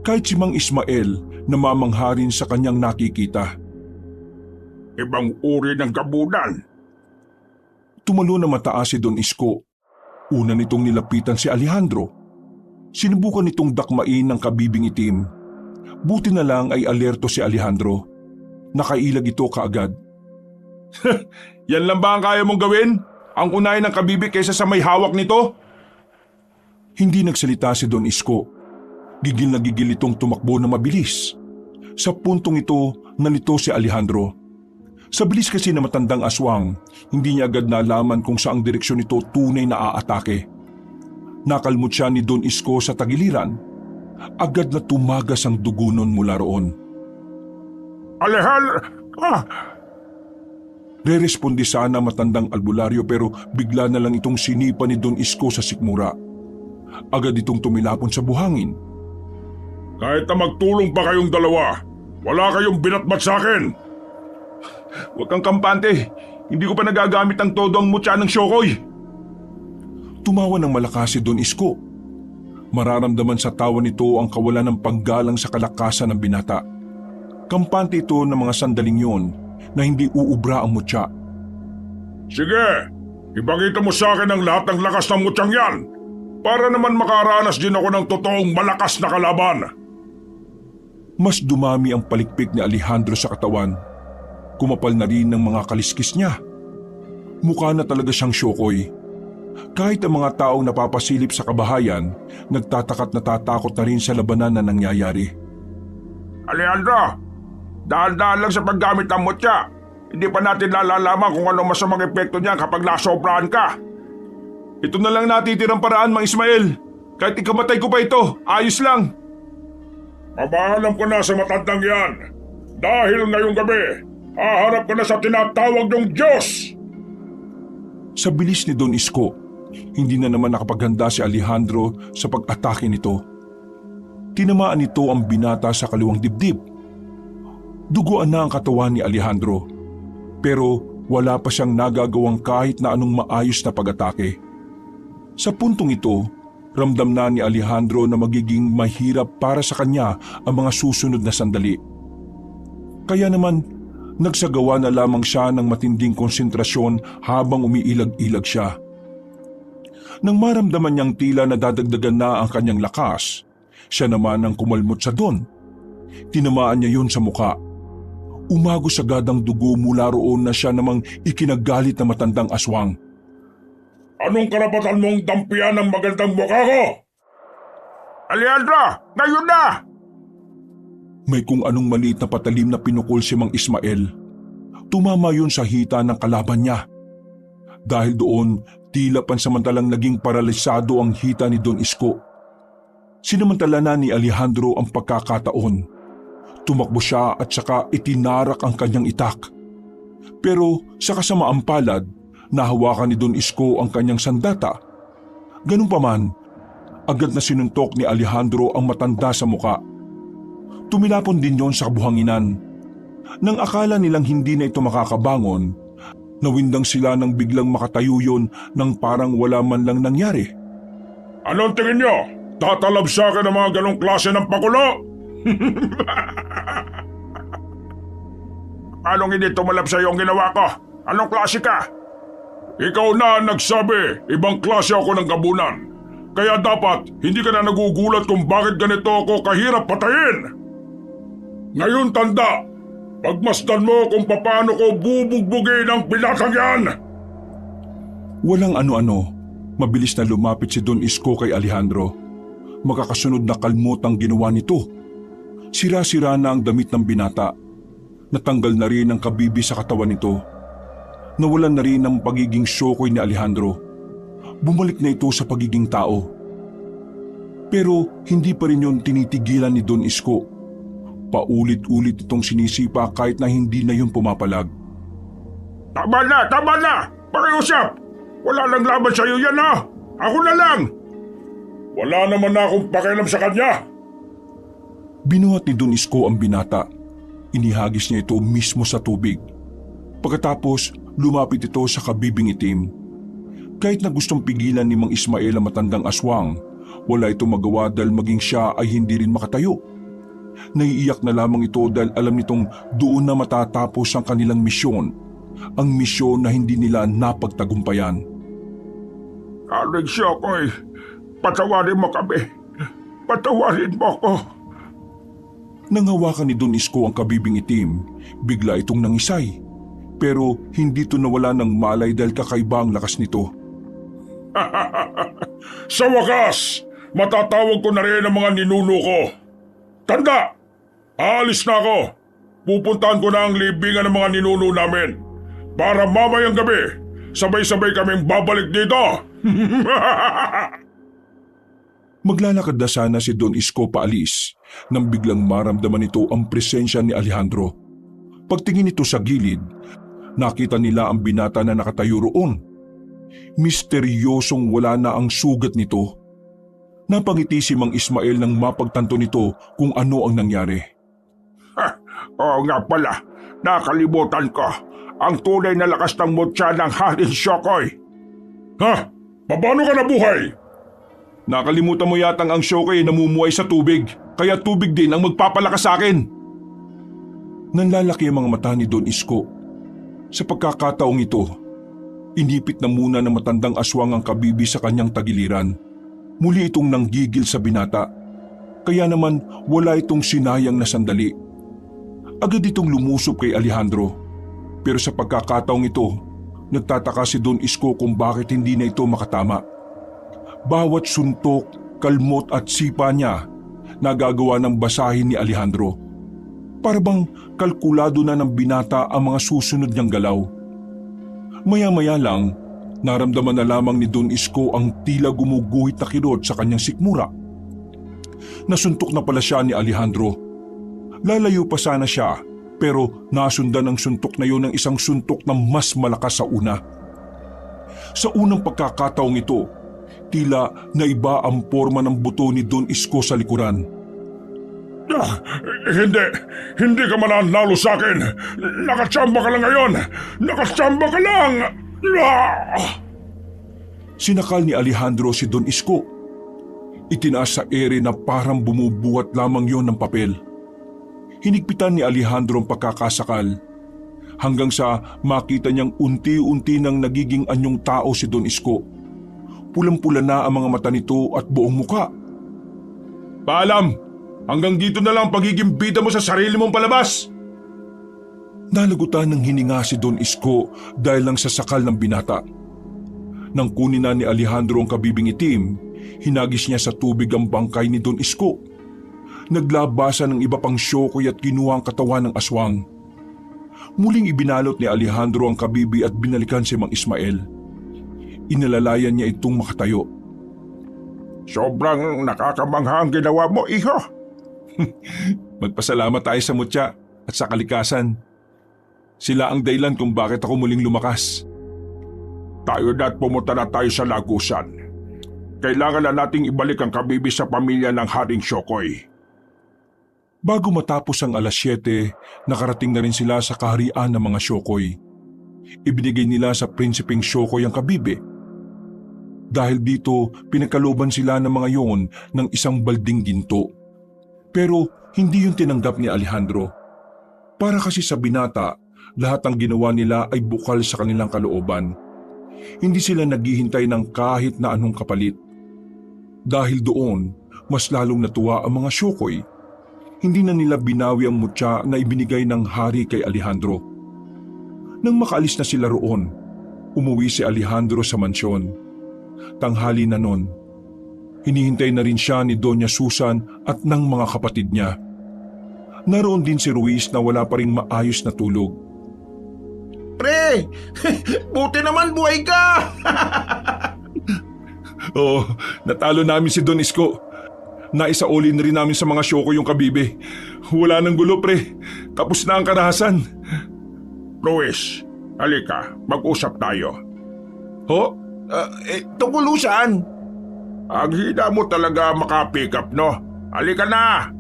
Kahit si Mang Ismael namamangha rin sa kanyang nakikita. Ibang uri ng gabunan. Tumalo na mataas si Don Isko. Una nitong nilapitan si Alejandro. Sinubukan nitong dakmain ng kabibing itim. Buti na lang ay alerto si Alejandro. Nakailag ito kaagad. Yan lang ba ang kaya mong gawin? Ang kunain ng kabibig kaysa sa may hawak nito? Hindi nagsalita si Don Isko. Gigil na gigil itong tumakbo na mabilis. Sa puntong ito, nalito si Alejandro. Sa bilis kasi na matandang aswang, hindi niya agad nalaman kung saang direksyon ito tunay na aatake. Nakalmot siya ni Don Isko sa tagiliran. Agad na tumagas ang dugunon mula roon. Alejandro! Re-respondi sana matandang albularyo pero bigla na lang itong sinipa ni Don Isko sa sikmura. Agad itong tumilapon sa buhangin. Kahit na magtulong pa kayong dalawa, wala kayong binatbat sa akin. Huwag kang kampante. Hindi ko pa nagagamit ang todo ang mutya ng Shokoy. Tumawa ng malakas si Don Isko. Mararamdaman sa tawa nito ang kawalan ng panggalang sa kalakasan ng binata. Kampante ito ng mga sandaling yon na hindi uubra ang mutya. Sige, ipakita mo sa akin ang lahat ng lakas ng mutyang yan para naman makaranas din ako ng totoong malakas na kalaban. Mas dumami ang palikpik ni Alejandro sa katawan. Kumapal na rin ng mga kaliskis niya. Mukha na talaga siyang Shokoy. Kahit ang mga taong napapasilip sa kabahayan, nagtatakat na tatakot na rin sa labanan na nangyayari. Alejandro, dahan-dahan lang sa paggamit ng mutya. Hindi pa natin nalalaman kung ano masamang epekto niya kapag nasobrahan ka. Ito na lang natitirang paraan, Mang Ismael. Kahit ikamatay ko pa ito, ayos lang. Mapaalam ko na sa matandang yan. Dahil ngayong gabi, haharap ka na sa tinatawag ng Diyos. Sa bilis ni Don Isko, hindi na naman nakapaghanda si Alejandro sa pag-atake nito. Tinamaan nito ang binata sa kaliwang dibdib. Duguan na ang katawan ni Alejandro, pero wala pa siyang nagagawang kahit na anong maayos na pag-atake. Sa puntong ito, ramdam na ni Alejandro na magiging mahirap para sa kanya ang mga susunod na sandali. Kaya naman, nagsagawa na lamang siya ng matinding konsentrasyon habang umiilag-ilag siya. Nang maramdaman niyang tila na dadagdagan na ang kanyang lakas, siya naman ang kumalmot sa Don. Tinamaan niya yun sa muka. Umagos agad ang dugo mula roon na siya namang ikinagalit na matandang aswang. Anong karapatan mong dampian ang magandang mukha ko? Alejandro, ngayon na! May kung anong maliit na patalim na pinukol si Mang Ismael. Tumama yun sa hita ng kalaban niya. Dahil doon, tila pansamantalang naging paralisado ang hita ni Don Isko. Sinamantala na ni Alejandro ang pagkakataon. Tumakbo siya at saka itinarak ang kanyang itak. Pero sa kasamaang palad, nahawakan ni Don Isko ang kanyang sandata. Ganun pa man, agad na sinuntok ni Alejandro ang matanda sa muka. Tumilapon din yon sa kabuhanginan. Nang akala nilang hindi na ito makakabangon, nawindang sila nang biglang makatayo yon nang parang wala man lang nangyari. Anong tingin nyo? Tatalab sa akin ang mga ganong klase ng pakulo? Anong hindi tumalab sa iyo ang ginawa ko? Anong klase ka? Ikaw na ang nagsabi, ibang klase ako ng gabunan. Kaya dapat hindi ka na nagugulat kung bakit ganito ako kahirap patayin. Ngayon tanda, pagmasdan mo kung paano ko bubugbugin ang binatang yan. Walang ano-ano, mabilis na lumapit si Don Isko kay Alejandro. Makakasunod na kalmot ang ginawa nito. Sira-sira na ang damit ng binata. Natanggal na rin ang kabibi sa katawan nito. Nawalan na rin ang pagiging syokoy ni Alejandro. Bumalik na ito sa pagiging tao. Pero hindi pa rin yun tinitigilan ni Don Isko. Paulit-ulit itong sinisipa kahit na hindi na yun pumapalag. Tama na! Pakiusap! Wala nang laban sa'yo yan ha! Ako na lang! Wala naman na akong pakialam sa kanya! Binuhat ni Don Isko ang binata. Inihagis niya ito mismo sa tubig. Pagkatapos, lumapit ito sa kabibing itim. Kahit na gustong pigilan ni Mang Ismael ang matandang aswang, wala itong magawa dahil maging siya ay hindi rin makatayo. Naiiyak na lamang ito dahil alam nitong doon na matatapos ang kanilang misyon, ang misyon na hindi nila napagtagumpayan. Aling Syokoy, patawarin mo kami. Patawarin mo ko. Nang hawakan ni Don Isko ang kabibing itim, bigla itong nangisay. Pero hindi ito nawala ng malay dahil kakaiba ang lakas nito. Sa wakas, matatawag ko na rin ang mga ninuno ko. Tanda! Aalis na ako. Pupuntahan ko na ang libingan ng mga ninuno namin. Para mamayang gabi, sabay-sabay kaming babalik dito. Maglalakad na sana si Don Isko paalis nang biglang maramdaman nito ang presensya ni Alejandro. Pagtingin nito sa gilid, nakita nila ang binata na nakatayo roon. Misteryosong wala na ang sugat nito. Napangiti si Mang Ismael nang mapagtanto nito kung ano ang nangyari. Oo nga pala, nakalimutan ko. Ang tunay na lakas ng mutya ng Haring Syokoy. Ha? Paano ka nabuhay? Nakalimutan mo yatang ang Syokoy ay namumuhay sa tubig, kaya tubig din ang magpapalakas sa akin. Nanlalaki ang mga mata ni Don Isko. Sa pagkakataong ito, inipit na muna ng matandang aswang ang kabibi sa kanyang tagiliran. Muli itong nanggigil sa binata, kaya naman wala itong sinayang na sandali. Agad itong lumusob kay Alejandro, pero sa pagkakataong ito, nagtataka si Don Isko kung bakit hindi na ito makatama. Bawat suntok, kalmot at sipa niya, nagagawa ng basahin ni Alejandro. Para bang kalkulado na ng binata ang mga susunod niyang galaw. Maya-maya lang, naramdaman na lamang ni Don Isko ang tila gumuguhit na kirot sa kanyang sikmura. Nasuntok na pala siya ni Alejandro. Lalayo pa sana siya, pero nasundan ang suntok na yun ng isang suntok na mas malakas sa una. Sa unang pagkakataong ito, tila naiba ang forma ng buto ni Don Isko sa likuran. Hindi ka mananalo sa akin. Nakatsamba ka lang ngayon. Nakatsamba ka lang. Sinakal ni Alejandro si Don Isko. Itinaas sa ere na parang bumubuhat lamang yon ng papel. Hinigpitan ni Alejandro ang pagkakasakal hanggang sa makita niyang unti-unti nang nagiging anyong tao si Don Isko. Pulang-pula na ang mga mata nito at buong muka. Paalam! Hanggang dito na lang pagiging bida mo sa sarili mong palabas! Nalagutan ng hininga si Don Isko dahil lang sa sakal ng binata. Nang kunin na ni Alejandro ang kabibing itim, hinagis niya sa tubig ang bangkay ni Don Isko. Naglabasa ng iba pang syokoy at kinuha ang katawan ng aswang. Muling ibinalot ni Alejandro ang kabibi at binalikan si Mang Ismael. Inalalayan niya itong makatayo. Sobrang nakakamangha ang ginawa mo, iho. Magpasalamat tayo sa mutya at sa kalikasan. Sila ang dahilan kung bakit ako muling lumakas. Tayo na at pumunta na tayo sa lagusan. Kailangan na nating ibalik ang kabibi sa pamilya ng Haring Syokoy. Bago matapos ang alas 7, nakarating na rin sila sa kaharian ng mga Syokoy. Ibinigay nila sa Prinsipeng Syokoy ang kabibi. Dahil dito, pinagkalooban sila ng mga yon ng isang balding ginto. Pero hindi yun tinanggap ni Alejandro. Para kasi sa binata, lahat ng ginawa nila ay bukal sa kanilang kalooban. Hindi sila naghihintay ng kahit na anong kapalit. Dahil doon, mas lalong natuwa ang mga Shokoy. Hindi na nila binawi ang mutya na ibinigay ng hari kay Alejandro. Nang makaalis na sila roon, umuwi si Alejandro sa mansyon. Tanghali na nun, hinihintay na rin siya ni Doña Susan at ng mga kapatid niya. Naroon din si Ruiz na wala pa ring maayos na tulog. Pre, buti naman buhay ka! Oo, natalo namin si Don Isko. Naisauli na rin namin sa mga Shokoy yung kabibe. Wala nang gulo, pre. Tapos na ang karahasan. Luis, halika, mag-usap tayo. Ho? Tungkol saan? Ang hina mo talaga maka-pick up, no? Halika na!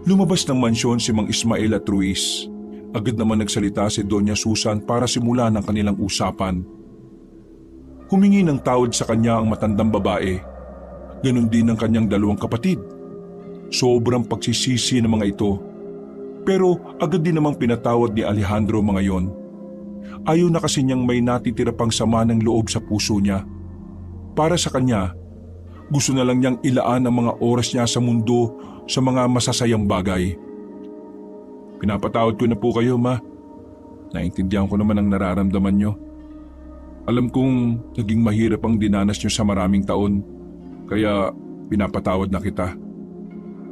Lumabas ng mansyon si Mang Ismael at Ruiz. Agad naman nagsalita si Doña Susan para simulan ang kanilang usapan. Humingi ng tawad sa kanya ang matandang babae. Ganon din ang kanyang dalawang kapatid. Sobrang pagsisisi ng mga ito. Pero agad din namang pinatawad ni Alejandro mga yon. Ayaw na kasi niyang may natitira pang sama ng loob sa puso niya. Para sa kanya, gusto na lang niyang ilaan ang mga oras niya sa mundo sa mga masasayang bagay. Pinapatawad ko na po kayo, Ma. Naintindihan ko naman ang nararamdaman niyo. Alam kong naging mahirap ang dinanas niyo sa maraming taon, kaya pinapatawad na kita.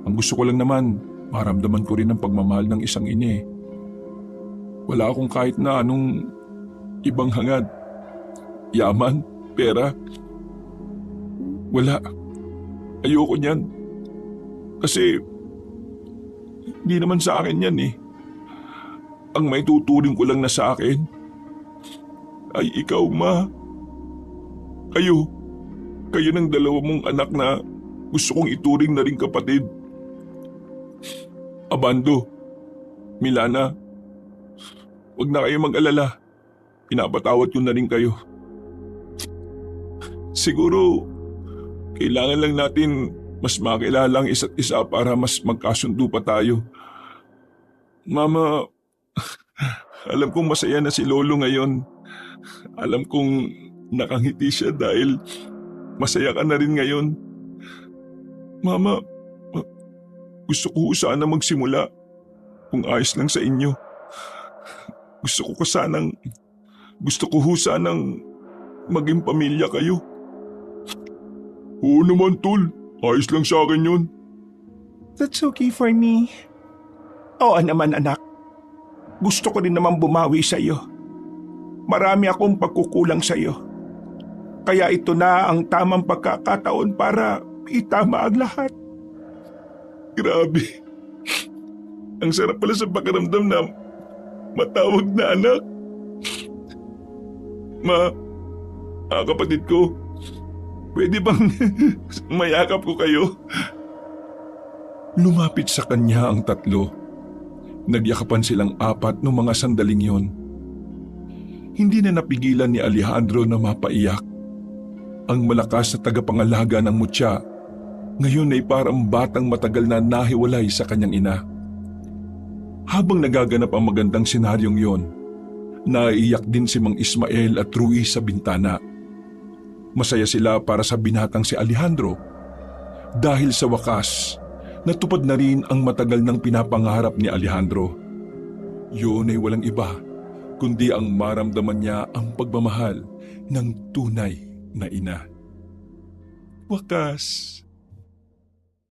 Ang gusto ko lang naman, maramdaman ko rin ang pagmamahal ng isang ina. Wala akong kahit na anong ibang hangad. Yaman, pera. Wala. Ayoko niyan. Kasi hindi naman sa akin yan eh. Ang may tuturing ko lang na sa akin ay ikaw, Ma. Kayo ng dalawa mong anak na gusto kong ituring na rin kapatid. Abando, Milana, wag na kayo mag-alala. Pinapatawad ko na rin kayo. Siguro, kailangan lang natin mas makilala ang isa't isa para mas magkasundo pa tayo. Mama, alam kong masaya na si Lolo ngayon. Alam kong nakangiti siya dahil masaya ka na rin ngayon. Mama, gusto ko sana magsimula kung ayos lang sa inyo. Gusto ko sanang maging pamilya kayo. Oo naman, Tol. Ayos lang sa akin yun. That's okay for me. Oo naman, anak. Gusto ko rin naman bumawi sa iyo. Marami akong pagkukulang sa iyo. Kaya ito na ang tamang pagkakataon para itama ang lahat. Grabe. Ang sarap pala sa pakiramdam na matawag na anak. Kapatid ko, pwede bang mayakap ko kayo? Lumapit sa kanya ang tatlo. Nagyakapan silang apat noong mga sandaling yon. Hindi na napigilan ni Alejandro na mapaiyak. Ang malakas na tagapangalaga ng mutya, ngayon ay parang batang matagal na nahiwalay sa kanyang ina. Habang nagaganap ang magandang senaryong yon, naiiyak din si Mang Ismael at Ruiz sa bintana. Masaya sila para sa binatang si Alejandro. Dahil sa wakas, natupad na rin ang matagal nang pinapangarap ni Alejandro. Yun ay walang iba, kundi ang maramdaman niya ang pagmamahal ng tunay na ina. Wakas.